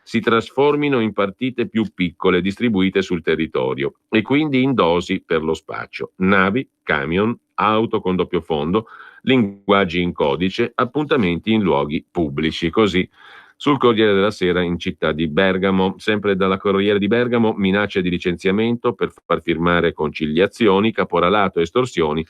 si trasformino in partite più piccole distribuite sul territorio e quindi in dosi per lo spaccio. Navi, camion, auto con doppio fondo, linguaggi in codice, appuntamenti in luoghi pubblici. Così sul Corriere della Sera in città di Bergamo. Sempre dalla Corriere di Bergamo, minacce di licenziamento per far firmare conciliazioni, caporalato, estorsioni,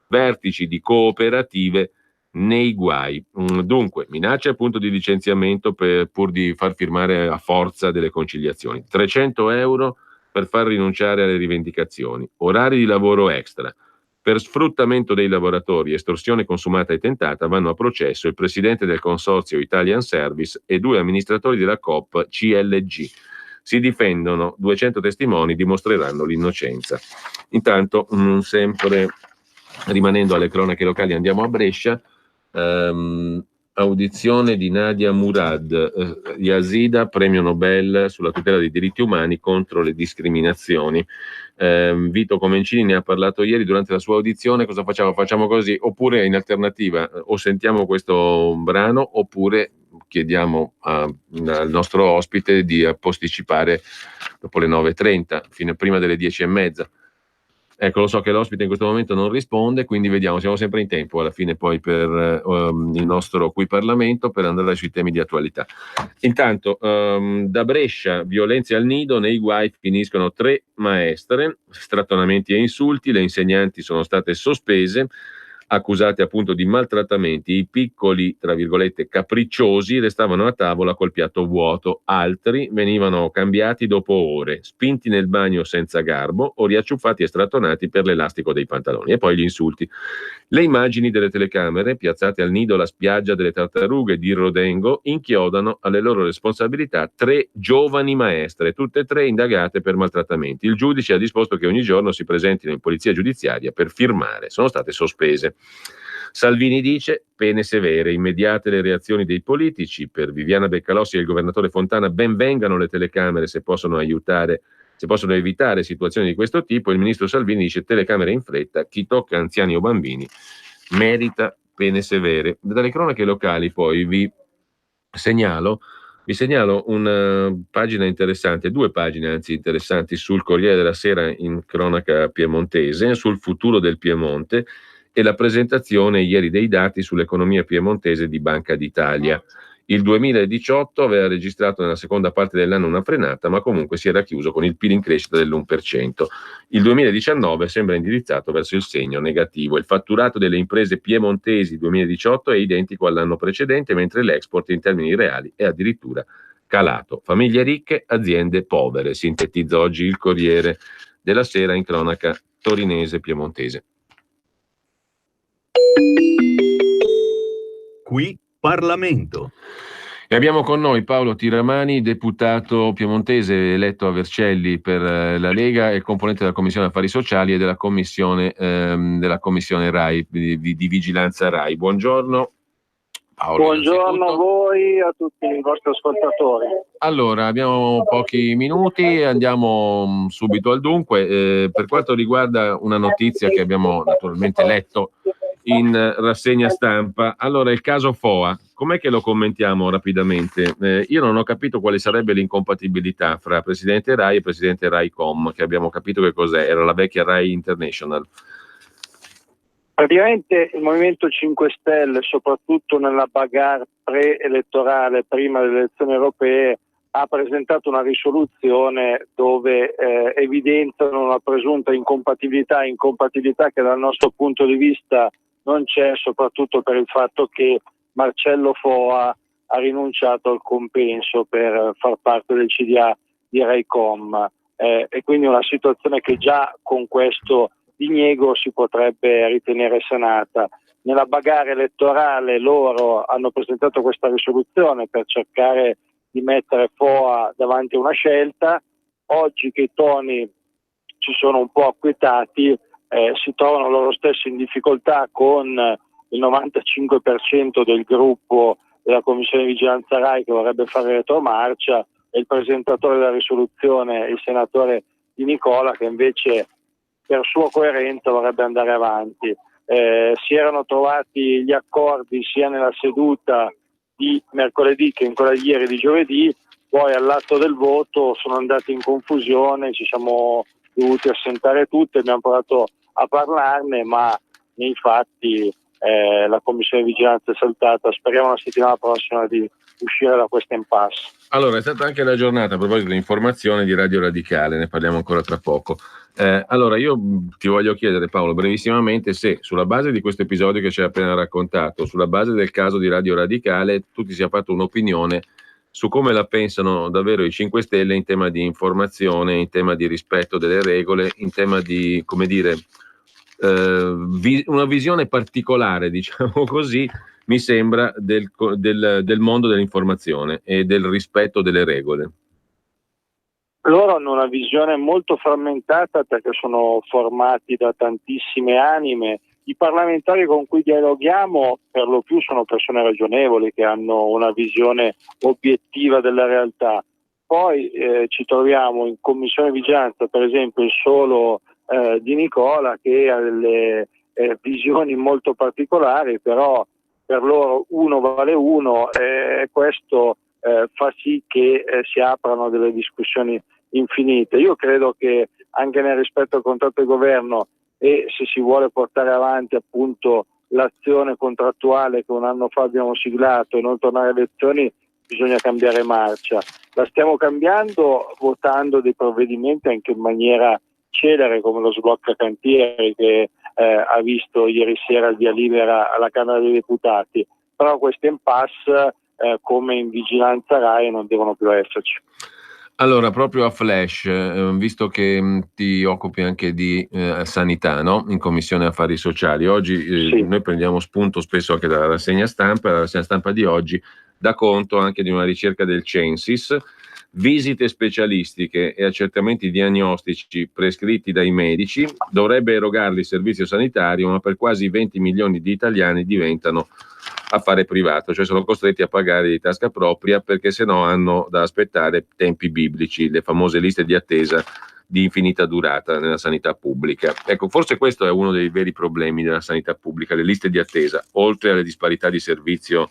vertici di cooperative nei guai. Dunque, minacce appunto di licenziamento pur di far firmare a forza delle conciliazioni. 300 euro per far rinunciare alle rivendicazioni. Orari di lavoro extra. Per sfruttamento dei lavoratori, estorsione consumata e tentata vanno a processo il presidente del consorzio Italian Service e 2 amministratori della Coop CLG. Si difendono, 200 testimoni dimostreranno l'innocenza. Intanto, sempre rimanendo alle cronache locali, andiamo a Brescia. Audizione di Nadia Murad, Yazida, premio Nobel sulla tutela dei diritti umani contro le discriminazioni. Vito Comencini ne ha parlato ieri durante la sua audizione. Cosa facciamo? Facciamo così, oppure in alternativa o sentiamo questo brano oppure chiediamo al nostro ospite di posticipare dopo le 9:30, prima delle 10:30. Ecco, lo so che l'ospite in questo momento non risponde, quindi vediamo, siamo sempre in tempo alla fine poi per il nostro Qui Parlamento per andare sui temi di attualità. Intanto, da Brescia, violenze al nido, nei guai finiscono 3 maestre, strattonamenti e insulti, le insegnanti sono state sospese, accusate appunto di maltrattamenti. I piccoli, tra virgolette, capricciosi restavano a tavola col piatto vuoto, altri venivano cambiati dopo ore, spinti nel bagno senza garbo o riacciuffati e strattonati per l'elastico dei pantaloni. E poi gli insulti. Le immagini delle telecamere piazzate al nido La Spiaggia delle Tartarughe di Rodengo inchiodano alle loro responsabilità 3 giovani maestre, tutte e 3 indagate per maltrattamenti. Il giudice ha disposto che ogni giorno si presentino in polizia giudiziaria per firmare. Sono state sospese. Salvini dice pene severe, immediate le reazioni dei politici. Per Viviana Beccalossi e il governatore Fontana ben vengano le telecamere se possono aiutare, se possono evitare situazioni di questo tipo. Il ministro Salvini dice telecamere in fretta, chi tocca anziani o bambini merita pene severe. Dalle cronache locali poi vi segnalo una pagina interessante, 2 pagine anzi interessanti sul Corriere della Sera in cronaca piemontese, sul futuro del Piemonte e la presentazione ieri dei dati sull'economia piemontese di Banca d'Italia. Il 2018 aveva registrato nella seconda parte dell'anno una frenata, ma comunque si era chiuso con il PIL in crescita dell'1%. Il 2019 sembra indirizzato verso il segno negativo. Il fatturato delle imprese piemontesi 2018 è identico all'anno precedente, mentre l'export in termini reali è addirittura calato. Famiglie ricche, aziende povere, sintetizza oggi il Corriere della Sera in cronaca torinese piemontese. Qui Parlamento. E abbiamo con noi Paolo Tiramani, deputato piemontese eletto a Vercelli per la Lega e componente della Commissione Affari Sociali e della Commissione RAI, di Vigilanza RAI. Buongiorno Paolo. Buongiorno a voi e a tutti i vostri ascoltatori. Allora, abbiamo pochi minuti, andiamo subito al dunque. Per quanto riguarda una notizia che abbiamo naturalmente letto in rassegna stampa, allora il caso Foa, com'è che lo commentiamo rapidamente? Io non ho capito quale sarebbe l'incompatibilità fra Presidente Rai e Presidente Raicom, che abbiamo capito che cos'è, era la vecchia Rai International. Praticamente il Movimento 5 Stelle, soprattutto nella bagarre preelettorale prima delle elezioni europee, ha presentato una risoluzione dove evidenziano una presunta incompatibilità che dal nostro punto di vista non c'è, soprattutto per il fatto che Marcello Foa ha rinunciato al compenso per far parte del CDA di Raicom, e quindi una situazione che già con questo diniego si potrebbe ritenere sanata. Nella bagarre elettorale loro hanno presentato questa risoluzione per cercare di mettere Foa davanti a una scelta. Oggi che i toni ci sono un po' acquietati, si trovano loro stessi in difficoltà con il 95% del gruppo della Commissione di Vigilanza RAI che vorrebbe fare retromarcia e il presentatore della risoluzione, il senatore Di Nicola, che invece per sua coerenza vorrebbe andare avanti. Si erano trovati gli accordi sia nella seduta di mercoledì che in quella di ieri di giovedì, poi all'atto del voto sono andati in confusione, ci siamo dovuti assentare tutti, abbiamo provato a parlarne, ma nei fatti la Commissione di Vigilanza è saltata. Speriamo la settimana prossima di uscire da questa impasse. Allora, è stata anche la giornata, a proposito di informazione, di Radio Radicale, ne parliamo ancora tra poco. Allora, io ti voglio chiedere, Paolo, brevissimamente, se sulla base di questo episodio che ci hai appena raccontato, sulla base del caso di Radio Radicale, tu ti sia fatto un'opinione su come la pensano davvero i 5 Stelle in tema di informazione, in tema di rispetto delle regole, in tema di, come dire, una visione particolare, diciamo così, mi sembra, del mondo dell'informazione e del rispetto delle regole. Loro hanno una visione molto frammentata perché sono formati da tantissime anime. I parlamentari con cui dialoghiamo per lo più sono persone ragionevoli che hanno una visione obiettiva della realtà. Poi ci troviamo in commissione vigilanza, per esempio, il solo di Nicola, che ha delle visioni molto particolari, però per loro uno vale uno, e questo fa sì che si aprano delle discussioni infinite. Io credo che anche nel rispetto al contratto di governo, e se si vuole portare avanti appunto l'azione contrattuale che un anno fa abbiamo siglato e non tornare alle elezioni, bisogna cambiare marcia. La stiamo cambiando votando dei provvedimenti anche in maniera celere, come lo sblocca cantieri che ha visto ieri sera il via libera alla Camera dei Deputati, però questi impasse come in vigilanza RAI non devono più esserci. Allora, proprio a flash, visto che ti occupi anche di sanità, no? In Commissione Affari Sociali, oggi Sì. noi prendiamo spunto spesso anche dalla rassegna stampa. La rassegna stampa di oggi dà conto anche di una ricerca del Censis, visite specialistiche e accertamenti diagnostici prescritti dai medici, dovrebbe erogarli il servizio sanitario, ma per quasi 20 milioni di italiani diventano affare privato, cioè sono costretti a pagare di tasca propria perché sennò hanno da aspettare tempi biblici, le famose liste di attesa di infinita durata nella sanità pubblica. Ecco, forse questo è uno dei veri problemi della sanità pubblica, le liste di attesa, oltre alle disparità di servizio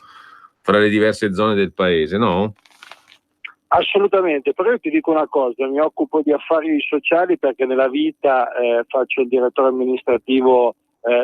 fra le diverse zone del paese, no? Assolutamente, però io ti dico una cosa, mi occupo di affari sociali perché nella vita faccio il direttore amministrativo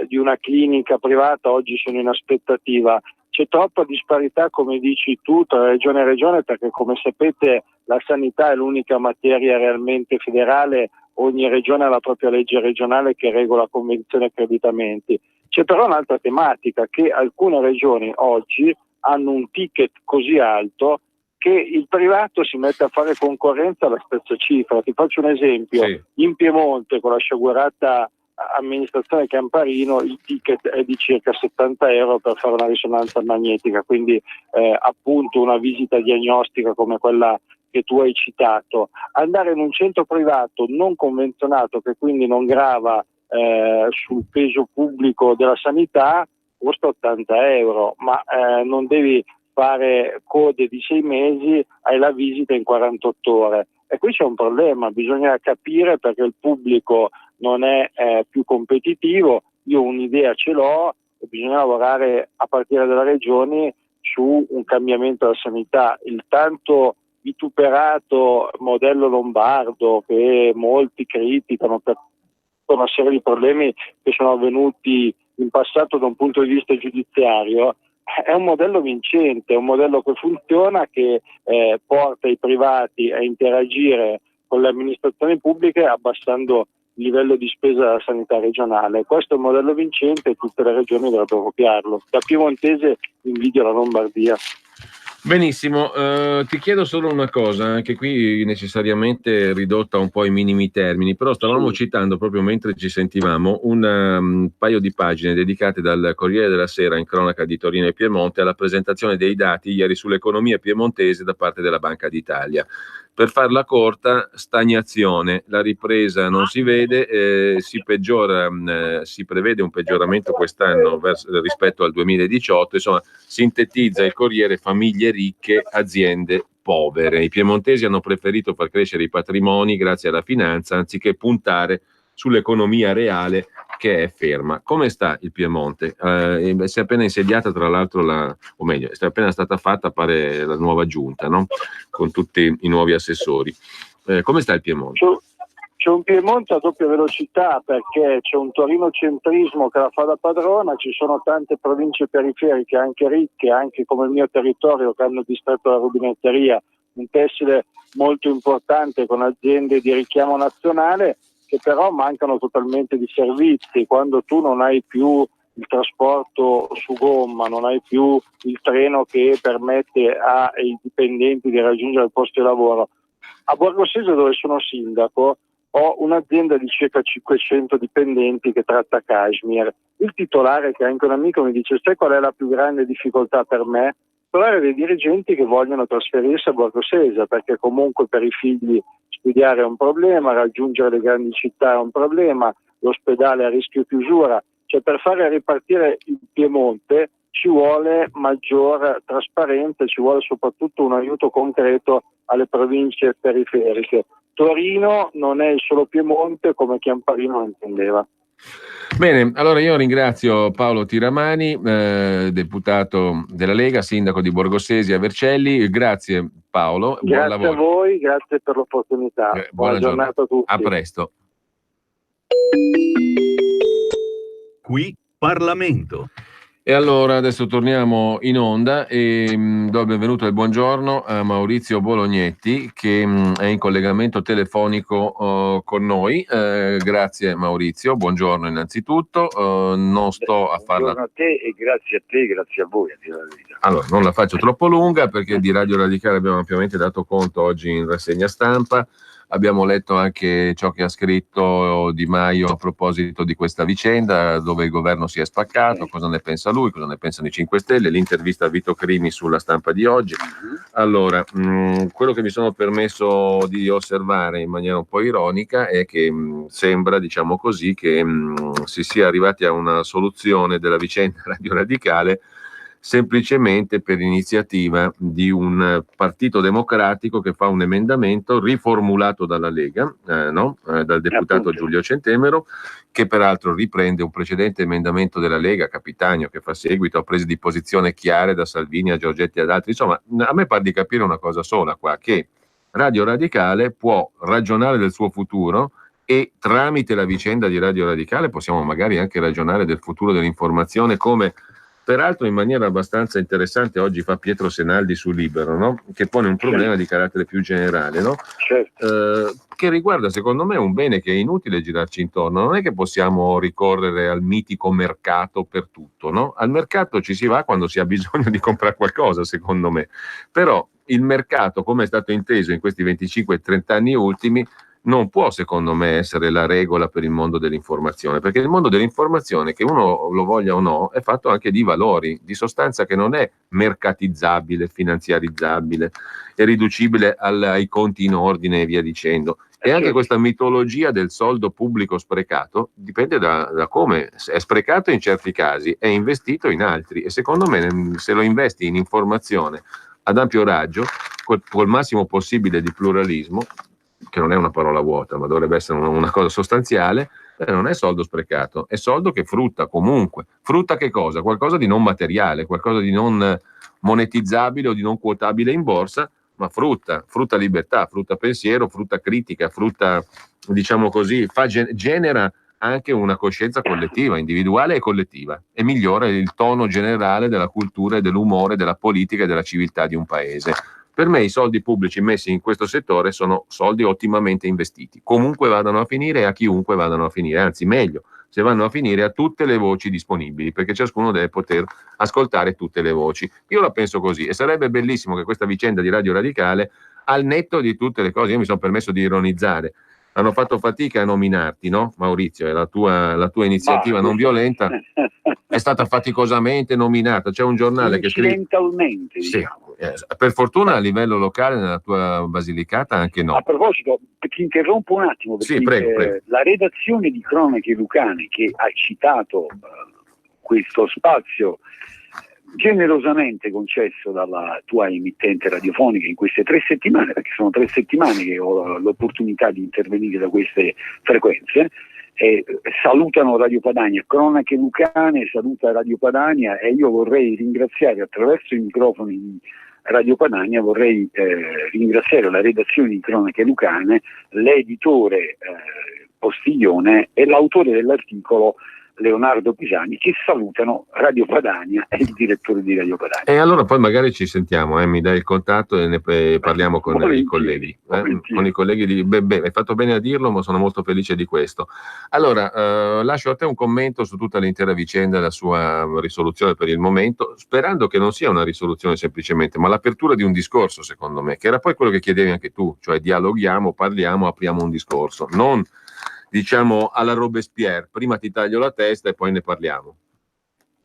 di una clinica privata, oggi sono in aspettativa. C'è troppa disparità, come dici tu, tra regione e regione, perché come sapete la sanità è l'unica materia realmente federale, ogni regione ha la propria legge regionale che regola convenzioni e accreditamenti. C'è però un'altra tematica, che alcune regioni oggi hanno un ticket così alto che il privato si mette a fare concorrenza alla stessa cifra. Ti faccio un esempio, sì. In Piemonte con la sciagurata amministrazione Camparino il ticket è di circa 70 euro per fare una risonanza magnetica, quindi appunto una visita diagnostica come quella che tu hai citato. Andare in un centro privato non convenzionato, che quindi non grava sul peso pubblico della sanità, costa 80 euro, ma non devi fare code di 6 mesi, hai la visita in 48 ore. E qui c'è un problema, bisogna capire perché il pubblico non è più competitivo. Io un'idea ce l'ho e bisogna lavorare a partire dalle regioni su un cambiamento della sanità. Il tanto vituperato modello lombardo che molti criticano per una serie di problemi che sono avvenuti in passato da un punto di vista giudiziario, è un modello vincente, è un modello che funziona, che porta i privati a interagire con le amministrazioni pubbliche abbassando il livello di spesa della sanità regionale. Questo è un modello vincente e tutte le regioni dovrebbero copiarlo. Da piemontese invidio la Lombardia. Benissimo, ti chiedo solo una cosa, anche qui necessariamente ridotta un po' ai minimi termini, però stavamo citando proprio mentre ci sentivamo un paio di pagine dedicate dal Corriere della Sera in cronaca di Torino e Piemonte alla presentazione dei dati ieri sull'economia piemontese da parte della Banca d'Italia. Per farla corta, stagnazione, la ripresa non si vede, si peggiora, si prevede un peggioramento quest'anno rispetto al 2018, insomma sintetizza il Corriere: famiglie ricche, aziende povere. I piemontesi hanno preferito far crescere i patrimoni grazie alla finanza anziché puntare sull'economia reale che è ferma. Come sta il Piemonte? Si è appena insediata, tra l'altro, o meglio, è appena stata fatta, pare, la nuova giunta, no? Con tutti i nuovi assessori. Come sta il Piemonte? C'è un Piemonte a doppia velocità, perché c'è un torinocentrismo che la fa da padrona, ci sono tante province periferiche, anche ricche, anche come il mio territorio, che hanno distretto la rubinetteria, un tessile molto importante con aziende di richiamo nazionale, che però mancano totalmente di servizi. Quando tu non hai più il trasporto su gomma, non hai più il treno che permette ai dipendenti di raggiungere il posto di lavoro. A Borgo Seggio, dove sono sindaco, ho un'azienda di circa 500 dipendenti che tratta Kashmir. Il titolare, che è anche un amico, mi dice: sai qual è la più grande difficoltà per me? Trovare dei dirigenti che vogliono trasferirsi a Borgo Sesa, perché comunque per i figli studiare è un problema, raggiungere le grandi città è un problema, l'ospedale è a rischio chiusura. Cioè, per fare ripartire il Piemonte ci vuole maggior trasparenza, ci vuole soprattutto un aiuto concreto alle province periferiche. Torino non è il solo Piemonte, come Chiamparino lo intendeva. Bene, allora io ringrazio Paolo Tiramani, deputato della Lega, sindaco di Borgosesia Vercelli. Grazie Paolo, buon Grazie lavoro. a voi, grazie per l'opportunità. Buona giornata a tutti. A presto. Qui Parlamento. E allora adesso torniamo in onda e do il benvenuto e il buongiorno a Maurizio Bolognetti, che è in collegamento telefonico con noi. Grazie Maurizio, buongiorno innanzitutto. Non sto a farla. Buongiorno a te e grazie a voi. Allora, non la faccio troppo lunga perché di Radio Radicale abbiamo ampiamente dato conto oggi in rassegna stampa. Abbiamo letto anche ciò che ha scritto Di Maio a proposito di questa vicenda, dove il governo si è spaccato, cosa ne pensa lui, cosa ne pensano i 5 Stelle, l'intervista a Vito Crimi sulla Stampa di oggi. Allora, quello che mi sono permesso di osservare in maniera un po' ironica è che sembra, diciamo così, che si sia arrivati a una soluzione della vicenda Radio Radicale semplicemente per iniziativa di un partito democratico che fa un emendamento riformulato dalla Lega, dal deputato Giulio Centemero, che peraltro riprende un precedente emendamento della Lega, Capitagno, che fa seguito a prese di posizione chiare da Salvini a Giorgetti e ad altri. Insomma, a me pare di capire una cosa sola qua, che Radio Radicale può ragionare del suo futuro e tramite la vicenda di Radio Radicale possiamo magari anche ragionare del futuro dell'informazione, come peraltro in maniera abbastanza interessante oggi fa Pietro Senaldi su Libero, no? Che pone un problema di carattere più generale, no? Che riguarda secondo me un bene che è inutile girarci intorno. Non è che possiamo ricorrere al mitico mercato per tutto, no? Al mercato ci si va quando si ha bisogno di comprare qualcosa, secondo me. Però il mercato, come è stato inteso in questi 25-30 anni ultimi, non può, secondo me, essere la regola per il mondo dell'informazione, perché il mondo dell'informazione, che uno lo voglia o no, è fatto anche di valori, di sostanza che non è mercatizzabile, finanziarizzabile, è riducibile ai conti in ordine e via dicendo. E anche questa mitologia del soldo pubblico sprecato dipende da come è sprecato in certi casi, è investito in altri, e secondo me se lo investi in informazione ad ampio raggio, col massimo possibile di pluralismo, che non è una parola vuota, ma dovrebbe essere una cosa sostanziale, non è soldo sprecato, è soldo che frutta comunque. Frutta che cosa? Qualcosa di non materiale, qualcosa di non monetizzabile o di non quotabile in borsa, ma frutta libertà, frutta pensiero, frutta critica, frutta, diciamo così, genera anche una coscienza collettiva, individuale e collettiva, e migliora il tono generale della cultura e dell'umore, della politica e della civiltà di un paese. Per me i soldi pubblici messi in questo settore sono soldi ottimamente investiti, comunque vadano a finire e a chiunque vadano a finire, anzi meglio, se vanno a finire a tutte le voci disponibili, perché ciascuno deve poter ascoltare tutte le voci. Io la penso così, e sarebbe bellissimo che questa vicenda di Radio Radicale, al netto di tutte le cose, io mi sono permesso di ironizzare, hanno fatto fatica a nominarti, no Maurizio? E la tua iniziativa non violenta è stata faticosamente nominata. C'è un giornale che scrive... Incidentalmente, sì, per fortuna a livello locale nella tua Basilicata anche no. A proposito, ti interrompo un attimo, perché sì, prego. La redazione di Cronache Lucane, che ha citato questo spazio generosamente concesso dalla tua emittente radiofonica in queste 3 settimane, perché sono 3 settimane che ho l'opportunità di intervenire da queste frequenze, salutano Radio Padania, Cronache Lucane saluta Radio Padania, e io vorrei ringraziare attraverso i microfoni di Radio Padania, vorrei ringraziare la redazione di Cronache Lucane, l'editore Postiglione e l'autore dell'articolo Leonardo Pisani, che salutano Radio Padania e il direttore di Radio Padania. E allora poi magari ci sentiamo, mi dai il contatto e ne parliamo con i colleghi. Con i colleghi di Bebè. Hai fatto bene a dirlo, ma sono molto felice di questo. Allora, lascio a te un commento su tutta l'intera vicenda e la sua risoluzione per il momento, sperando che non sia una risoluzione semplicemente, ma l'apertura di un discorso, secondo me, che era poi quello che chiedevi anche tu, cioè dialoghiamo, parliamo, apriamo un discorso, non diciamo alla Robespierre, prima ti taglio la testa e poi ne parliamo.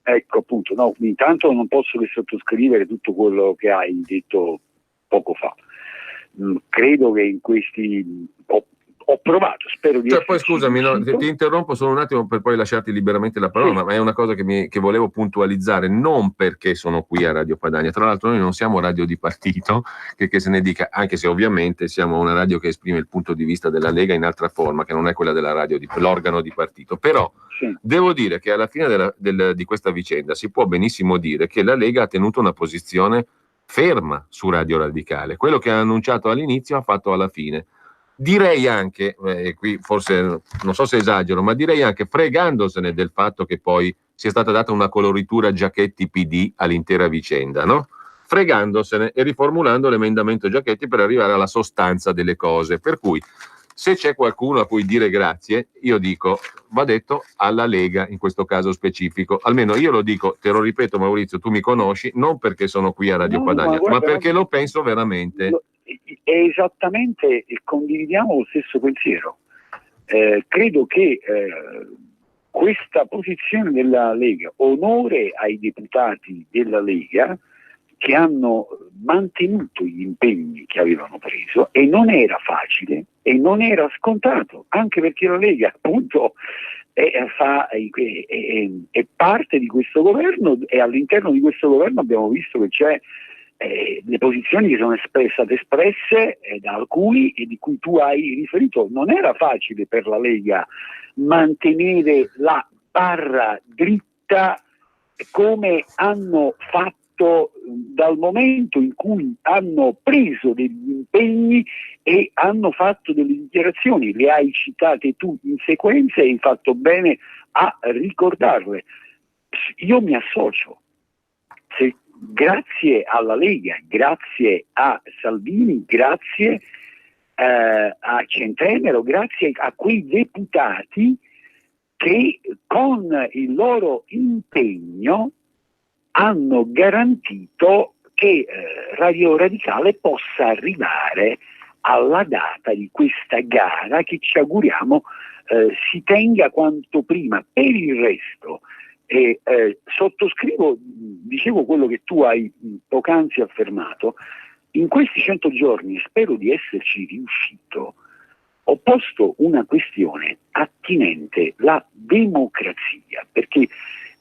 Ecco, appunto, no, intanto non posso che sottoscrivere tutto quello che hai detto poco fa. Credo che in questi ho provato, spero di poi scusami, ti interrompo solo un attimo per poi lasciarti liberamente la parola, ma è una cosa che volevo puntualizzare, non perché sono qui a Radio Padania. Tra l'altro noi non siamo radio di partito, che se ne dica, anche se ovviamente siamo una radio che esprime il punto di vista della Lega in altra forma, che non è quella della radio, l'organo di partito. Però devo dire che alla fine di questa vicenda si può benissimo dire che la Lega ha tenuto una posizione ferma su Radio Radicale. Quello che ha annunciato all'inizio ha fatto alla fine. Direi anche, qui forse non so se esagero, ma direi anche fregandosene del fatto che poi sia stata data una coloritura Giachetti PD all'intera vicenda, no? Fregandosene e riformulando l'emendamento Giachetti per arrivare alla sostanza delle cose. Per cui, se c'è qualcuno a cui dire grazie, io dico, va detto alla Lega in questo caso specifico. Almeno io lo dico, te lo ripeto Maurizio, tu mi conosci, non perché sono qui a Radio Padania, ma perché lo penso veramente. Esattamente, condividiamo lo stesso pensiero. Credo che questa posizione della Lega, onore ai deputati della Lega che hanno mantenuto gli impegni che avevano preso, e non era facile e non era scontato, anche perché la Lega appunto è parte di questo governo, e all'interno di questo governo abbiamo visto che c'è le posizioni che sono state espresse da alcuni e di cui tu hai riferito. Non era facile per la Lega mantenere la barra dritta come hanno fatto dal momento in cui hanno preso degli impegni e hanno fatto delle dichiarazioni. Le hai citate tu in sequenza e hai fatto bene a ricordarle. Io mi associo. Grazie alla Lega, grazie a Salvini, grazie a Centemero, grazie a quei deputati che con il loro impegno hanno garantito che Radio Radicale possa arrivare alla data di questa gara che ci auguriamo si tenga quanto prima. Per il resto, sottoscrivo, dicevo quello che tu hai poc'anzi affermato, in questi 100 giorni, spero di esserci riuscito, ho posto una questione attinente alla democrazia, perché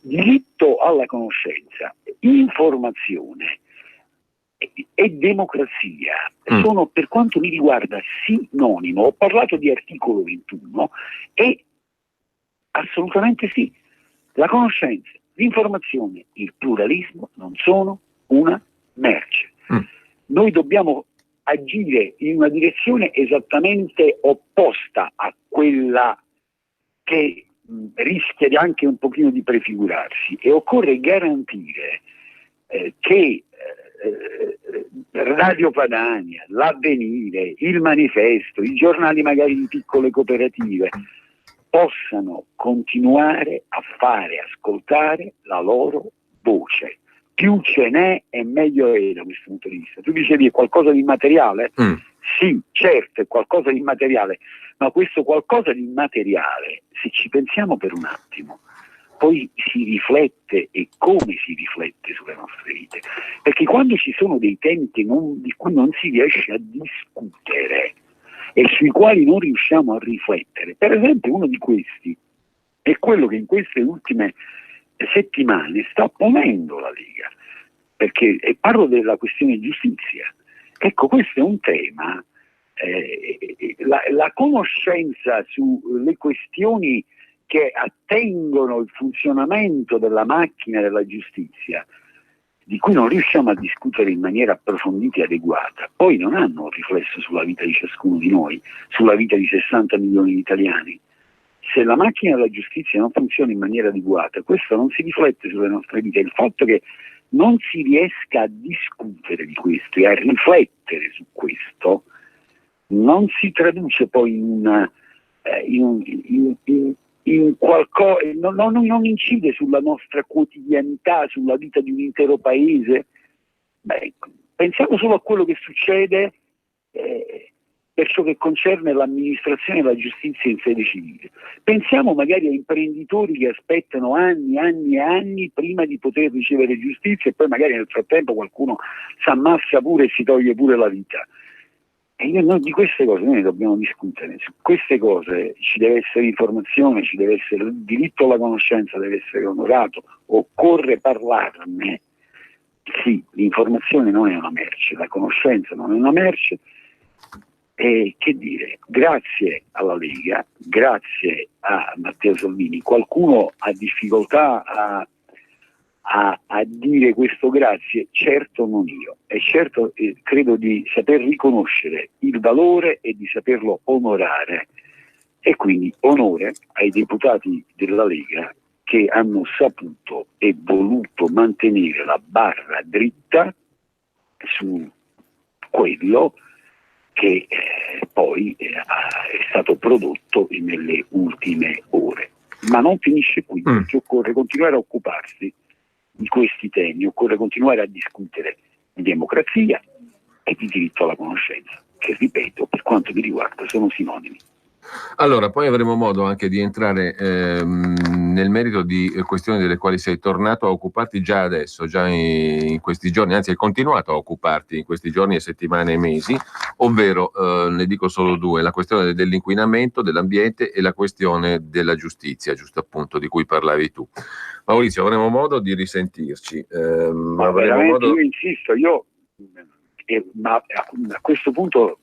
diritto alla conoscenza, informazione e democrazia sono, per quanto mi riguarda, sinonimo. Ho parlato di articolo 21 e assolutamente sì. La conoscenza, l'informazione, il pluralismo non sono una merce. Noi dobbiamo agire in una direzione esattamente opposta a quella che rischia di anche un pochino di prefigurarsi, e occorre garantire che Radio Padania, l'Avvenire, il Manifesto, i giornali magari di piccole cooperative possano continuare a fare ascoltare la loro voce. Più ce n'è e meglio è da questo punto di vista. Tu dicevi è qualcosa di immateriale? Sì, certo, è qualcosa di immateriale, ma questo qualcosa di immateriale, se ci pensiamo per un attimo, poi si riflette, e come si riflette sulle nostre vite. Perché quando ci sono dei temi di cui non si riesce a discutere e sui quali non riusciamo a riflettere, per esempio uno di questi è quello che in queste ultime settimane sta ponendo la Lega, perché parlo della questione giustizia. Ecco, questo è un tema, la conoscenza sulle questioni che attengono il funzionamento della macchina della giustizia, di cui non riusciamo a discutere in maniera approfondita e adeguata, poi non hanno un riflesso sulla vita di ciascuno di noi, sulla vita di 60 milioni di italiani. se la macchina della giustizia non funziona in maniera adeguata, questo non si riflette sulle nostre vite. Il fatto che non si riesca a discutere di questo e a riflettere su questo non si traduce poi in qualcosa, non incide sulla nostra quotidianità, sulla vita di un intero paese. Pensiamo solo a quello che succede per ciò che concerne l'amministrazione della giustizia in sede civile. Pensiamo magari a imprenditori che aspettano anni e anni prima di poter ricevere giustizia e poi magari nel frattempo qualcuno si ammassa pure e si toglie pure la vita. E di queste cose noi dobbiamo discutere. Su queste cose ci deve essere informazione, ci deve essere il diritto alla conoscenza, deve essere onorato, occorre parlarne. Sì, l'informazione non è una merce, la conoscenza non è una merce. E che dire, grazie alla Lega, grazie a Matteo Salvini. Qualcuno ha difficoltà a dire questo grazie, certo non io, e certo credo di saper riconoscere il valore e di saperlo onorare, e quindi onore ai deputati della Lega che hanno saputo e voluto mantenere la barra dritta su quello che poi è stato prodotto nelle ultime ore. Ma non finisce qui, perché occorre continuare a occuparsi di questi temi, occorre continuare a discutere di democrazia e di diritto alla conoscenza, che ripeto, per quanto mi riguarda, sono sinonimi. Allora, poi avremo modo anche di entrare nel merito di questioni delle quali sei tornato a occuparti già adesso, già in questi giorni, anzi hai continuato a occuparti in questi giorni e settimane e mesi, ovvero, ne dico solo due, la questione dell'inquinamento, dell'ambiente e la questione della giustizia, giusto appunto, di cui parlavi tu. Maurizio, avremo modo di risentirci. Ma veramente io insisto, ma a questo punto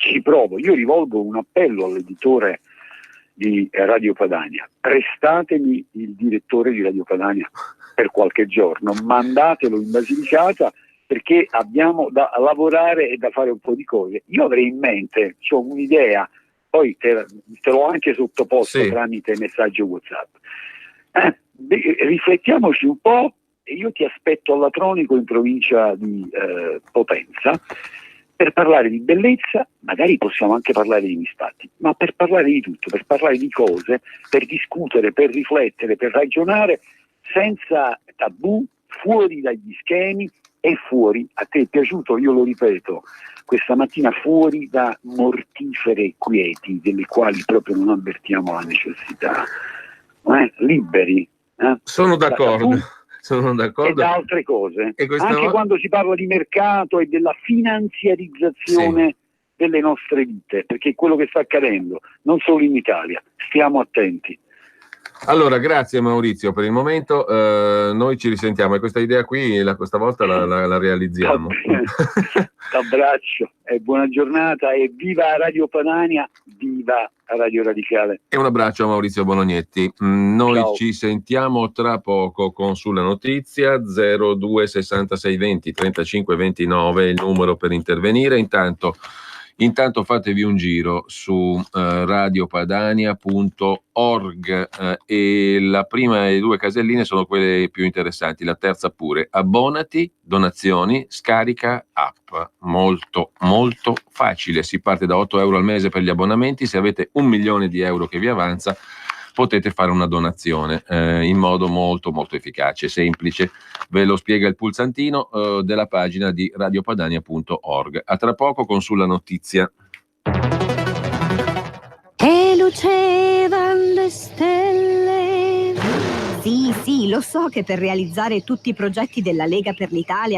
ci provo, io rivolgo un appello all'editore di Radio Padania: prestatemi il direttore di Radio Padania per qualche giorno, mandatelo in Basilicata, perché abbiamo da lavorare e da fare un po' di cose. Io avrei in mente, ho un'idea, poi te l'ho anche sottoposto tramite messaggio WhatsApp. Riflettiamoci un po' e io ti aspetto all'Atronico in provincia di Potenza per parlare di bellezza. Magari possiamo anche parlare di misfatti, ma per parlare di tutto, per parlare di cose, per discutere, per riflettere, per ragionare senza tabù, fuori dagli schemi e fuori, a te è piaciuto, io lo ripeto questa mattina, fuori da mortifere quieti delle quali proprio non avvertiamo la necessità. Liberi. Sono d'accordo. Sono d'accordo. E da altre cose, e anche quando si parla di mercato e della finanziarizzazione delle nostre vite, perché è quello che sta accadendo, non solo in Italia. Stiamo attenti. Allora, grazie Maurizio, per il momento noi ci risentiamo e questa idea qui questa volta la realizziamo. Abbraccio e buona giornata e viva Radio Padania, viva Radio Radicale. E un abbraccio a Maurizio Bolognetti. Noi Ciao. ci sentiamo tra poco con Sulla Notizia. 02 66 20 35 29 il numero per intervenire. Intanto fatevi un giro su radiopadania.org e la prima e due caselline sono quelle più interessanti, la terza pure. Abbonati, donazioni, scarica app. Molto molto facile, si parte da 8 euro al mese per gli abbonamenti. Se avete 1 milione di euro che vi avanza potete fare una donazione in modo molto molto efficace, semplice. Ve lo spiega il pulsantino della pagina di radiopadania.org. A tra poco con Sulla Notizia. E lucevano le stelle. Sì, lo so che per realizzare tutti i progetti della Lega per l'Italia